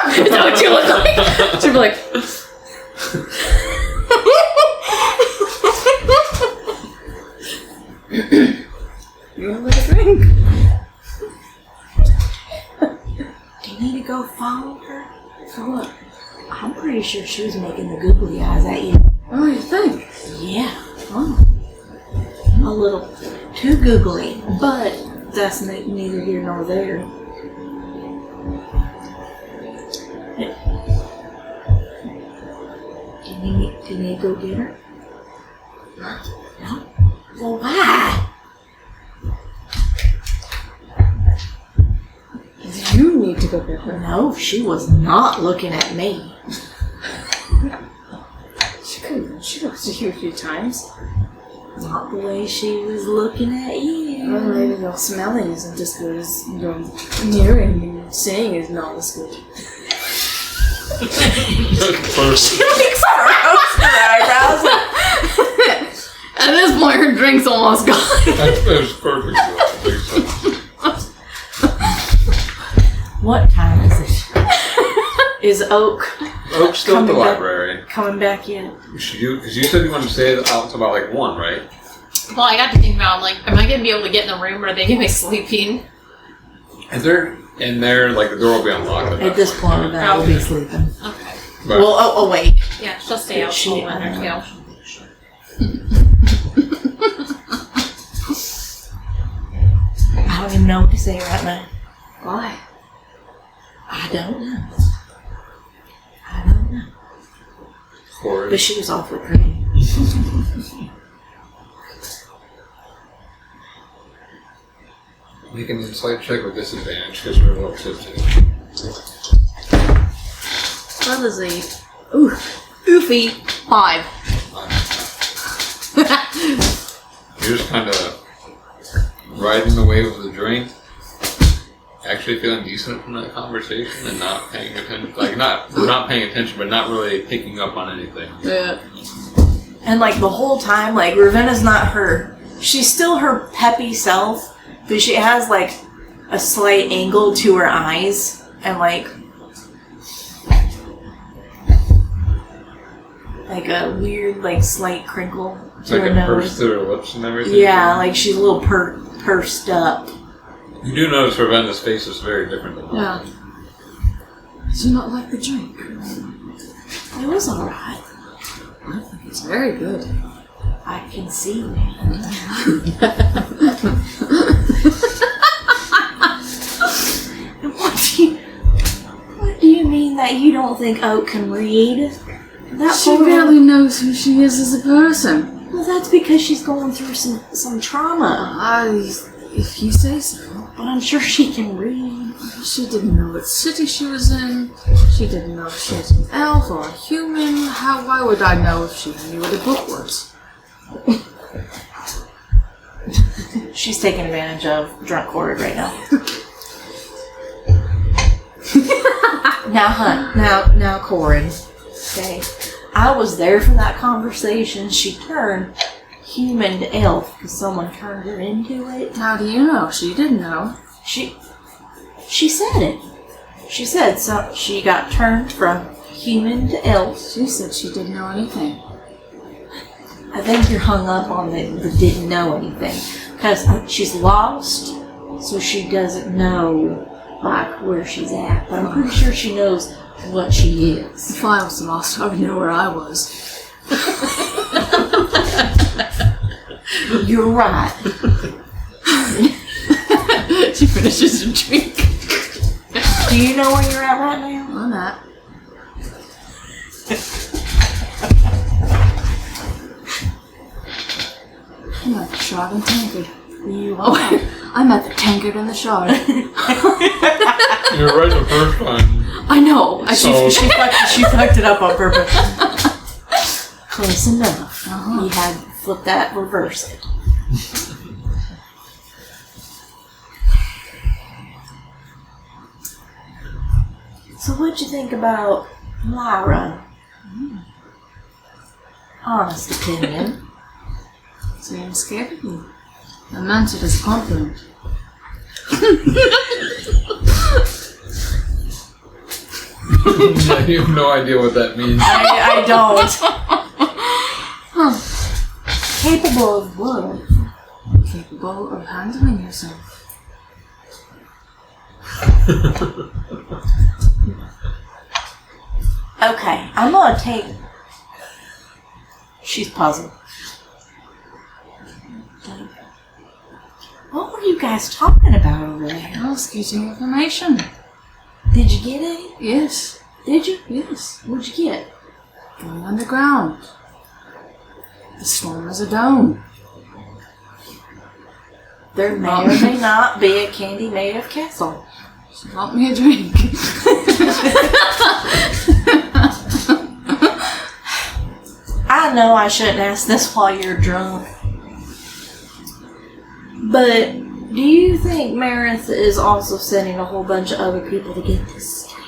Is that what you look like? She'd be like... You want to have a drink? Do you need to go follow her? For what? I'm pretty sure she was making the googly eyes at you. Oh, you think? Yeah, Oh. a little too googly, but that's neither here nor there. Do you need to go get her? No? Well, why? You need to go get her. No, she was not looking at me. She looked at you a few times. Not the way she was looking at you. Well, maybe your smelling isn't as good as your hearing and seeing is not as good. First. She likes her roaster eyebrows. At this point, her drink's almost gone. That was perfect. What time is it? Is Oak's still at the coming back- library. coming back in? Because you said you wanted to stay out until about like 1, right? Well, I got to think about, like, am I going to be able to get in the room, or are they going to be sleeping? If they're in there, like the door will be unlocked. At this point, Rebecca will be sleeping. Okay. But Well, awake. Yeah, she'll stay out She- till 1 or 2. I don't even know what to say right now. Why? I don't know. Corrid. But she was awfully pretty. We can slight check with disadvantage because we're a little tipsy. That is a oofy 5. You're just kind of riding the wave of the drink, actually feeling decent from that conversation and not paying attention. Like, not paying attention, but not really picking up on anything. Yeah. And like the whole time, like Ravenna's not her. She's still her peppy self, but she has like a slight angle to her eyes and like a weird like slight crinkle to Like her a nose. purse to her lips and everything. Yeah, like she's a little pursed up. You do notice Ravenna's face is very different than mine. Yeah. Did you not like the drink? It was alright. I think it's very good. I can see that. What do you mean that you don't think Oak can read? That She poor- barely knows who she is as a person. Well, that's because she's going through some trauma. If you say so. But I'm sure she can read. She didn't know what city she was in. She didn't know if she was an elf or a human. Why would I know if she knew what a book was? She's taking advantage of drunk Corrid right now. Now, Corrid. Okay. I was there for that conversation. She turned human to elf because someone turned her into it. How do you know? She didn't know. She said it. She said so. She got turned from human to elf. She said she didn't know anything. I think you're hung up on the didn't know anything. Because she's lost, so she doesn't know, like, where she's at. But I'm pretty sure she knows what she is. If I was lost, I would know where I was. You're right. She finishes her drink. Do you know where you're at right now? I'm at. I'm at the Shard and Tankard. I'm at the Tankard and the Shard. You're right the first time. I know. She fucked it up on purpose. Close enough. You had to flip that, reverse it. So what'd you think about Lyra? Honest opinion. So I'm scared of you. I meant it as a compliment. Yeah, you have no idea what that means. I don't. Capable of what? Capable of handling yourself. Okay, I'm gonna take... She's puzzled. What were you guys talking about over there? I was getting information. Did you get any? Yes. Did you? Yes. What'd you get? Going underground. The storm is a dome. There may or may not be a candy made of castle. She bought me a drink. I know I shouldn't ask this while you're drunk. But do you think Marith is also sending a whole bunch of other people to get this stuff?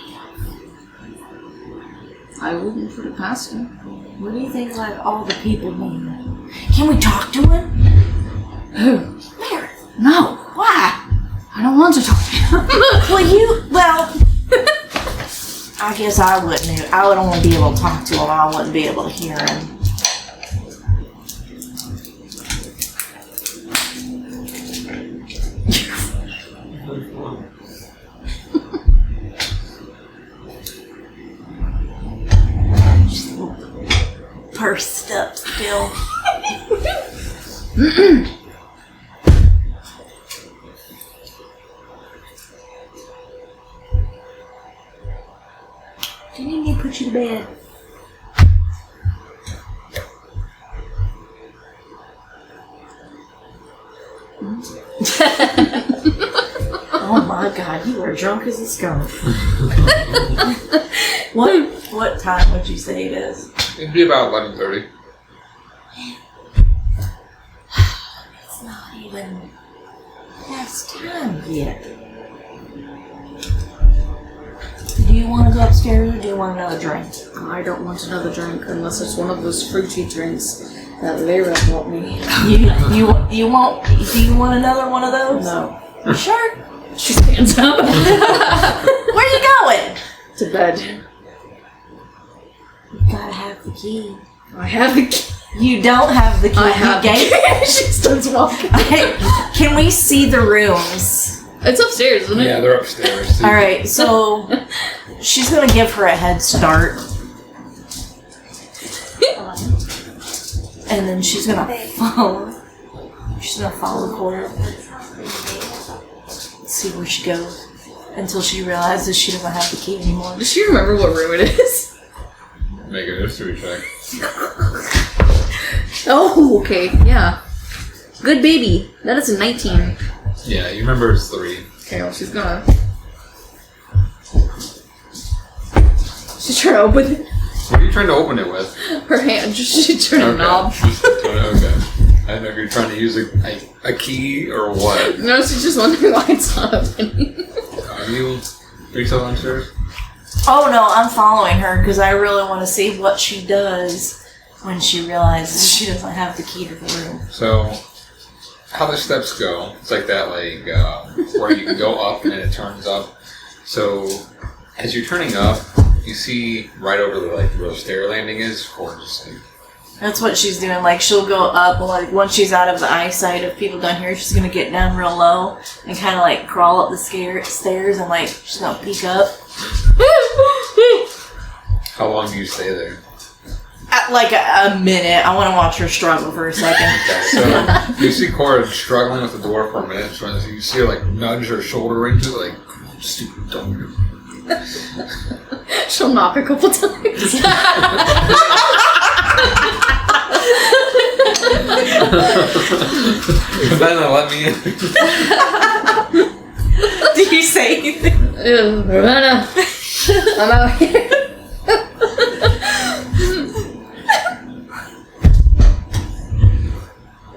I wouldn't put it past him. What do you think, like, all the people mean? Can we talk to him? Who? Marith. No. Why? I don't want to talk to him. Well, I guess I wouldn't. I would only be able to talk to him. I wouldn't be able to hear him. Just a little pursed up still. Do you need me to put you to bed? Oh my God, you are drunk as a skunk. What time would you say it is? It'd be about 11:30. It's not even past time yet. Do you want to go upstairs or do you want another drink? I don't want another drink unless it's one of those fruity drinks that Lyra bought me. You won't? Do you want another one of those? No. You sure? She stands up. Where are you going? To bed. You gotta have the key. I have the key. You don't have the key. I have the key. She starts walking. Can we see the rooms? It's upstairs, isn't it? Yeah, they're upstairs. All right, so she's gonna give her a head start, and then she's gonna follow. She's gonna follow the Corrid, see where she goes, until she realizes she doesn't have the key anymore. Does she remember what room it is? Make a history check. Oh, okay, yeah. Good baby. That is a 19. Yeah, you remember it's 3. Okay, well, she's gonna. She's trying to open it. What are you trying to open it with? Her hand. She's turning a knob. Okay. I don't know if you're trying to use a key or what. No, she's just wondering why it's not opening. Are you still downstairs? Oh no, I'm following her because I really want to see what she does when she realizes she doesn't have the key to the room. So, how the steps go, it's like that, where you can go up and then it turns up. So, as you're turning up, you see right over where the stair landing is, gorgeous. That's what she's doing. Like, she'll go up, once she's out of the eyesight of people down here, she's gonna get down real low and kind of crawl up the stairs and she's gonna peek up. How long do you stay there? A minute. I want to watch her struggle for a second. Okay, so you see Corrid struggling with the door for a minute, so you see her nudge her shoulder into it, stupid dumb. She'll knock a couple times. Then let me in. Do you say anything? Ravenna, I'm out here.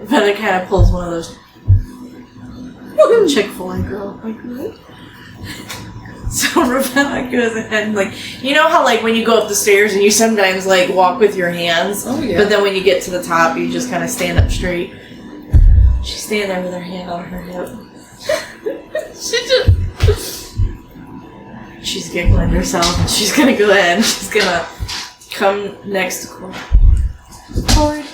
Ravenna kind of pulls one of those Chick-fil-A girl. What? So Ravenna goes ahead and you know how when you go up the stairs and you sometimes walk with your hands, oh yeah, but then when you get to the top you just kind of stand up straight. She's standing there with her hand on her hip. She's giggling herself and she's gonna go ahead and she's gonna come next to Corrid. Corrid.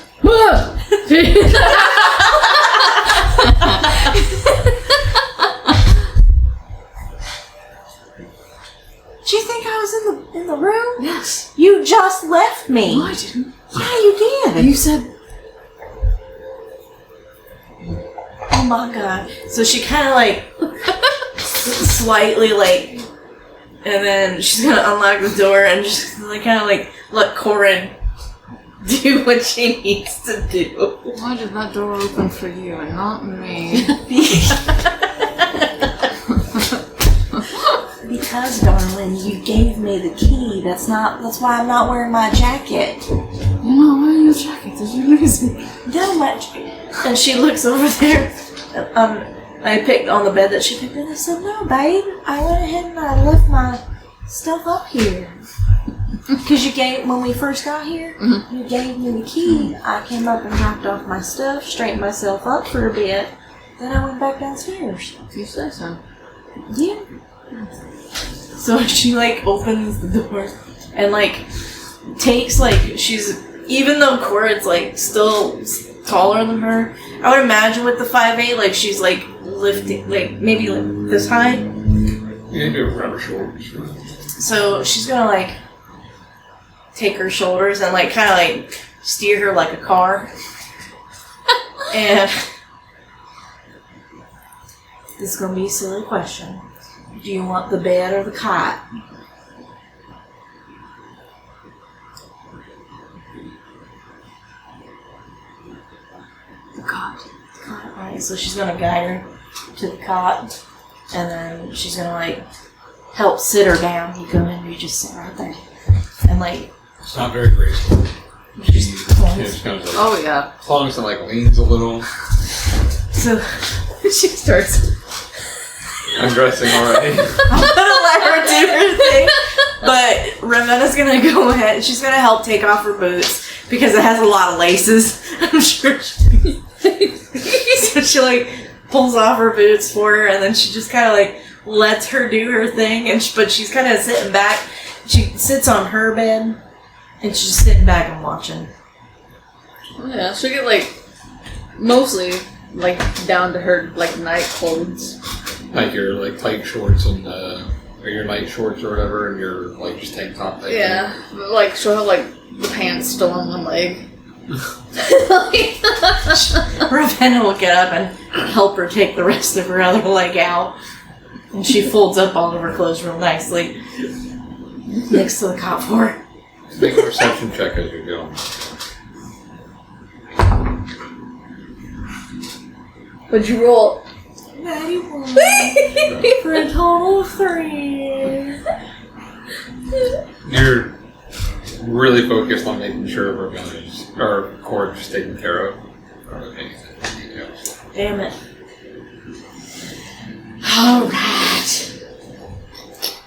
Do you think I was in the room? Yes. You just left me. No, I didn't. Yeah, you did. You said. Oh my god. So she kind of slightly and then she's gonna unlock the door and just kind of let Corrid do what she needs to do. Why did that door open for you and not me? Because, darling, you gave me the key. That's why I'm not wearing my jacket. You're not wearing your jacket. Did you lose it? No, my jacket. And she looks over there. I picked on the bed that she picked, and I said, "No, babe. I went ahead and I left my stuff up here. Because when we first got here, you gave me the key. I came up and dropped off my stuff, straightened myself up for a bit. Then I went back downstairs." If you say so. Yeah. So she opens the door and takes she's, even though Corrid's still taller than her, I would imagine with the 5'8", she's lifting maybe this high. You can do it around her shoulders. So she's gonna take her shoulders and kind of steer her like a car. And this is gonna be a silly question. Do you want the bed or the cot? The cot. Alright, so she's gonna guide her to the cot, and then she's gonna help sit her down. You go in and you just sit right there. And it's not very graceful. She just kind of Oh yeah. clunks and leans a little. so She starts. I'm dressing already. I'm gonna let her do her thing. But Ravenna's gonna go ahead. She's gonna help take off her boots because it has a lot of laces. I'm sure. So she pulls off her boots for her, and then she just kind of lets her do her thing. But she's kind of sitting back. She sits on her bed, and she's just sitting back and watching. Yeah, she'll get mostly down to her night clothes. Your tight shorts and or your night shorts or whatever, and your just tank top. Yeah, but, she'll have the pants still on one leg. Ravenna will get up and help her take the rest of her other leg out, and she folds up all of her clothes real nicely next to the cot for her. Make a perception check as you're going. What'd you roll? 91. For a total of 3. You're really focused on making sure we're going to, or Corrid is taken care of. Okay. Damn it. Alright.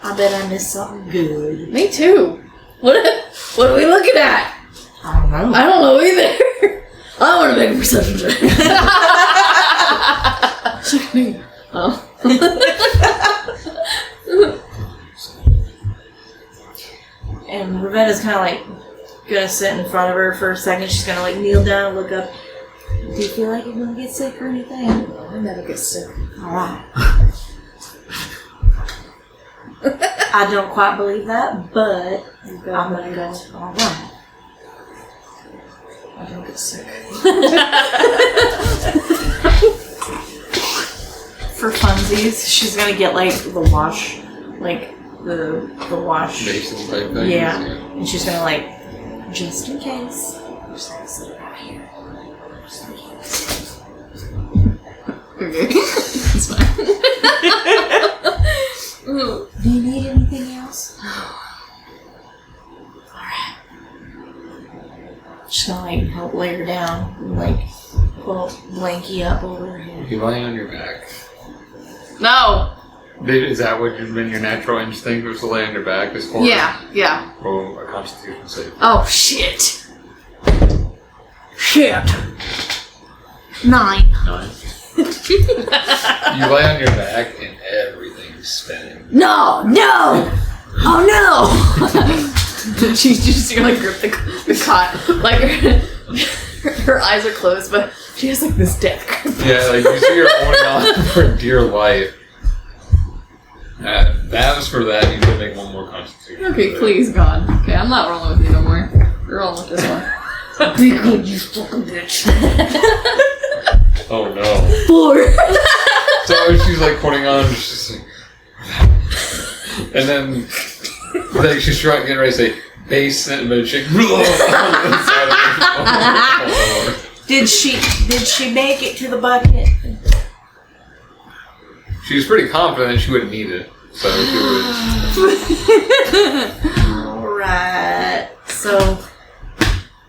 I bet I missed something good. Me too. What are we looking at? I don't know. I don't know either. I want to make a perception check. Check me. Oh. And Ravenna's kind of like gonna sit in front of her for a second. She's gonna like kneel down and look up. Do you feel like you're gonna get sick or anything? I never get sick. Alright. I don't quite believe that, but I'm gonna go, alright. I don't get sick. For funsies, she's gonna get like the wash, like the wash. Basin type thing. Yeah. And she's gonna like, just in case. I'm just gonna sit right here. Just in case. Okay. It's fine. Do you need anything else? Alright. Just gonna like help lay her down and like pull a blankie up over her head. You lay on your back. No. Is that what you've been your natural instinct was to lay on your back? Is Corrid? Yeah. Roll a Constitution save. Oh, shit. Shit. 9. 9. You lay on your back and everything's spinning. No! Oh no! She's just gonna grip the cot. Like, her eyes are closed, but she has like this death grip. Yeah, like you see her holding on for dear life. That was for that. You can make one more Constitution. Okay, please, God. Okay, I'm not rolling with you no more. We're rolling with this one. Be good, you fucking bitch. Oh no. 4. So she's like putting on, she's just like, and then like she's trying getting ready to say basin, but she Did she make it to the bucket? She was pretty confident she wouldn't need it, so she would. Alright. So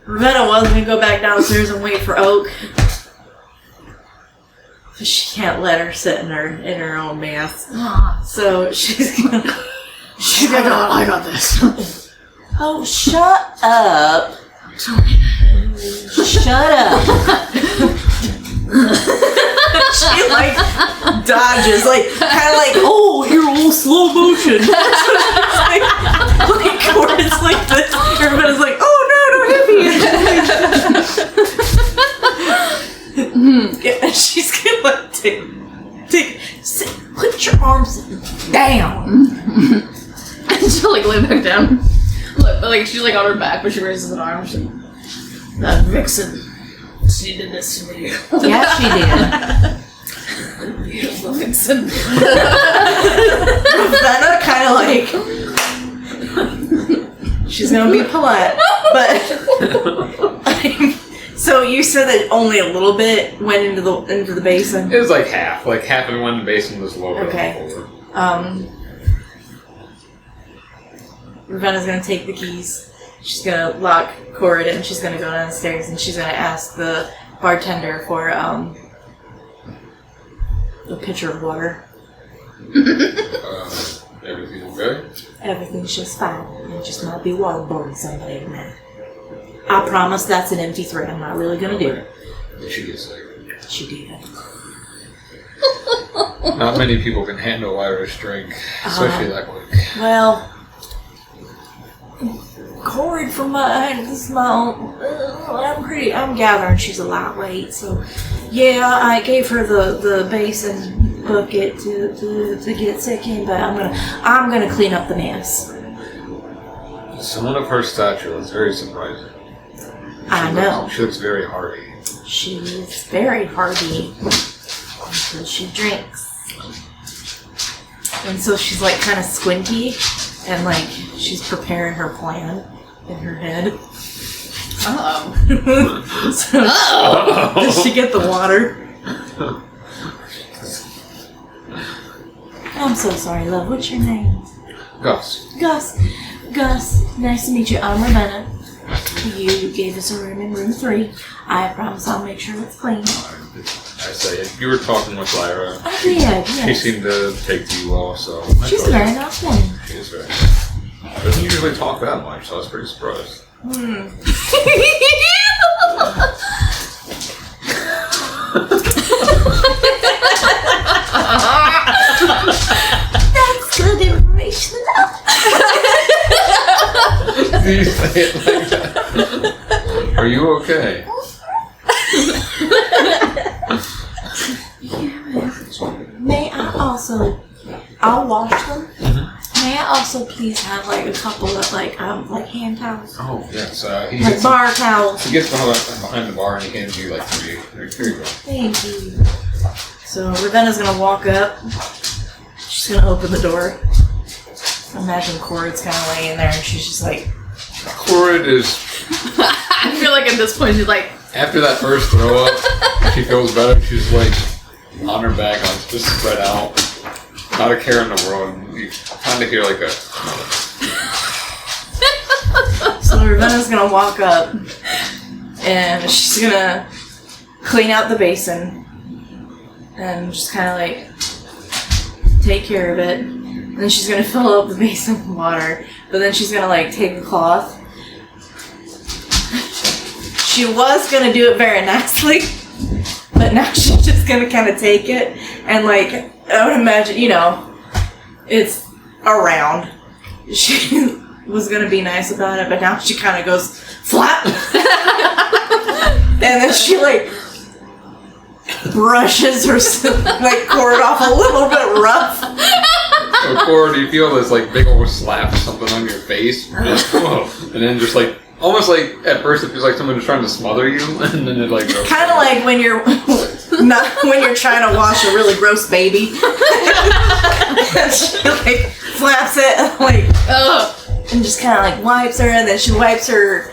Ravenna was gonna go back downstairs and wait for Oak. But she can't let her sit in her own mess. So she's gonna I got this. Oh, shut up. Shut up. She like dodges, like kind of like, oh, you're all slow motion. like Corrid's like this. Everybody's like, oh no, heavy. Yeah, she's gonna like sit, put your arms down. And she'll like lay back down. Like she's like on her back, but she raises an arm. She's like, that vixen. She did this to me. Yeah, she did. Beautiful vixen. Ravenna kind of like, she's gonna be polite, but so you said that only a little bit went into the basin. It was like half in one basin was lower. Okay. Ravenna's gonna take the keys. She's gonna lock Corrid in. She's gonna go downstairs and she's gonna ask the bartender for a pitcher of water. Everything okay? Everything's just fine. It just might be waterboarding somebody tonight. I promise that's an empty threat. I'm not really gonna do it. She gets sick. She did. Not many people can handle Irish drink, especially that quick. Well, Corrid from this is my own. I'm gathering she's a lightweight, so yeah, I gave her the basin bucket to get sick in, but I'm gonna clean up the mess. Someone of her stature is very surprising. I know. She looks very hardy. She is very hardy until she drinks. And so she's like kind of squinty and like she's preparing her plan in her head. So does she get the water? I'm so sorry, love. What's your name? Gus. Gus. Gus, nice to meet you. I'm Ravenna. You gave us a room in room 3. I promise I'll make sure it's clean. I say, you were talking with Lyra. I did, yes. She seemed to take to you well, so... She's a very nice woman. She is very nice. She doesn't usually talk that much, so I was pretty surprised. That's good information. You say it like that. Are you okay? May I also... I'll wash them. May I also please have like a couple of like hand towels? Oh, yes. He Like gets bar towels. He gets behind the bar and he hands you like 3. Here you go. Thank you. So Ravenna's gonna walk up. She's gonna open the door. Imagine Corrid's kind of laying there and she's just like... Corrid is... I feel like at this point she's like... After that first throw up, she feels better. She's like on her back, just spread out. Not a care in the world. You kind of hear like a... So Ravenna's gonna walk up and she's gonna clean out the basin and just kind of like take care of it. And then she's gonna fill up the basin with water, but then she's gonna like take a cloth. She was gonna do it very nicely, but now she's just gonna kind of take it and like, I would imagine, it's around. She was gonna be nice about it, but now she kind of goes flap, and then she like brushes her like cord off a little bit rough. So, Corrid, you feel this like big old slap or something on your face, whoa, and then just like almost like at first it feels like someone was trying to smother you, and then it like goes. Kind of like when you're when you're trying to wash a really gross baby. She like flaps it and like and just kind of like wipes her, and then she wipes her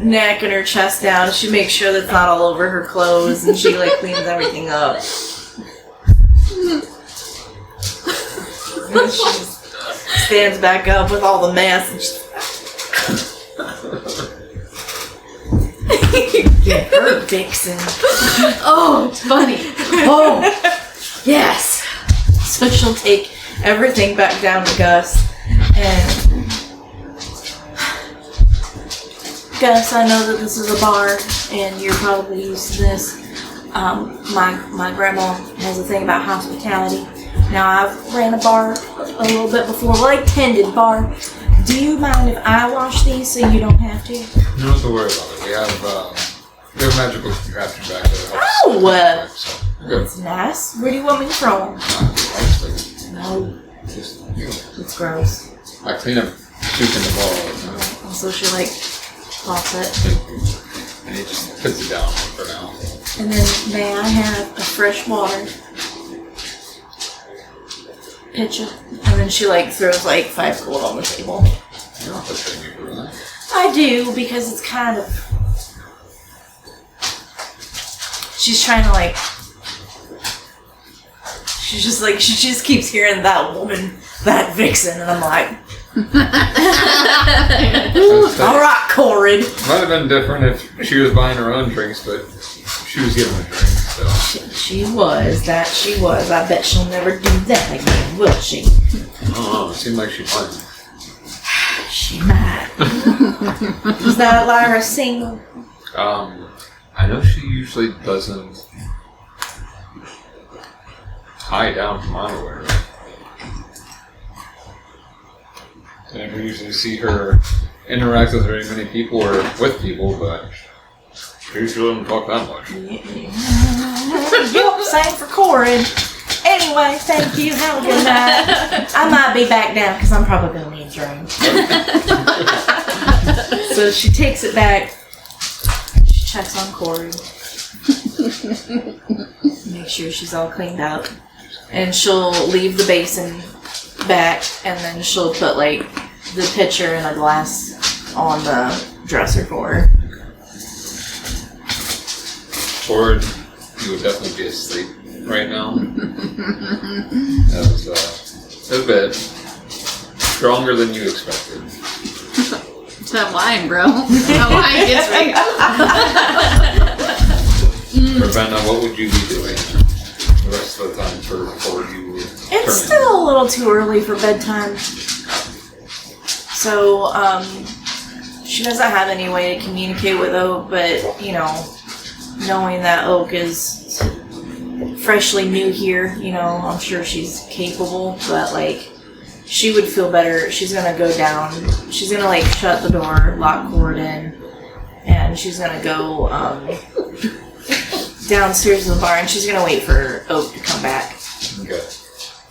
neck and her chest down. She makes sure that's not all over her clothes, and she like cleans everything up. And then she just stands back up with all the mess. And get her, Vixen. Oh, it's funny. Oh, yes. So she'll take everything back down to Gus. And Gus, I know that this is a bar, and you're probably used to this. My grandma has a thing about hospitality. Now, I've ran a bar a little bit before. Well, I tended bar. Do you mind if I wash these so you don't have to? You don't have to worry about it. We have magical contraption back there. Oh! So, good. That's nice. Where do you want me to throw them? Honestly, No, just, it's gross. I clean up soup in the bowl. And so she like pops it. And he just puts it down for now. And then may I have a fresh water pitcher? And then she like throws like 5 gold on the table. You don't have to pay me for that. I do, because it's kind of... She's trying to like... She just keeps hearing that woman, that Vixen, and I'm like... Alright, Corrid. Might have been different if she was buying her own drinks, but she was giving a drink, so... She was. That she was. I bet she'll never do that again, will she? I don't know, it seemed like she might. She might. Was that Lyra single? I know she usually doesn't tie down from underwear. I never usually see her interact with very many people or with people, but she usually doesn't talk that much. Yep, same for Corrid. Anyway, thank you. Have a good night. I might be back down because I'm probably going to need a drink. So she takes it back. She checks on Corrid. Make sure she's all cleaned up. And she'll leave the basin back, and then she'll put like the pitcher and a glass on the dresser for her. Corrid, you would definitely be asleep. right now. That was a bit stronger than you expected. It's that wine, bro. That wine gets me. Ravenna, what would you be doing the rest of the time before you It's still a little too early for bedtime. So, she doesn't have any way to communicate with Oak, but, you know, knowing that Oak is freshly new here, you know, I'm sure she's capable, but, like, she would feel better. She's gonna go down. She's gonna, like, shut the door, lock Corrid in, and she's gonna go, downstairs to the bar, and she's gonna wait for Oak to come back. Okay.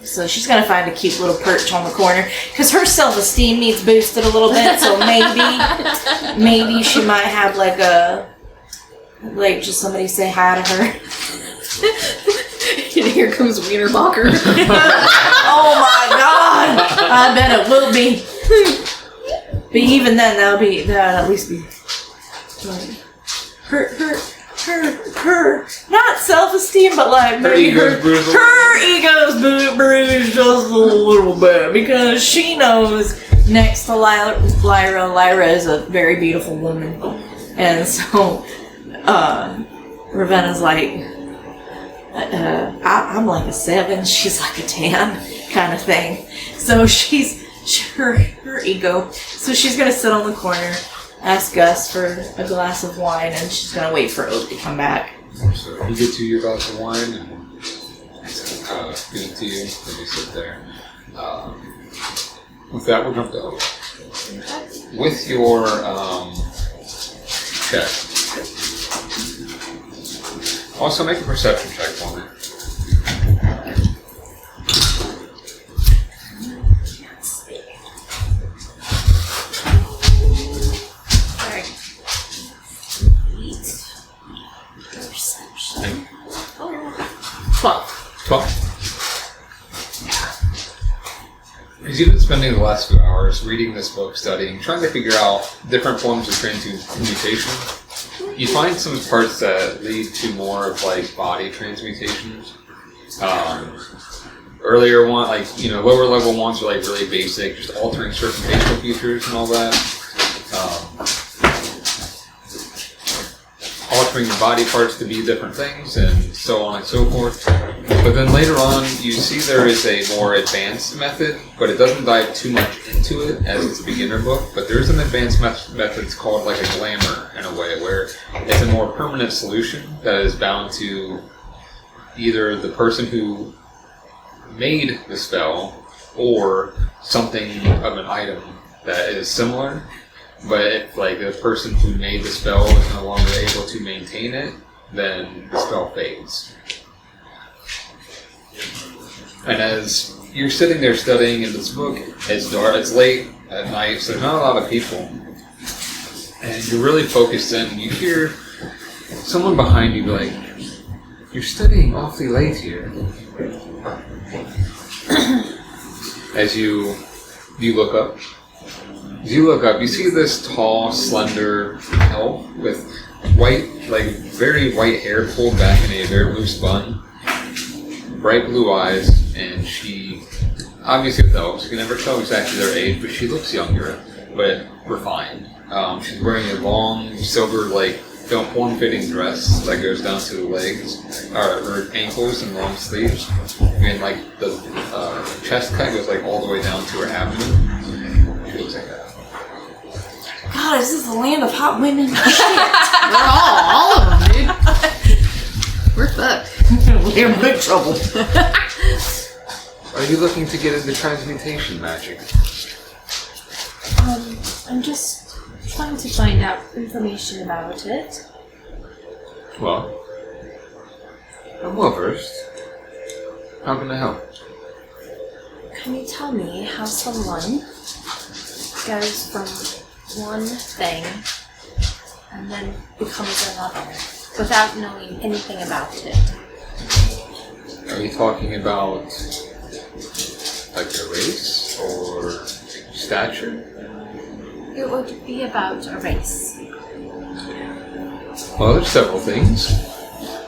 So she's gonna find a cute little perch on the corner, because her self-esteem needs boosted a little bit, so maybe she might have, like, just somebody say hi to her. And here comes Wienerbacher. Oh my god! I bet it will be. But even then, that'd at least be like her not self-esteem, but like maybe her ego's bruised just a little bit, because she knows next to Lyra is a very beautiful woman, and so Ravenna's like, I'm like a 7, she's like a 10 kind of thing. So she's her ego. So she's gonna sit on the corner, ask Gus for a glass of wine, and she's gonna wait for Oak to come back. So you get to your glass of wine and give it to you, and you sit there. With that, we'll jump to Oak. With your check. Also, make a perception check for me. Perception. 12. Because you've been spending the last few hours reading this book, studying, trying to figure out different forms of transmutation. You find some parts that lead to more of like body transmutations. Earlier one, like, you know, lower level ones are like really basic, just altering certain facial features and all that. Altering your body parts to be different things, and so on and so forth. But then later on, you see there is a more advanced method, but it doesn't dive too much into it as it's a beginner book. But there's an advanced method called like a glamour in a way, where it's a more permanent solution that is bound to either the person who made the spell or something of an item that is similar. But if like the person who made the spell is no longer able to maintain it, then the spell fades. And as you're sitting there studying in this book, it's dark, it's late at night, so there's not a lot of people. And you're really focused in, and you hear someone behind you be like, "You're studying awfully late here." As you look up. As you look up, you see this tall, slender elf with white, like very white hair pulled back in a very loose bun, bright blue eyes, and she, obviously with elves, you can never tell exactly their age, but she looks younger, but refined. She's wearing a long, silver, like, form-fitting dress that goes down to the legs, or her ankles and long sleeves, and like the chest cut goes like all the way down to her abdomen. She looks like that. God, is this the land of hot women? Shit. We're all of them, dude. We're fucked. We're in big trouble. Are you looking to get into transmutation magic? I'm just trying to find out information about it. Well, I'm well versed. How can I help? Can you tell me how someone goes from one thing and then becomes another without knowing anything about it? Are you talking about like a race or stature? It would be about a race. Well, there's several things.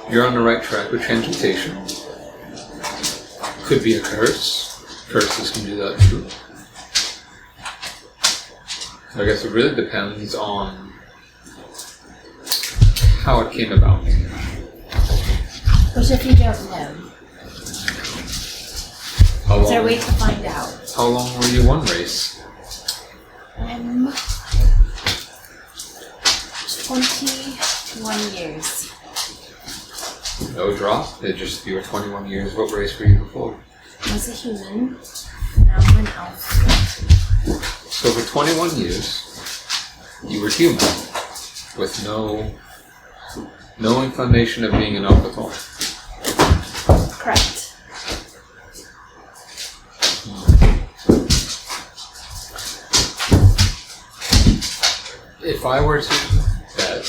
You're on the right track with transmutation. Could be a curse. Curses can do that too. I guess it really depends on how it came about. Which if you don't know, is there a way to find out? How long were you one race? 21 years. No drop? You were 21 years. What race were you before? I was a human. Now I'm an elf. So for 21 years, you were human, with no inclination of being an elf at all. Correct. If I were to bet,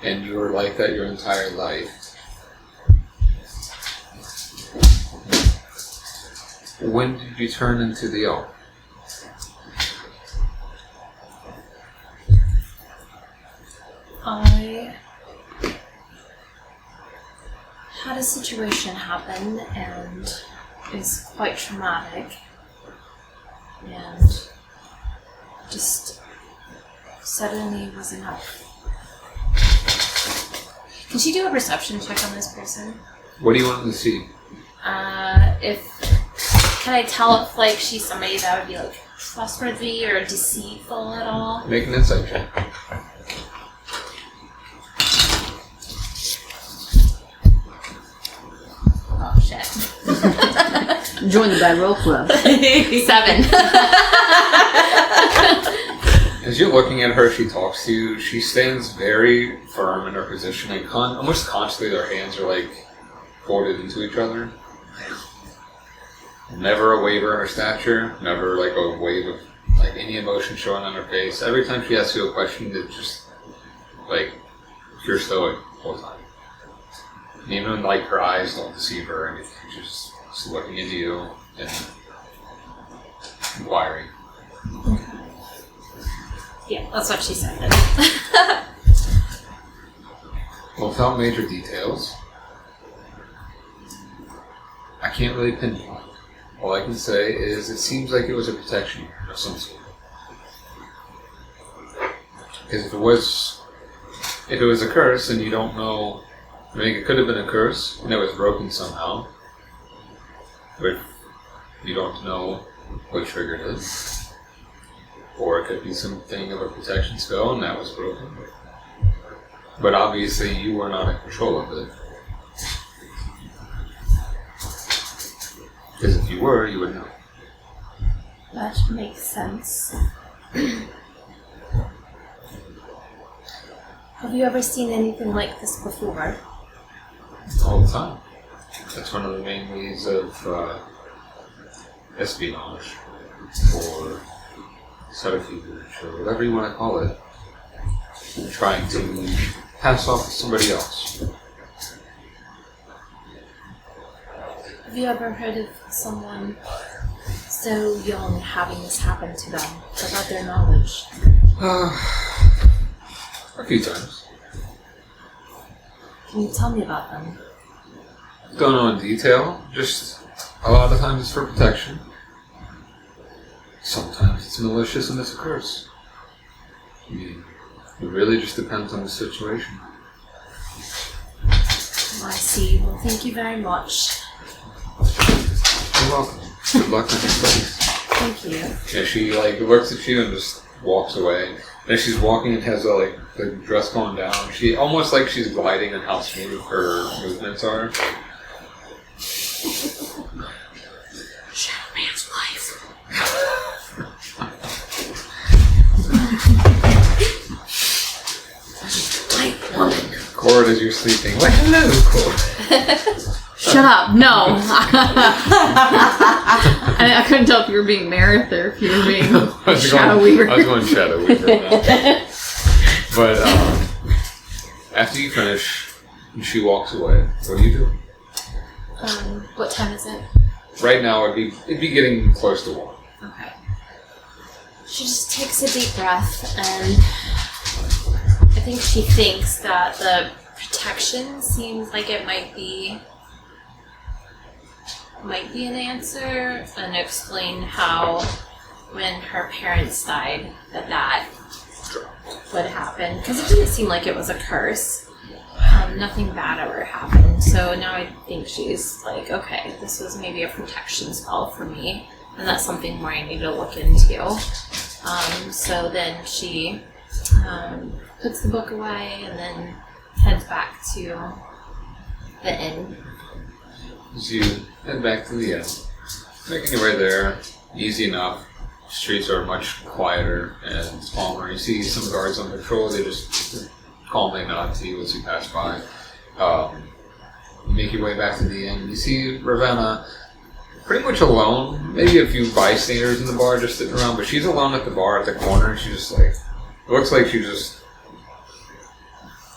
and you were like that your entire life, when did you turn into the elf? I had a situation happen and it was quite traumatic and just suddenly was enough. Can she do a perception check on this person? What do you want to see? Can I tell if like she's somebody that would be like trustworthy or deceitful at all? Make an insight check. Oh shit. Join the Bad Roll Club. 7. As you're looking at her, she talks to you. She stands very firm in her position, and almost consciously their hands are like folded into each other. Never a waver in her stature, never like a wave of like any emotion showing on her face. Every time she asks you a question, it's just like pure stoic the whole time. And even like her eyes don't deceive her or anything. She's just looking into you and inquiring. Yeah, that's what she said. Well, without major details, I can't really pinpoint. All I can say is it seems like it was a protection of some sort. Because if it was a curse and you don't know, I mean, it could have been a curse and it was broken somehow, but you don't know what triggered it. Or it could be something of a protection spell and that was broken. But obviously you were not in control of it. Because if you were, you would know. That makes sense. Have you ever seen anything like this before? All the time. That's one of the main ways of espionage or subterfuge or whatever you want to call it. Trying to pass off to somebody else. Have you ever heard of someone so young having this happen to them without their knowledge? A few times. Can you tell me about them? Don't know in detail, just a lot of times it's for protection. Sometimes it's malicious and it's a curse. I mean, it really just depends on the situation. Oh, I see. Well, thank you very much. You're welcome. Good luck with your studies. Thank you. Yeah, she like looks at you and just walks away. And she's walking and has like the dress going down. She almost like she's gliding and how smooth her movements are. Shadow Man's life. White woman. Corrid, as you're sleeping. Like, hello, Corrid. Shut up. No. I couldn't tell if you were being Meredith or if you were being Shadow Weaver. I was going Shadow Weaver. But after you finish, and she walks away, what do you do? What time is it? Right now, it'd be getting close to 1. Okay. She just takes a deep breath and I think she thinks that the protection seems like it might be might be an answer, and explain how when her parents died that would happen. Because it didn't seem like it was a curse. Nothing bad ever happened. So now I think she's like, okay, this was maybe a protection spell for me. And that's something more I need to look into. So then she puts the book away and then heads back to the inn. As you head back to the inn, making your way there, easy enough. Streets are much quieter and calmer. You see some guards on patrol, they just calmly nod to you as you pass by. You make your way back to the inn. You see Ravenna pretty much alone. Maybe a few bystanders in the bar just sitting around, but she's alone at the bar at the corner. She's just like, it looks like she's just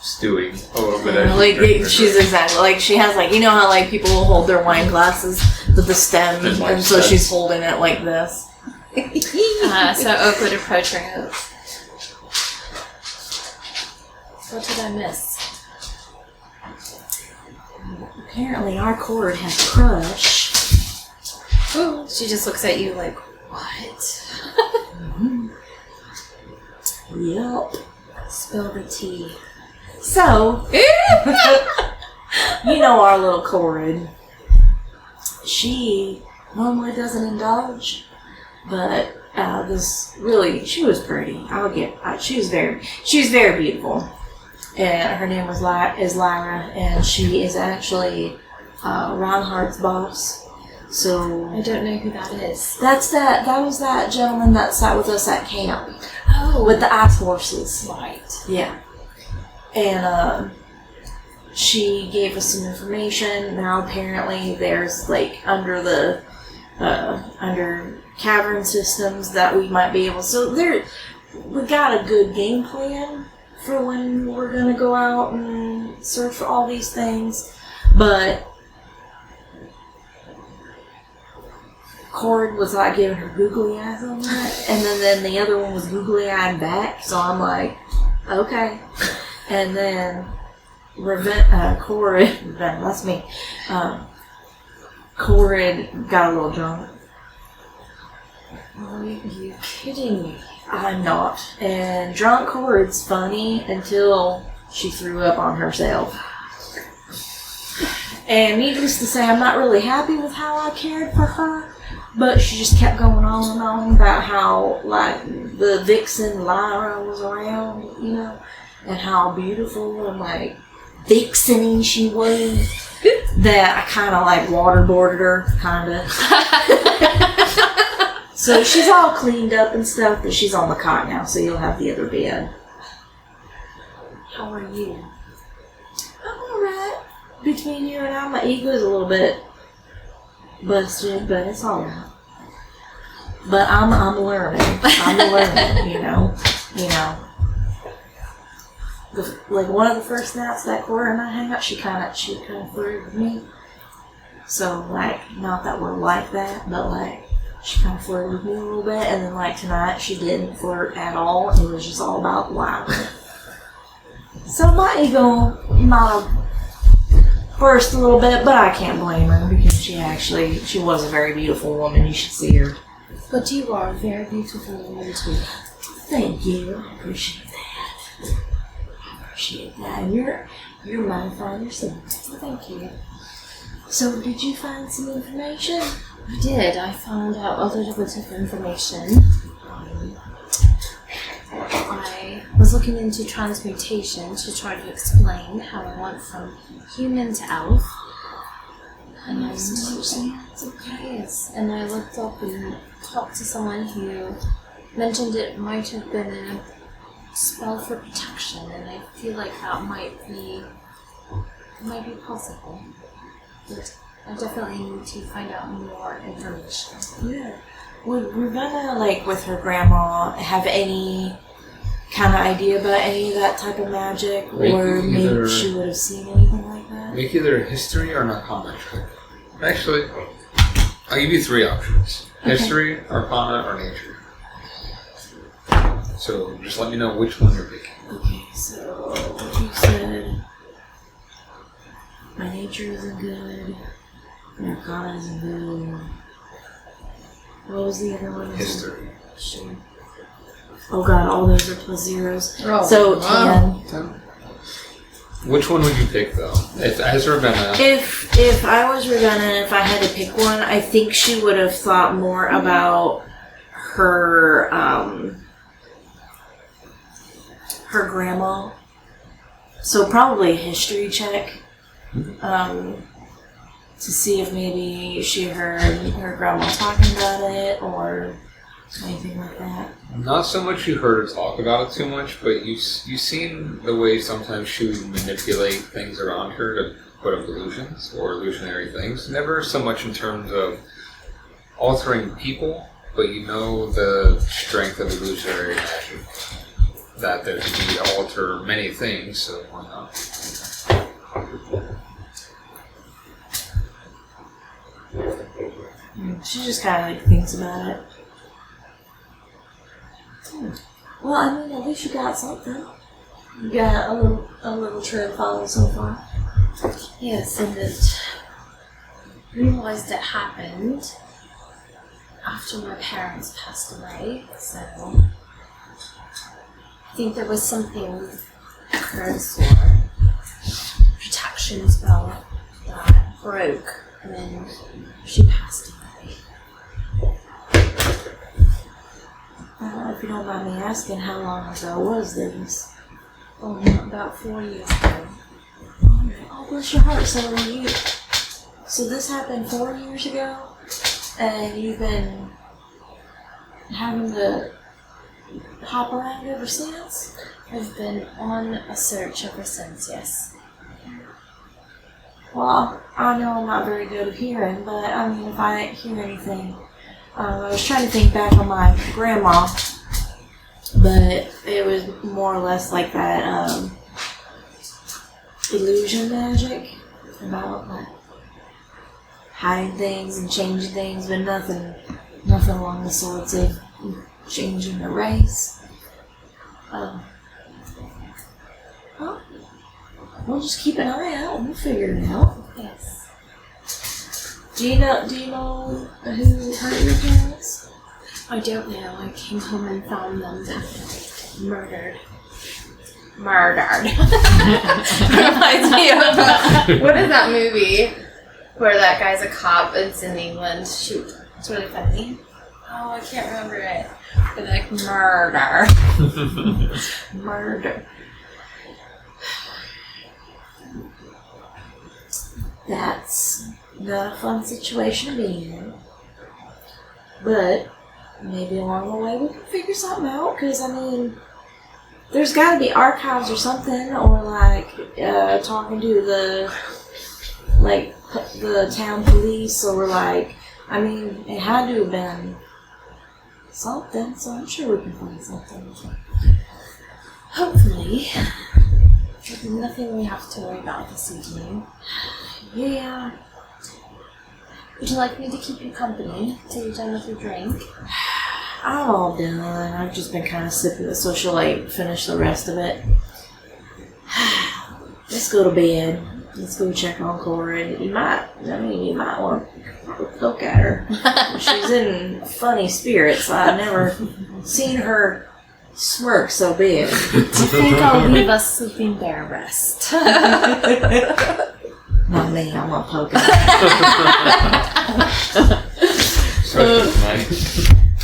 stewing a little bit. As she's exactly like she has like, you know how like people will hold their wine glasses with the stem, and so she's holding it like this. So Oak would approach her and go, what did I miss? Apparently our Corrid has a crush. She just looks at you like, what? Mm-hmm. Yep. Spill the tea. So, you know our little Corrid. She normally doesn't indulge, but she was pretty. She was very beautiful. And her name is Lyra, and she is actually Ronhardt's boss. So I don't know who that is. That was that gentleman that sat with us at camp. Oh, with the ice horses. Right. Yeah. And she gave us some information. Now apparently there's like under cavern systems that we might be able. So we got a good game plan for when we're gonna go out and search for all these things, but Corrid was like giving her googly eyes on that, and then the other one was googly eyed back. So I'm like, okay. And then Corrid, that's me. Corrid got a little drunk. Are you kidding me? I'm not. And drunk Corrid's funny until she threw up on herself. And needless to say, I'm not really happy with how I cared for her. But she just kept going on and on about how, like, the vixen Lyra was around, you know, and how beautiful and, like, vixen-y she was, that I kind of, like, waterboarded her, kind of. So she's all cleaned up and stuff, but she's on the cot now, so you'll have the other bed. How are you? I'm alright. Between you and I, my ego's a little bit busted, but it's alright. But I'm learning. I'm learning, you know. Like one of the first nights that Cora and I hang out, she kind of flirted with me. So like, not that we're like that, but like she kind of flirted with me a little bit, and then like tonight she didn't flirt at all. It was just all about Lyra. So my ego might have burst a little bit, but I can't blame her because she was a very beautiful woman. You should see her. But you are a very beautiful woman too. Thank you. I appreciate that. And you're mighty fine yourself. Well, thank you. So did you find some information? I did. I found out a little bit of information. I was looking into transmutation to try to explain how I went from human to elf. And yes, and I looked up and talked to someone who mentioned it might have been a spell for protection, and I feel like that might be possible. But I definitely need to find out more information. Yeah. Would Ravenna, like with her grandma, have any kind of idea about any of that type of magic, or maybe she would have seen anything like that? Make either history or an arcana check. Actually, I'll give you 3 options. Okay. History, arcana, or nature. So just let me know which one you're picking. Okay, so you said my nature isn't good. Arcana's and voodoo. What was the other one? History. Sure. Oh god, all those are +0s. Oh, So wow. 10. Which one would you pick, though? If as Ravenna... If I was Ravenna and if I had to pick one, I think she would have thought more about her her grandma. So probably a history check. To see if maybe she heard her grandma talking about it or anything like that. Not so much you heard her talk about it too much, but you've seen the way sometimes she would manipulate things around her to put up illusions or illusionary things. Never so much in terms of altering people, but you know the strength of illusionary magic. That there can be alter many things, so why not? She just kind of thinks about it. Well, I mean, at least you got something. You got a little trail followed so far. Yes, and it realized it happened after my parents passed away, so I think there was something with a curse or protection spell that broke when she passed away. If you don't mind me asking, how long ago was this? Oh, about 4 years ago. Oh, bless your heart. So this happened 4 years ago, and you've been having to hop around ever since? I've been on a search ever since, yes. Well, I know I'm not very good at hearing, but I mean, if I hear anything, I was trying to think back on my grandma, but it was more or less like that illusion magic about like hiding things and changing things, but nothing along the sorts of changing the race. Well, we'll just keep an eye out and we'll figure it out. Yes. Do you know who hurt your parents? I don't know. I came home and found them murdered. Reminds me of what is that movie where that guy's a cop? It's in England. Shoot, it's really funny. Oh, I can't remember it. But like murder. Murder. That's not a fun situation to be in. But maybe along the way we can figure something out, because I mean, there's got to be archives or something, or like talking to the town police, or like, I mean, it had to have been something, so I'm sure we can find something. Hopefully. There's nothing we have to worry about this evening. Yeah. Would you like me to keep you company till you're done with your drink? I'm all done. I've just been kind of sipping it, so she'll finish the rest of it. Let's go to bed. Let's go check on Corrid. You might want to look at her. She's in funny spirits. I've never seen her smirk so big. I think I'll leave us sleeping bear rest. Not me, I'm gonna poke her.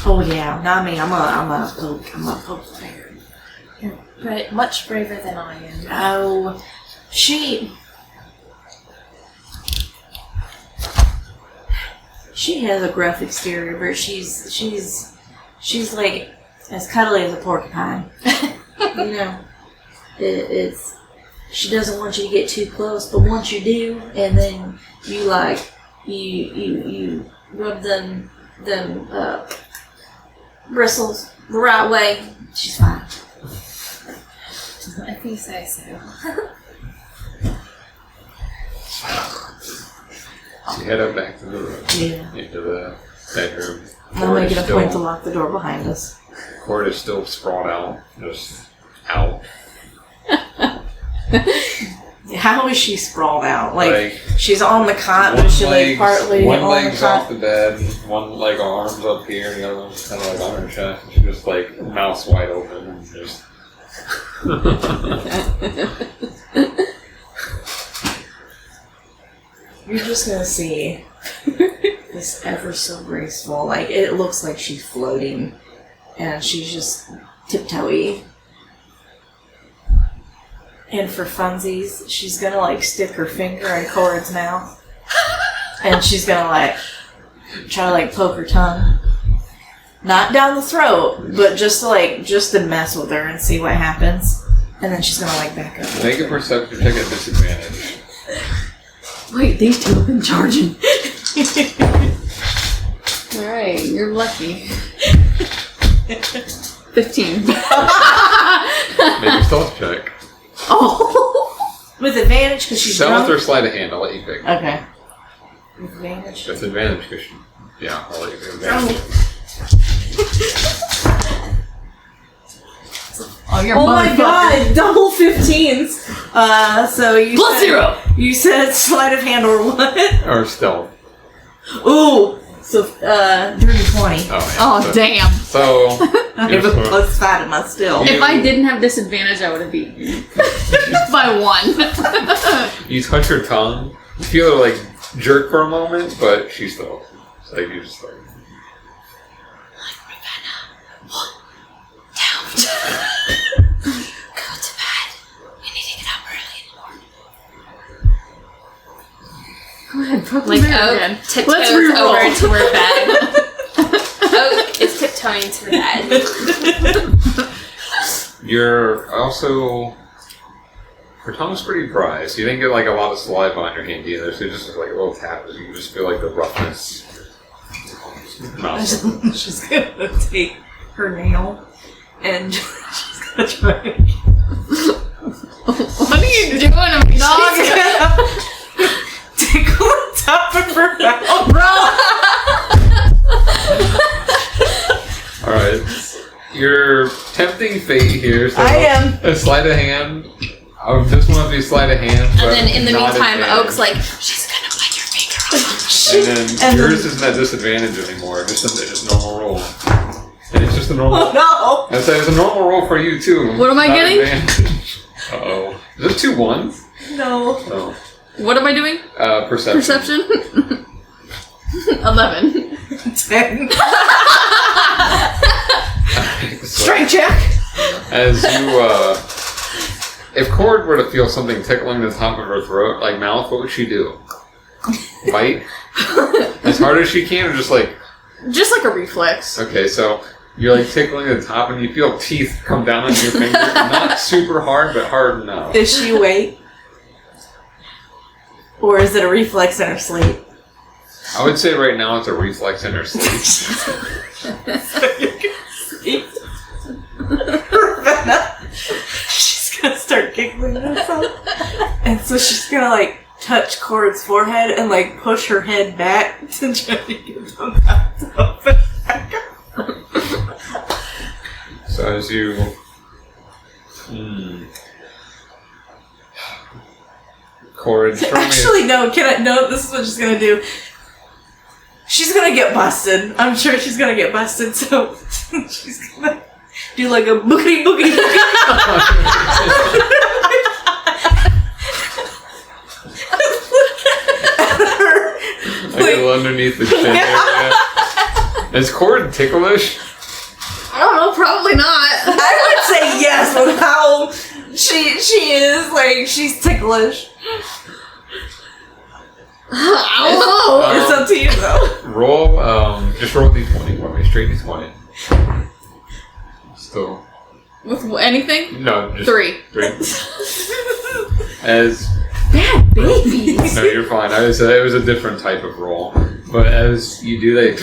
Oh yeah, not me. I'm gonna poke the bear. You're much braver than I am. Oh, she has a gruff exterior, but she's like as cuddly as a porcupine. You know, it's she doesn't want you to get too close, but once you do, and then you rub them bristles the right way, she's fine. If you say so. So you head up back to the room. Yeah. Into the bedroom. I'll make it a point to lock the door behind us. Corrid is still sprawled out, just out. Yeah. how is she sprawled out? Like she's on the cot, but she like partly one on leg's the cot. off the bed, one leg arms up here, and the other one's kind of like on her chest. She's just like mouth's wide open and just. You're just gonna see this ever so graceful. Like it looks like she's floating, and she's just tiptoey. And for funsies, she's gonna like stick her finger in Corrid's mouth, and she's gonna like try to like poke her tongue, not down the throat, but just to mess with her and see what happens. And then she's gonna like back up. Make a perception check at disadvantage. Wait, these two have been charging. Alright, you're lucky. 15. Make a stealth check. Oh! With advantage because she's Stealth drunk. or sleight of hand. I'll let you pick. Okay. With advantage. That's advantage because I'll let you pick advantage. Oh, you're Oh my god, double 15s. So you Plus said, 0. You said sleight of hand or what? Or stealth. Ooh, so 30 20. Oh, so, damn. So I have a plus 5 in my still. You- If I didn't have disadvantage, I would have beaten you. By 1. you touch her tongue. You feel her like jerk for a moment, but she's still. So you just like. Go to bed. We need to get up early in the morning. Go ahead, poke Like the mirror Oak again. tiptoes Let's reroll. over to her bed. Oak is tiptoeing to the bed. You're also. Her tongue's pretty dry, so you didn't get like a lot of saliva on your hand either. So just like a little tap, you can just feel like the roughness. Mouth. She's gonna take her nail and she's gonna try. What are you doing, dog? She's gonna tickle the top of her mouth. Alright. You're tempting fate here. So I am. A sleight of hand. I just want to do sleight of hand. And then in the not meantime, advantage. Oak's like, she's gonna bite your finger off. And then And yours isn't at disadvantage anymore. Just a normal roll. And it's just a normal. Oh no! I said it's a normal roll for you too. What am I Not getting? advantage. Uh-oh. Is it 2 1s? No. Oh. What am I doing? Perception. Perception? 11. 10. So, Strength check. as you, if Corrid were to feel something tickling the top of her throat, like mouth, what would she do? Bite? As hard as she can, or just like... Just like a reflex. Okay, so you're like tickling the top and you feel teeth come down on your finger. Not super hard, but hard enough. Is she awake? Or is it a reflex in her sleep? I would say right now it's a reflex in her sleep. Ravenna, she's gonna start giggling herself. And so she's gonna like touch Corrid's forehead and like push her head back to try to get the mouth to open back up. So as you... Corrid, throw me Actually, no, no, this is what she's gonna do. She's gonna get busted. I'm sure she's gonna get busted, so she's gonna do like a boogity boogity boogity. a little underneath the chin area. Is Corrid ticklish? I don't know, probably not. I would say yes with how she is, like, she's ticklish. I don't know. It's up to you, though. Roll, just roll d20 for me, straight d20. Still. With anything? No, just 3. 3. As... Bad babies. No, you're fine. It was a different type of roll. But as you do that,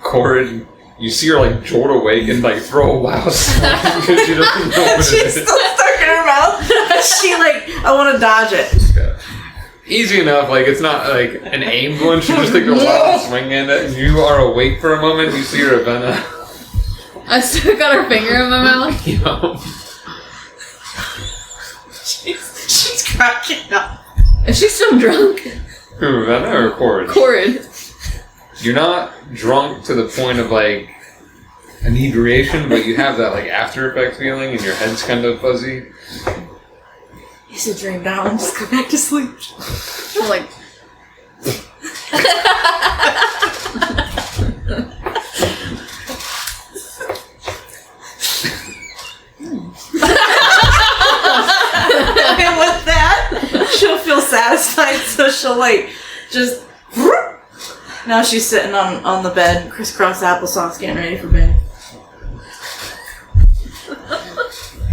Corrid, you see her like jolt awake and like throw a loud slam because she doesn't know what it She's is. still stuck in her mouth. She, like, I want to dodge it. Yeah. Easy enough, like it's not like an aimed one, she just take a wild swing in it and you are awake for a moment, you see Ravenna. I still got her finger in my mouth. You know. She's cracking up. Is she still drunk? Who, Ravenna or Corrid? Corrid. You're not drunk to the point of like inebriation, but you have that like after effect feeling and your head's kind of fuzzy. It's a dream now and just go back to sleep. I'm like, And with that, she'll feel satisfied, so she'll like just. Now she's sitting on the bed, crisscross applesauce, getting ready for bed.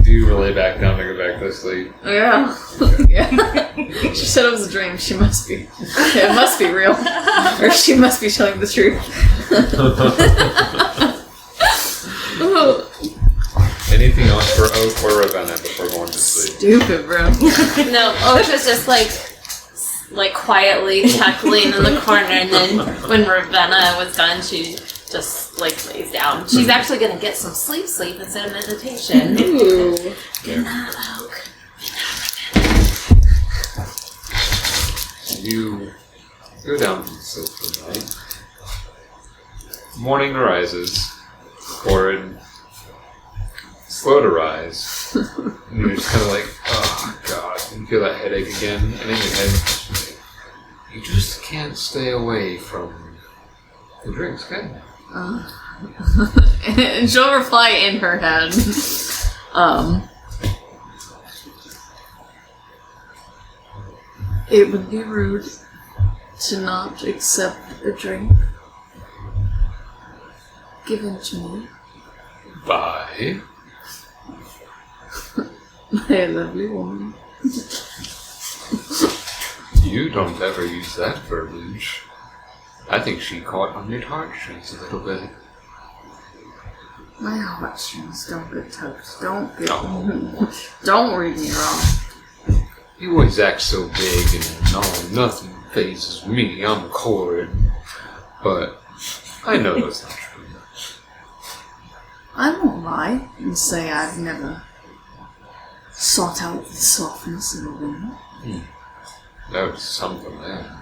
Do you relay back down to go back to sleep? yeah. Yeah. She said it was a dream. She must be. Yeah, it must be real. Or she must be telling the truth. Anything else for Oak or Ravenna before going to sleep? Stupid, bro. No, Oak was just like quietly chuckling in the corner, and then when Ravenna was done, she just like lays down. She's actually gonna get some sleep instead of meditation. Ooh. Good night, Oak. You go down to sleep for the night. Morning rises. Corrid. Slow to rise. And you're just kind of like, oh god. And you feel that headache again. And in your head, you just can't stay away from the drinks, can you? And she'll reply in her head. It would be rude to not accept a drink given to me Bye. by a lovely woman. You don't ever use that verbiage. I think she caught on your heartstrings a little bit. My heartstrings don't get touched. Don't get. Oh. Don't read me wrong. You always act so big and no, nothing phases me. I'm Corrid. But I know that's not true. I won't lie and say I've never sought out the softness of a woman. There was something there.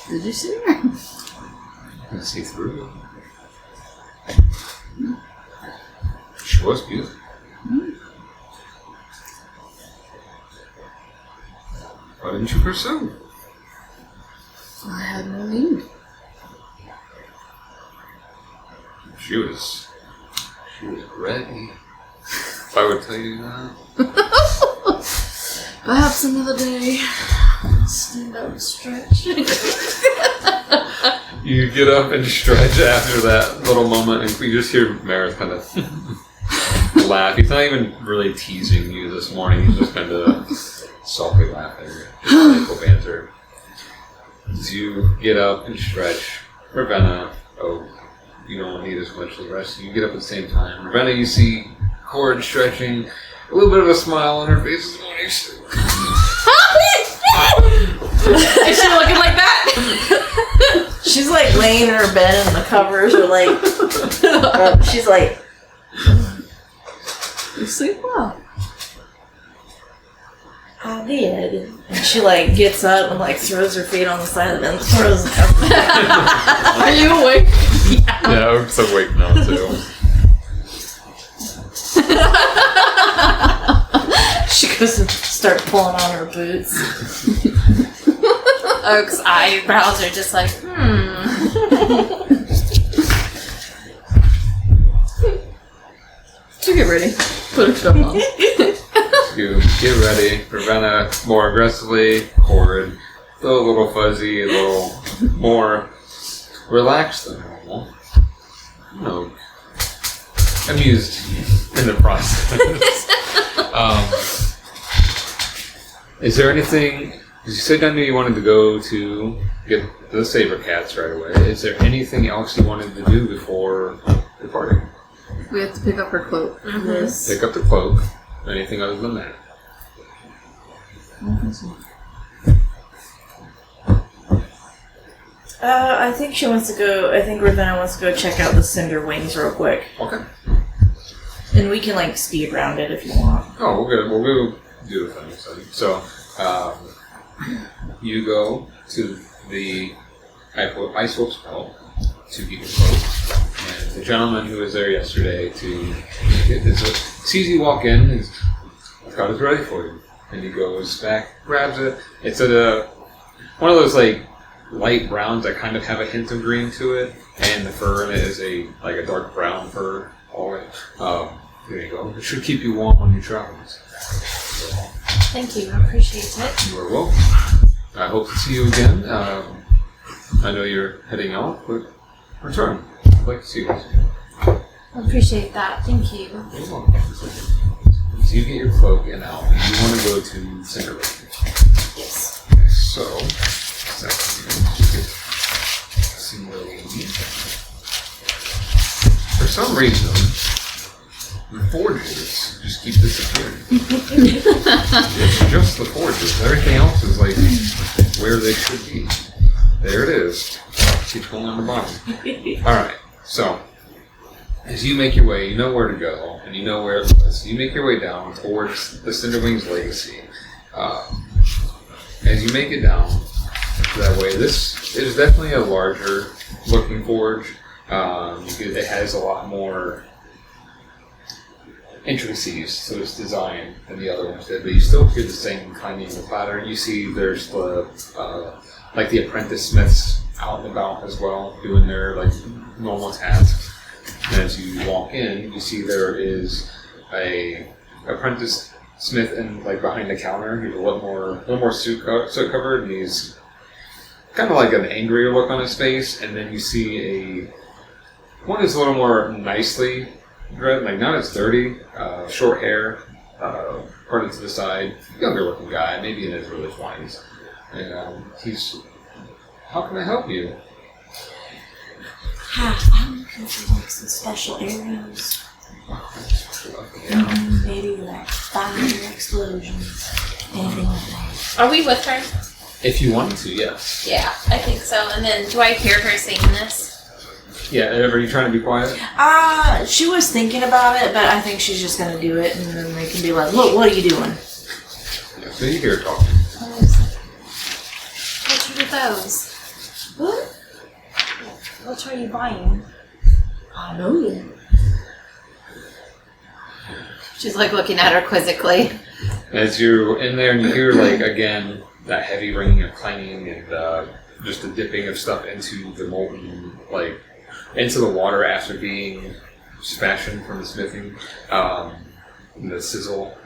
Did you see her? You can see through. She was beautiful. Why didn't you pursue? I had no need. She was ready. If I would tell you that. Perhaps another day. Stand up and stretch. You get up and stretch after that little moment, and we just hear Marith kind of laugh. He's not even really teasing you this morning. He's just kind of softly laughing. Just playful banter. As you get up and stretch, Ravenna, you don't need as much of the rest. You get up at the same time. Ravenna, you see Corrid stretching, a little bit of a smile on her face this morning. Is she looking like that? She's like laying in her bed and the covers are like. She's like. You sleep well. I did. And she like gets up and like throws her feet on the side of the bed and throws the covers down. Are you awake? Yeah, Oak's awake now too. She goes and starts pulling on her boots. Oak's eyebrows are just like, So get ready. Put her stuff on. You get ready. Ravenna more aggressively. Corrid still a little fuzzy, a little more relaxed than normal. No, amused in the process. Is there anything? Because you said I knew you wanted to go to get the Sabre Cats right away. Is there anything else you wanted to do before departing? We have to pick up her cloak. Yes. Pick up the cloak. Anything other than that? I think she wants to go. I think Ravenna wants to go check out the Cinder Wings real quick. Okay. And we can like speed around it if you want. Oh, we'll go do the thing. So, you go to the Ice Wolf's Pelt to get your cloak. And the gentleman who was there yesterday sees you walk in and I've got it ready for you. And he goes back, grabs it. It's one of those like light browns that kind of have a hint of green to it, and the fur in it is a dark brown fur. There you go. It should keep you warm on your travels. Thank you. I appreciate it. You are welcome. I hope to see you again. I know you're heading out, but return. I'd like to see you. I appreciate that. Thank you. You're welcome. So you get your cloak and out. You want to go to Cinder Lake. Yes. So, for some reason, the forges just keep disappearing. It's just the forges. Everything else is like where they should be. There it is. Keeps going on the bottom. Alright, so as you make your way, you know where to go, and you know where it was. You make your way down towards the Cinderwings Legacy. As you make it down that way, this is definitely a larger looking forge. It has a lot more intricacies to its design than the other ones did, but you still hear the same kind of pattern. You see there's the apprentice smiths out and about as well, doing their normal tasks. And as you walk in, you see there is a apprentice smith in behind the counter. He's a little more soot covered, and he's kind of like an angrier look on his face. And then you see one that's a little more nicely dressed, not as dirty, short hair, parted to the side, younger looking guy, maybe in his early 20s. And he's, how can I help you? I'm looking for some special arrows. Maybe fire explosions, anything like that. Are we with her? If you wanted to, yes. Yeah, I think so. And then, do I hear her saying this? Yeah, are you trying to be quiet? She was thinking about it, but I think she's just gonna do it, and then they can be like, "Look, what are you doing?" Yeah, so you hear her talking. What's with those? What? What are you buying? I know you. She's looking at her quizzically. As you're in there and you hear, again, that heavy ringing of clanging and just the dipping of stuff into the molten, into the water after being fashioned from the smithing, and the sizzle.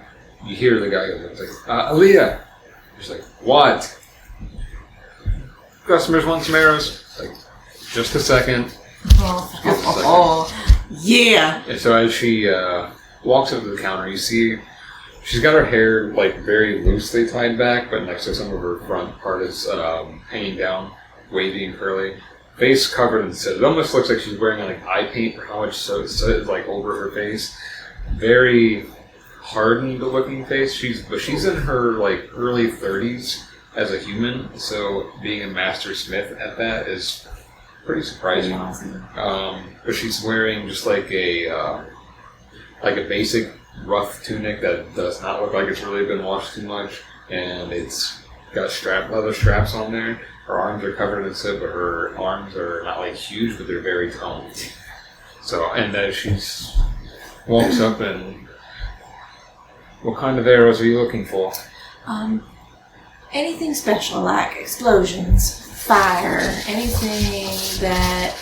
You hear the guy go, Aaliyah! She's like, what? Customers want some arrows. Just a second. Yeah! And so as she walks up to the counter, you see she's got her hair very loosely tied back, but next to some of her front part is hanging down, wavy and curly. Face covered in soot. It almost looks like she's wearing eye paint for how much soot is over her face. Very hardened looking face. She's in her early 30s as a human, so being a master smith at that is pretty surprising. Awesome. But she's wearing just a basic rough tunic that does not look like it's really been washed too much, and it's got leather straps on there. Her arms are covered in soot, but her arms are not huge, but they're very toned. So, and as she's walks up and, what kind of arrows are you looking for? Anything special, like explosions, fire, anything that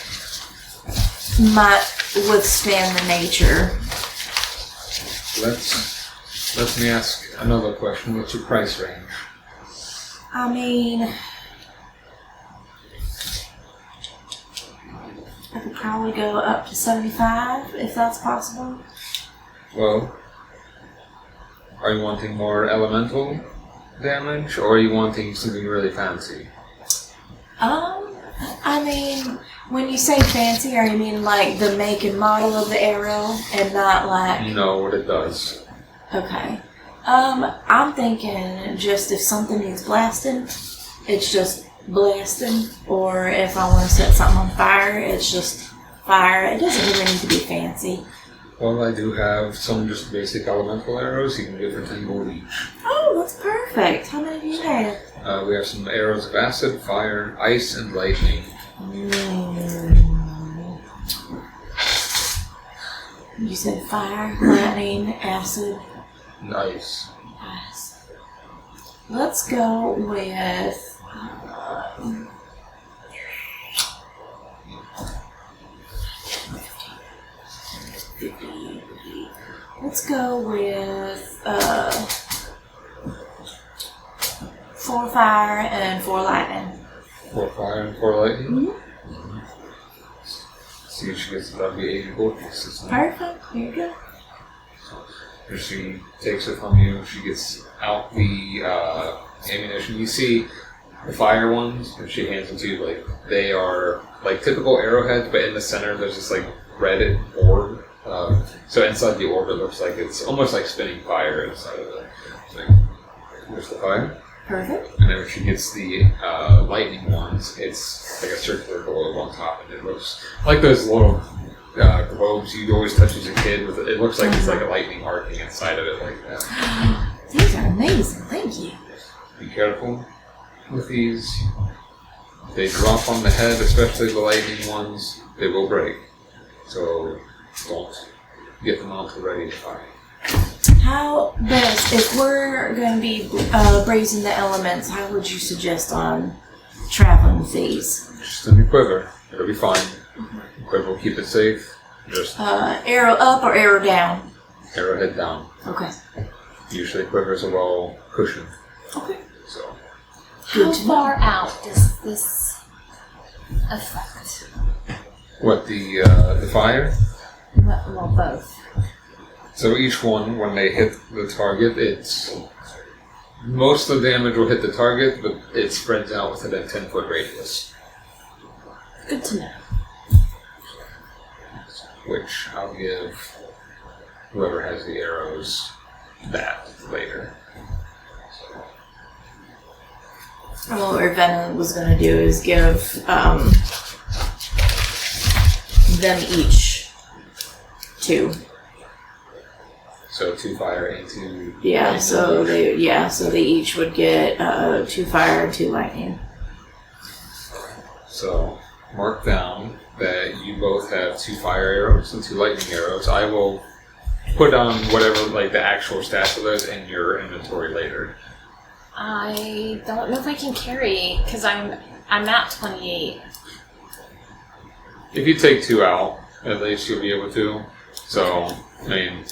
might withstand the nature. Let me ask another question. What's your price range? I mean, I could probably go up to 75 if that's possible. Well, are you wanting more elemental damage, or are you wanting something really fancy? I mean, when you say fancy, are you mean the make and model of the arrow and not You know what it does. Okay. I'm thinking just if something needs blasting, it's just blasting, or if I want to set something on fire, it's just fire. It doesn't really need to be fancy. Well, I do have some just basic elemental arrows. You can get for 10 gold each. Oh, that's perfect. How many do you have? We have some arrows of acid, fire, ice, and lightning. You said fire, lightning, acid, Nice. ice. Let's go with... let's go with 4 fire and 4 lightning. 4 fire and 4 lightning. See if she gets that'll be 80 gold pieces. Perfect. Here you go. If she takes it from you, she gets out the ammunition. You see the fire ones, and she hands them to you, like, they are like typical arrowheads, but in the center there's this like red orb. So inside the orb it looks like it's almost like spinning fire inside of it. So there's the fire. Perfect. And then when she gets the lightning ones, it's like a circular globe on top, and it looks like those little globes you'd always touch as a kid. It looks like it's like a lightning arcing inside of it like that. These are amazing. Thank you. Be careful with these. If they drop on the head, especially the lightning ones, they will break. So don't get them out ready to fire. How best, if we're going to be brazing the elements, how would you suggest on traveling with these? Just in your quiver. It'll be fine. Quiver will keep it safe. Just Arrow up or arrow down? arrowhead down. Okay. Usually quivers are well cushioned. Okay. So How far out does this affect? what the fire? Well, both. So each one, when they hit the target, it's most of the damage will hit the target, but it spreads out within a 10-foot radius. Good to know. Which I'll give whoever has the arrows that later. And what Ravenna was going to do is give them each 2. So 2 fire and 2. Yeah, so they each would get 2 fire and 2 lightning. So mark down that you both have 2 fire arrows and 2 lightning arrows. I will put on whatever, like the actual stats of those in your inventory later. I don't know if I can carry because I'm at 28. If you take 2 out, at least you'll be able to. So, I mean,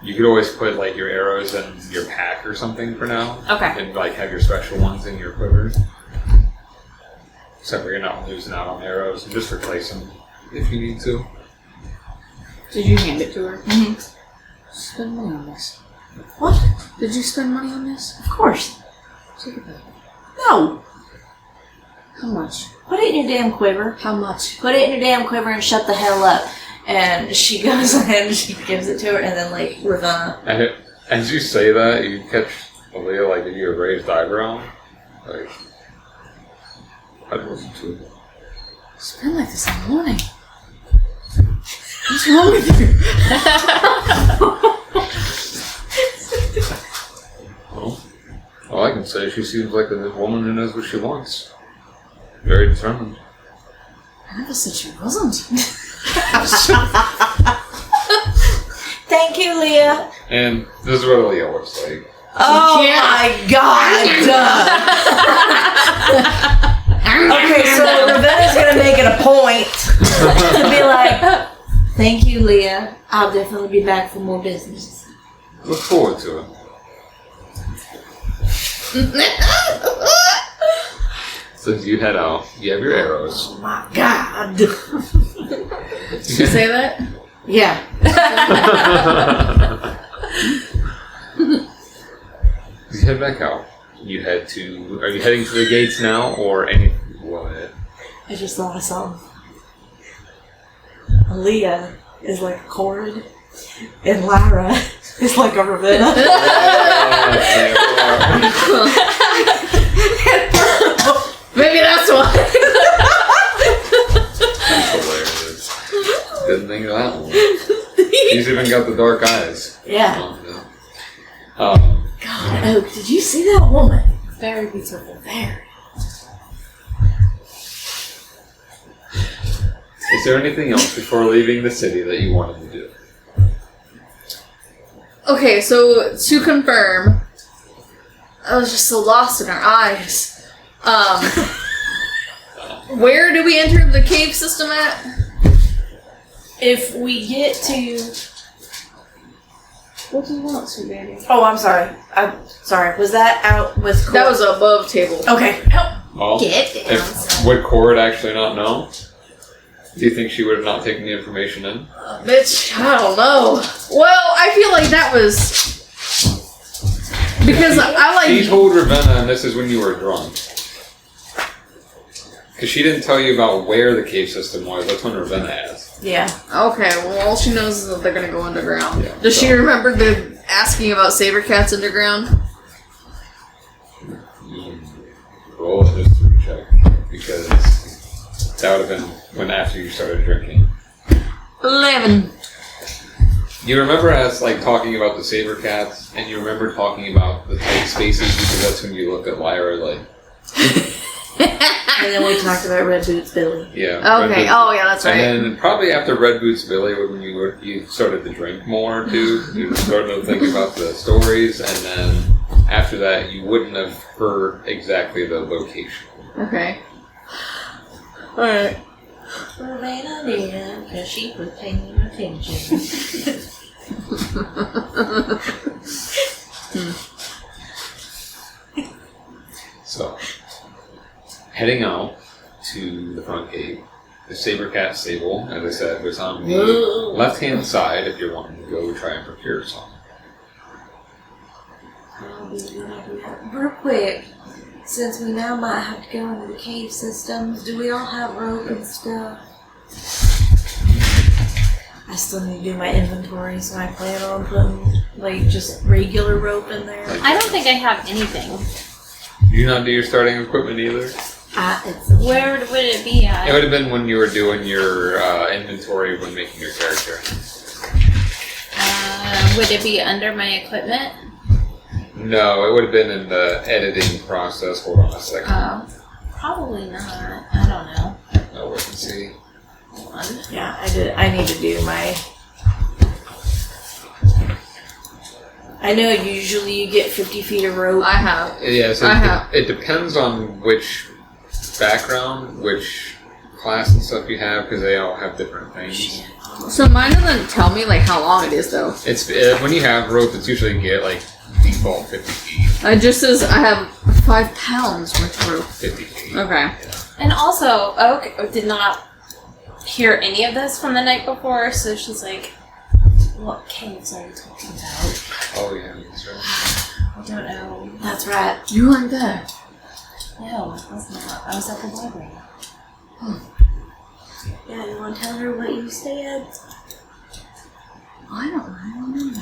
you could always put like your arrows in your pack or something for now. Okay. And like have your special ones in your quivers. Except for you're not losing out on arrows, and just replace them if you need to. Did you hand it to her? Mm-hmm. Spend money on this. What? Did you spend money on this? Of course. Take it back. No. How much? Put it in your damn quiver. How much? Put it in your damn quiver and shut the hell up. And she goes ahead and she gives it to her, and then like Ravenna. And as you say that, you catch Aaliyah like give you a raised eyebrow. Like, I'd listen to it. It's been like this all morning. What's wrong with you? Well, all I can say is she seems like a woman who knows what she wants. Very determined. I never said she wasn't. Thank you, Leah. And this is what Aaliyah looks like. Oh my God! Okay, so Ravenna's gonna make it a point to be like, "Thank you, Leah. I'll definitely be back for more business." Look forward to it. Since you head out, you have your arrows. Oh my God! Did you say that? Yeah. You head back out. You head to. Are you heading to the gates now, or any? What? I just thought of something. Leah is like a Corrid, and Lyra is like a Ravenna. Maybe that's why. That's hilarious. Didn't think of that one. She's even got the dark eyes. Yeah. Um, God, Oak, did you see that woman? Very beautiful. Very. is there anything else before leaving the city that you wanted to do? Okay, so to confirm, I was just so lost in our eyes. Where do we enter the cave system at? If we get to... What do you want, sweet baby? Oh, I'm sorry. Was that out with Corrid? That was above table. Okay. Help. Well, Get down, would Corrid actually not know? Do you think she would have not taken the information in? Bitch, I don't know. Well, I feel like that was... Because I like... She told Ravenna, and this is when you were drunk. Because she didn't tell you about where the cave system was. That's when Ravenna asked. Yeah. Okay, well, all she knows is that they're gonna go underground. Yeah, Does she so- remember asking about Sabre Cats underground? Roll a history check. Because that would have been when after you started drinking. 11. You remember us like talking about the Sabre Cats, and you remember talking about the tight spaces because that's when you looked at Lyra like, And then we talked about Red Boots Billy. yeah. Red Okay, Boots. oh yeah, that's right. And then probably after Red Boots Billy, when you started to drink more too, you started to think about the stories, and then after that, you wouldn't have heard exactly the location. Okay. Alright. Ravenna did, because she was paying attention. So, heading out to the front gate, the Sabre Cat stable, as I said, was on the left-hand side if you're wanting to go try and procure some. Real quick, since we now might have to go into the cave systems, do we all have rope and stuff? I still need to do my inventory, so I plan on putting like just regular rope in there. I don't think I have anything. Do you not do your starting equipment either? Where would it be at? It would have been when you were doing your inventory when making your character. Would it be under my equipment? No, it would have been in the editing process. Hold on a second. Probably not. I don't know. I'll wait and see. Hold on. Yeah, I need to do my... I know usually you get 50 feet of rope. I have. Yeah, so I have. it depends on which background, which class and stuff you have, because they all have different things. So mine doesn't tell me like how long it is though. It's when you have rope, it's usually get like default 50 feet. It just says I have 5 pounds worth of rope. 50 feet. Okay. And also, Oak did not hear any of this from the night before, so she's like, what caves are you talking about? Oh yeah, that's right. I don't know. That's right. You weren't there. No, I was not. I was at the library. Yeah, you want to tell her what you said? I don't know.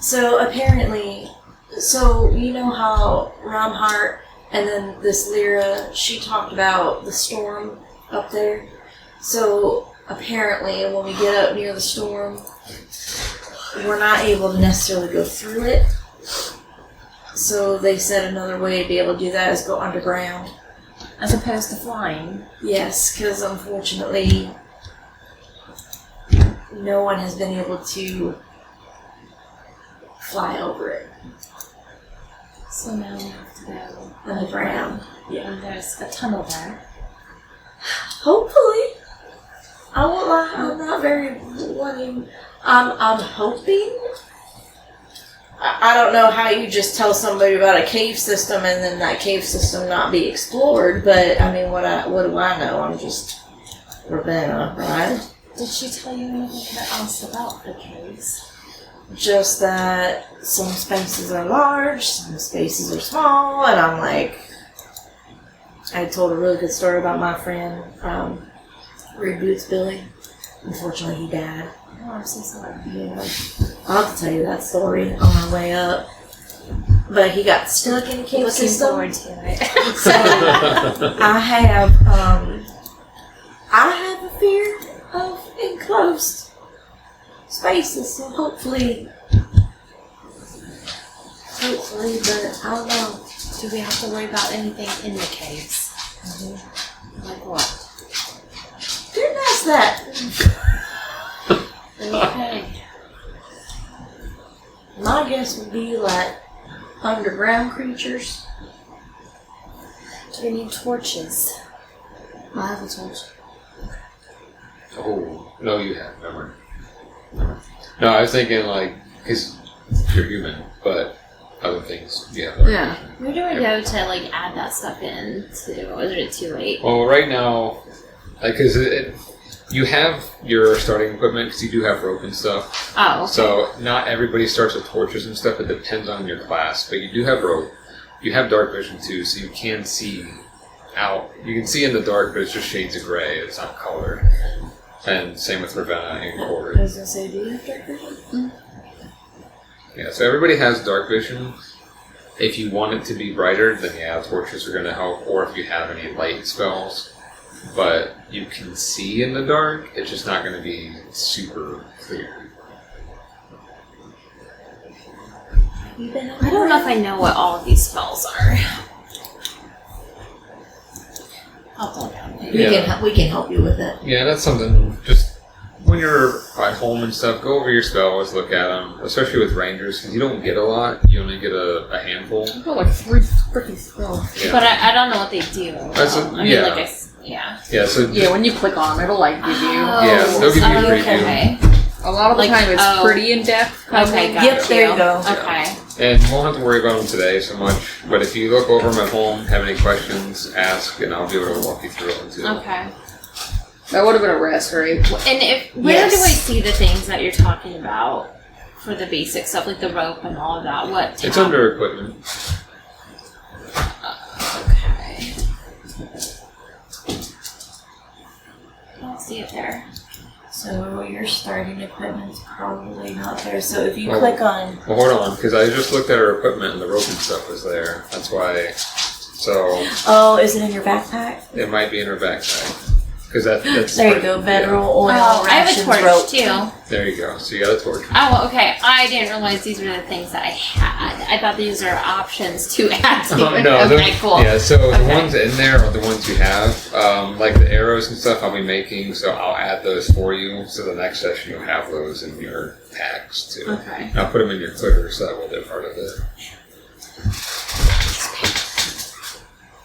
So apparently, you know how Ramhart and then this Lyra, she talked about the storm up there. So apparently, when we get up near the storm, we're not able to necessarily go through it. So they said another way to be able to do that is go underground. As opposed to flying. Yes, because unfortunately, no one has been able to fly over it. So now we have to go Underground. Yeah. And there's a tunnel there. Hopefully. I won't lie, I'm not very wanting. I'm hoping. I don't know how you just tell somebody about a cave system and then that cave system not be explored, but I mean, what do I know? I'm just Ravenna, right? Did she tell you anything else about the caves? Just that some spaces are large, some spaces are small, and I'm like, I told a really good story about my friend, Red Boots Billy. Unfortunately, he died. Oh, I'm so sorry. Yeah, I'll have to tell you that story on our way up. But he got stuck in a cave Looking system. forward to it. So I have a fear of enclosed spaces, so hopefully, but I don't know. Do we have to worry about anything in the caves? Like what? Didn't ask that. Okay. My guess would be like underground creatures. Do we need torches? I have a torch. Oh, no, you have. Never mind. No, I was thinking, like, because you're human, but other things, yeah. Yeah. Where do I go to like add that stuff in to? Or is it too late? Well, right now, like, because you have your starting equipment, because you do have rope and stuff. Oh, okay. So not everybody starts with torches and stuff. It depends on your class, but you do have rope. You have dark vision too, so you can see out. You can see in the dark, but it's just shades of gray. It's not color. And same with Ravenna and I Corrid. was gonna say, do you have dark vision? Yeah, so everybody has dark vision. If you want it to be brighter, then yeah, torches are going to help. Or if you have any light spells. But you can see in the dark, it's just not going to be super clear. I don't know if I know what all of these spells are. I'll pull it down. We can help you with it. Yeah, that's something, just when you're at home and stuff, go over your spells, look at them, especially with rangers, because you don't get a lot, you only get a handful. I've got like 3 freaking spells. Yeah. But I don't know what they do. Yeah, so Yeah, when you click on them, it'll like give you. Yeah, they'll give you a preview. Okay. A lot of the Like, time it's oh. pretty in depth. Okay, got Yep, there you go. Okay. And you won't have to worry about them today so much, but if you look over them at home, have any questions, ask, and I'll be able to walk you through them too. Okay. That would have been a rest, right? And where do I see the things that you're talking about for the basic stuff, like the rope and all of that? What tab? It's under equipment. Okay. I don't see it there. So your starting equipment's probably not there. So if you click on... Well, hold on, because I just looked at her equipment and the rope and stuff was there. That's why. So Oh, is it in your backpack? it might be in her backpack. Because that's There you go. Bedroll, oil, Oh, I have rations, a torch rope. too. There you go. So you got a torch. Oh, okay. I didn't realize these were the things that I had. I thought these are options to add to it. No, Okay, cool. Yeah, so the Okay. ones in there are the ones you have. Like the arrows and stuff I'll be making, so I'll add those for you. So the next session you'll have those in your packs too. Okay. And I'll put them in your quiver so that will be part of it.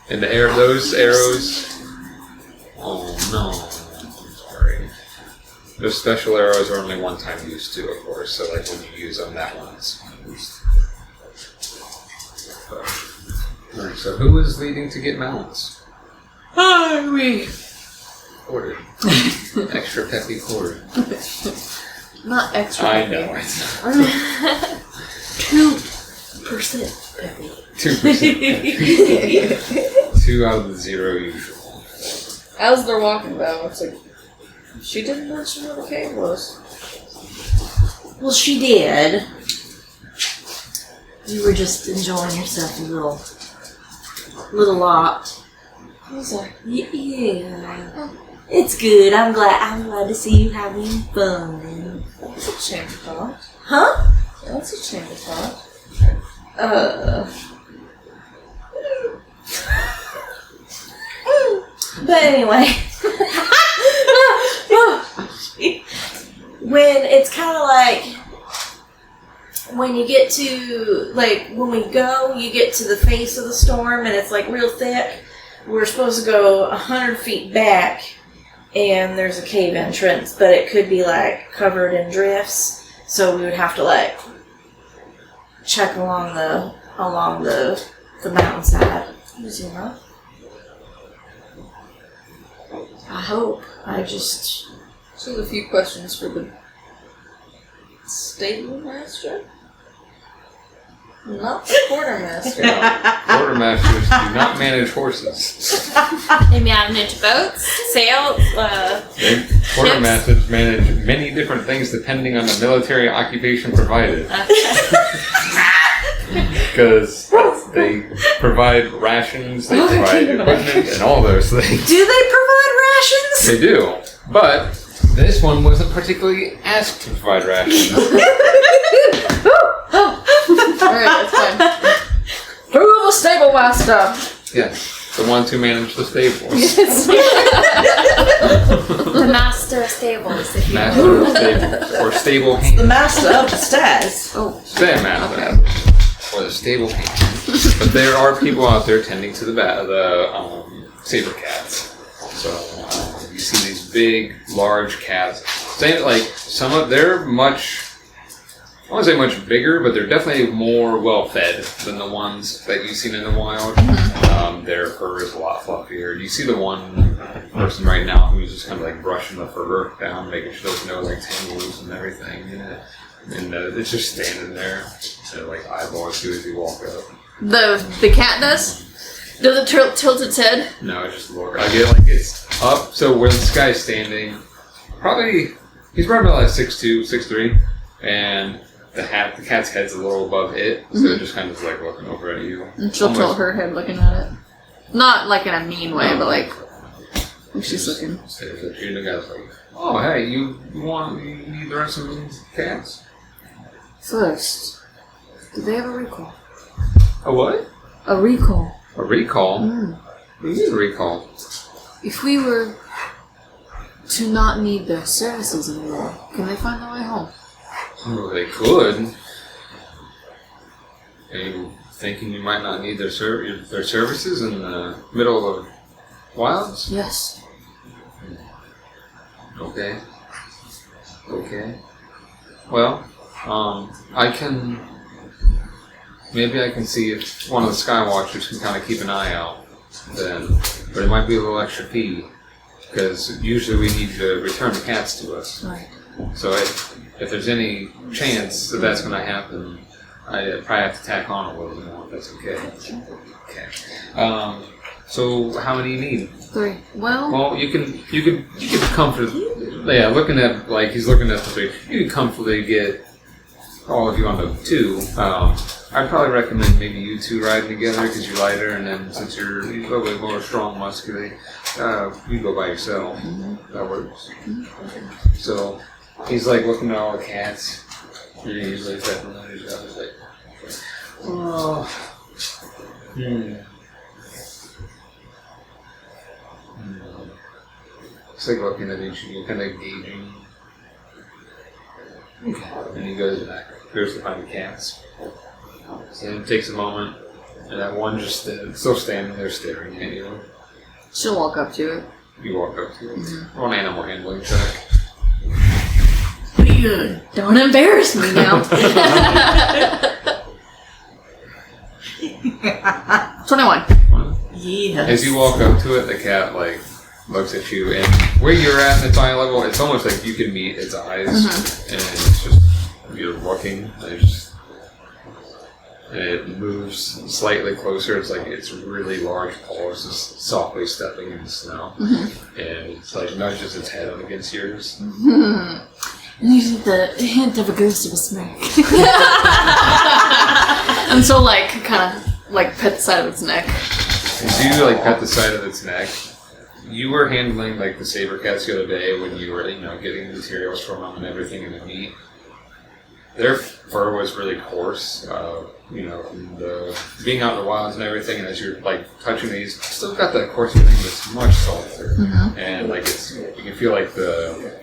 And those arrows... Oh no. Sorry. Those special arrows are only one-time use too, of course. So like when you use them, that one's used. Alright, so who is leading to get mounts? We. Corrid. Extra peppy Corrid. Not extra. I peppy. know it's 2% peppy. 2%. 2 out of the 0 usual. As they're walking though, it's like she didn't mention where the cave was. Well, she did. You were just enjoying yourself a little lot. Was there? Yeah. It's good. I'm glad to see you having fun. That's a chamber pot. Huh? That's a chamber pot. But anyway. When it's kind of like when you get to, like, when we go, you get to the face of the storm and it's like real thick. We're supposed to go 100 feet back and there's a cave entrance, but it could be like covered in drifts, so we would have to like check along the mountainside. You know? I hope. So a few questions for the stable master? Not the quartermaster. Quartermasters do not manage horses. They manage boats, sails, Quartermasters manage many different things depending on the military occupation provided. Because they provide rations, they provide equipment, and all those things. Do they provide rations? They do. But This one wasn't particularly asked to provide rations. Alright, that's fine. Who the stable master? Yes, the ones who manage the stables. The master of stables, if you will. Master of stables. Or stable The hand. master of the stairs. Oh, Say master. Or the stable hand. But there are people out there tending to the Sabre Cats. So you see these big, large cats. They're much, I won't say much bigger, but they're definitely more well-fed than the ones that you've seen in the wild. Their fur is a lot fluffier. You see the one person right now who's just kind of like brushing the fur down, making sure there's no like tangles and everything in it. And it's just standing there, so like eyeballs you as you walk up. the cat does? Does it tilt its head? No, it's just look. I get like it's up. So where this guy's standing, he's probably about like 6'2", 6'3", and the cat's head's a little above it, so it just kind of like looking over at you. And she'll tilt her head looking at it. Not like in a mean way, but like if she's looking. Stares at you, and the guy's like, "Oh, hey, you need the rest of the cats?" First, do they have a recall? A what? A recall. A recall? What do you mean a recall? If we were to not need their services anymore, can they find their way home? Well, they could. Are you thinking you might not need their services in the middle of wilds? Yes. Okay. Well, maybe I can see if one of the Skywatchers can kind of keep an eye out then. But it might be a little extra fee, because usually we need to return the cats to us. Right. So if there's any chance that that's going to happen, I probably have to tack on a little bit more, if that's okay. Okay. So how many do you need? 3. Well, you can comfortably, looking at, like, he's looking at the 3, you can comfortably get all of you onto 2. I'd probably recommend maybe you 2 riding together because you're lighter, and then since you're a little bit more strong muscularly, you go by yourself. That works. So he's like looking at all the cats. He's like stepping on his he's like, oh, It's like looking at each of you, kind of gauging. Okay. And he goes back, goes to find the cats. And it takes a moment, and that one just still standing there staring at you. She'll walk up to it. You walk up to it. Roll an animal handling check. Don't embarrass me now. 21. Yes. As you walk up to it, the cat like looks at you, and where you're at in its eye level, it's almost like you can meet its eyes, and it's just you're looking. It moves slightly closer. It's like its really large paws just softly stepping in the snow, and it's like nudges its head up against yours. And you see the hint of a ghost of a smirk. And so, like, kind of, like, pet the side of its neck. As you, like, pet the side of its neck, you were handling, like, the Sabre Cats the other day when you were, getting the materials from them and everything in the meat. Their fur was really coarse, from being out in the wilds and everything, and as you're, like, touching these, it's still got that coarse feeling, but it's much softer. And, like, you can feel, like,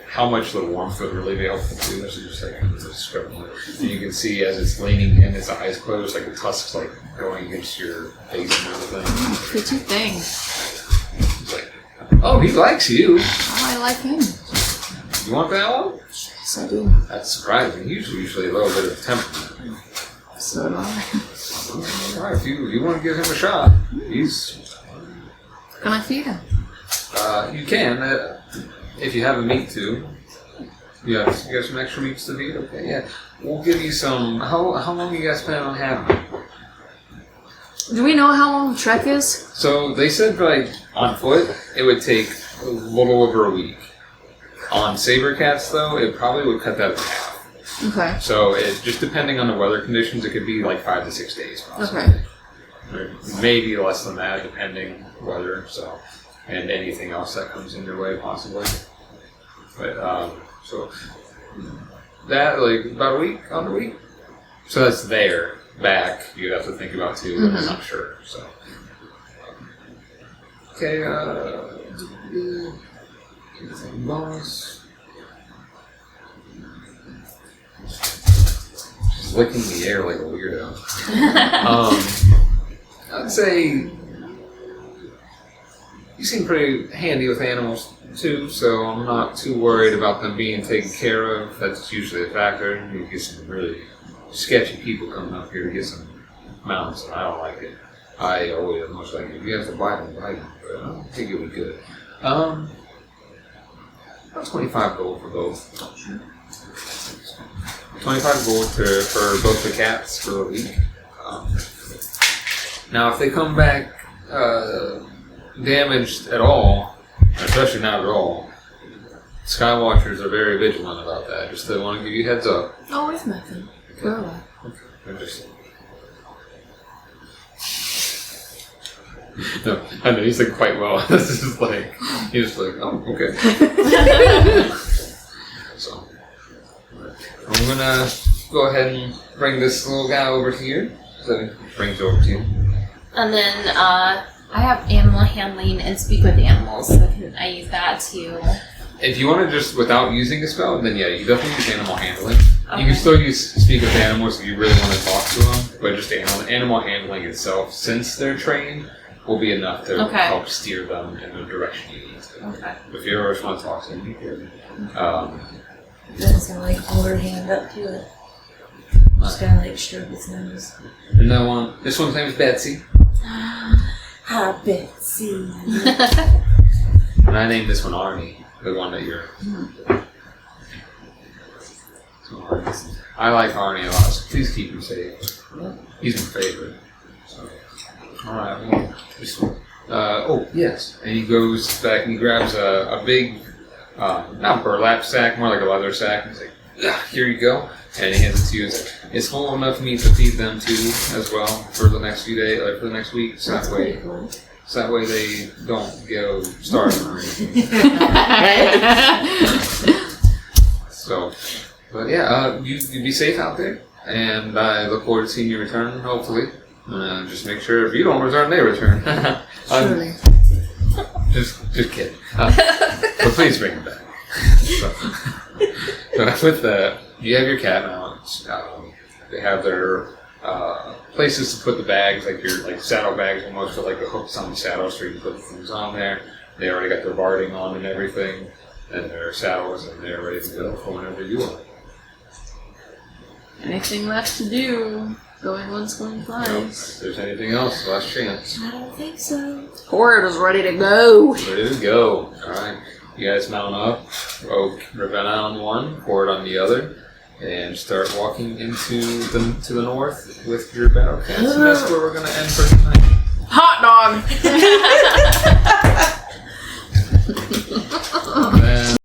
how much the warmth would really be helpful too. So you're just, like, scrubbing it. And you can see as it's leaning in, its eyes closed, like, the tusk's, like, going against your face and everything. Pretty thing. It's like, oh, he likes you. Oh, I like him. You want that one? Yes, I do. That's surprising. He's usually a little bit of temperament. So do I. Alright, if you want to give him a shot, Can I feed him? You can, if you have a meat too. You got some extra meats to feed? Okay, yeah. We'll give you some. How long you guys plan on having it? Do we know how long the trek is? So they said, like, on foot, it would take a little over a week. On Sabre Cats, though, it probably would cut that in half. Okay. So it just depending on the weather conditions, it could be like 5 to 6 days, possibly. Okay. Or maybe less than that, depending weather. So, and anything else that comes in your way, possibly. But so that like about a week on the week. So that's there. Back, you'd have to think about too. But I'm not sure. So okay. Bonus. Just licking the air like a weirdo. I'd say you seem pretty handy with animals too, so I'm not too worried about them being taken care of. That's usually a factor. You get some really sketchy people coming up here to get some mounts, and I don't like it. I always much like it. If you have to buy them, but I don't think it would be good. About 25 gold for both. 25 gold for both the cats for a week. Now, if they come back damaged at all, especially not at all, Skywatchers are very vigilant about that. Just they want to give you a heads up. Always nothing. Go away. Okay. No, I know he's like quite well. This is like he's like, oh, okay. So I'm gonna go ahead and bring this little guy over here. So he brings it over to you. And then I have animal handling and speak with animals, so can I use that to... If you want to just, without using a spell, then yeah, you definitely use animal handling. Okay. You can still use speak with animals if you really want to talk to them, but just animal handling itself, since they're trained, will be enough to help steer them in the direction you need to. Okay. If you ever just want to talk to them, you can. Then it's gonna like hold her hand up to it. Just gonna like stroke its nose. And that one, this one's name is Betsy. Hi, Betsy. And I named this one Arnie, the one that you're. So I like Arnie a lot, so please keep him safe. He's my favorite. So, alright, well, this one. Oh, yes. And he goes back and he grabs a big, not burlap sack, more like a leather sack. He's like, here you go. And he hands it to you. It's full enough meat to feed them too, as well, for the next few days, like for the next week. So that way, so that way they don't go starving or anything. So, but yeah, you be safe out there, and I look forward to seeing you return, hopefully. Just make sure if you don't return, they return. Surely. Just kidding. But please bring them back. So with that, you have your cat mounts. They have their places to put the bags, like your saddle bags, almost with like the hooks on the saddle, so you can put the things on there. They already got their barding on and everything, and their saddles, and they're ready to go for whenever you want. Anything left to do? Going once, going twice. If there's anything else, last chance. I don't think so. Corrid is ready to go. Ready to go. Alright. You guys mount up. Ravenna on one, Corrid on the other, and start walking into the north with your battle cats. And that's where we're going to end for tonight. Hot dog!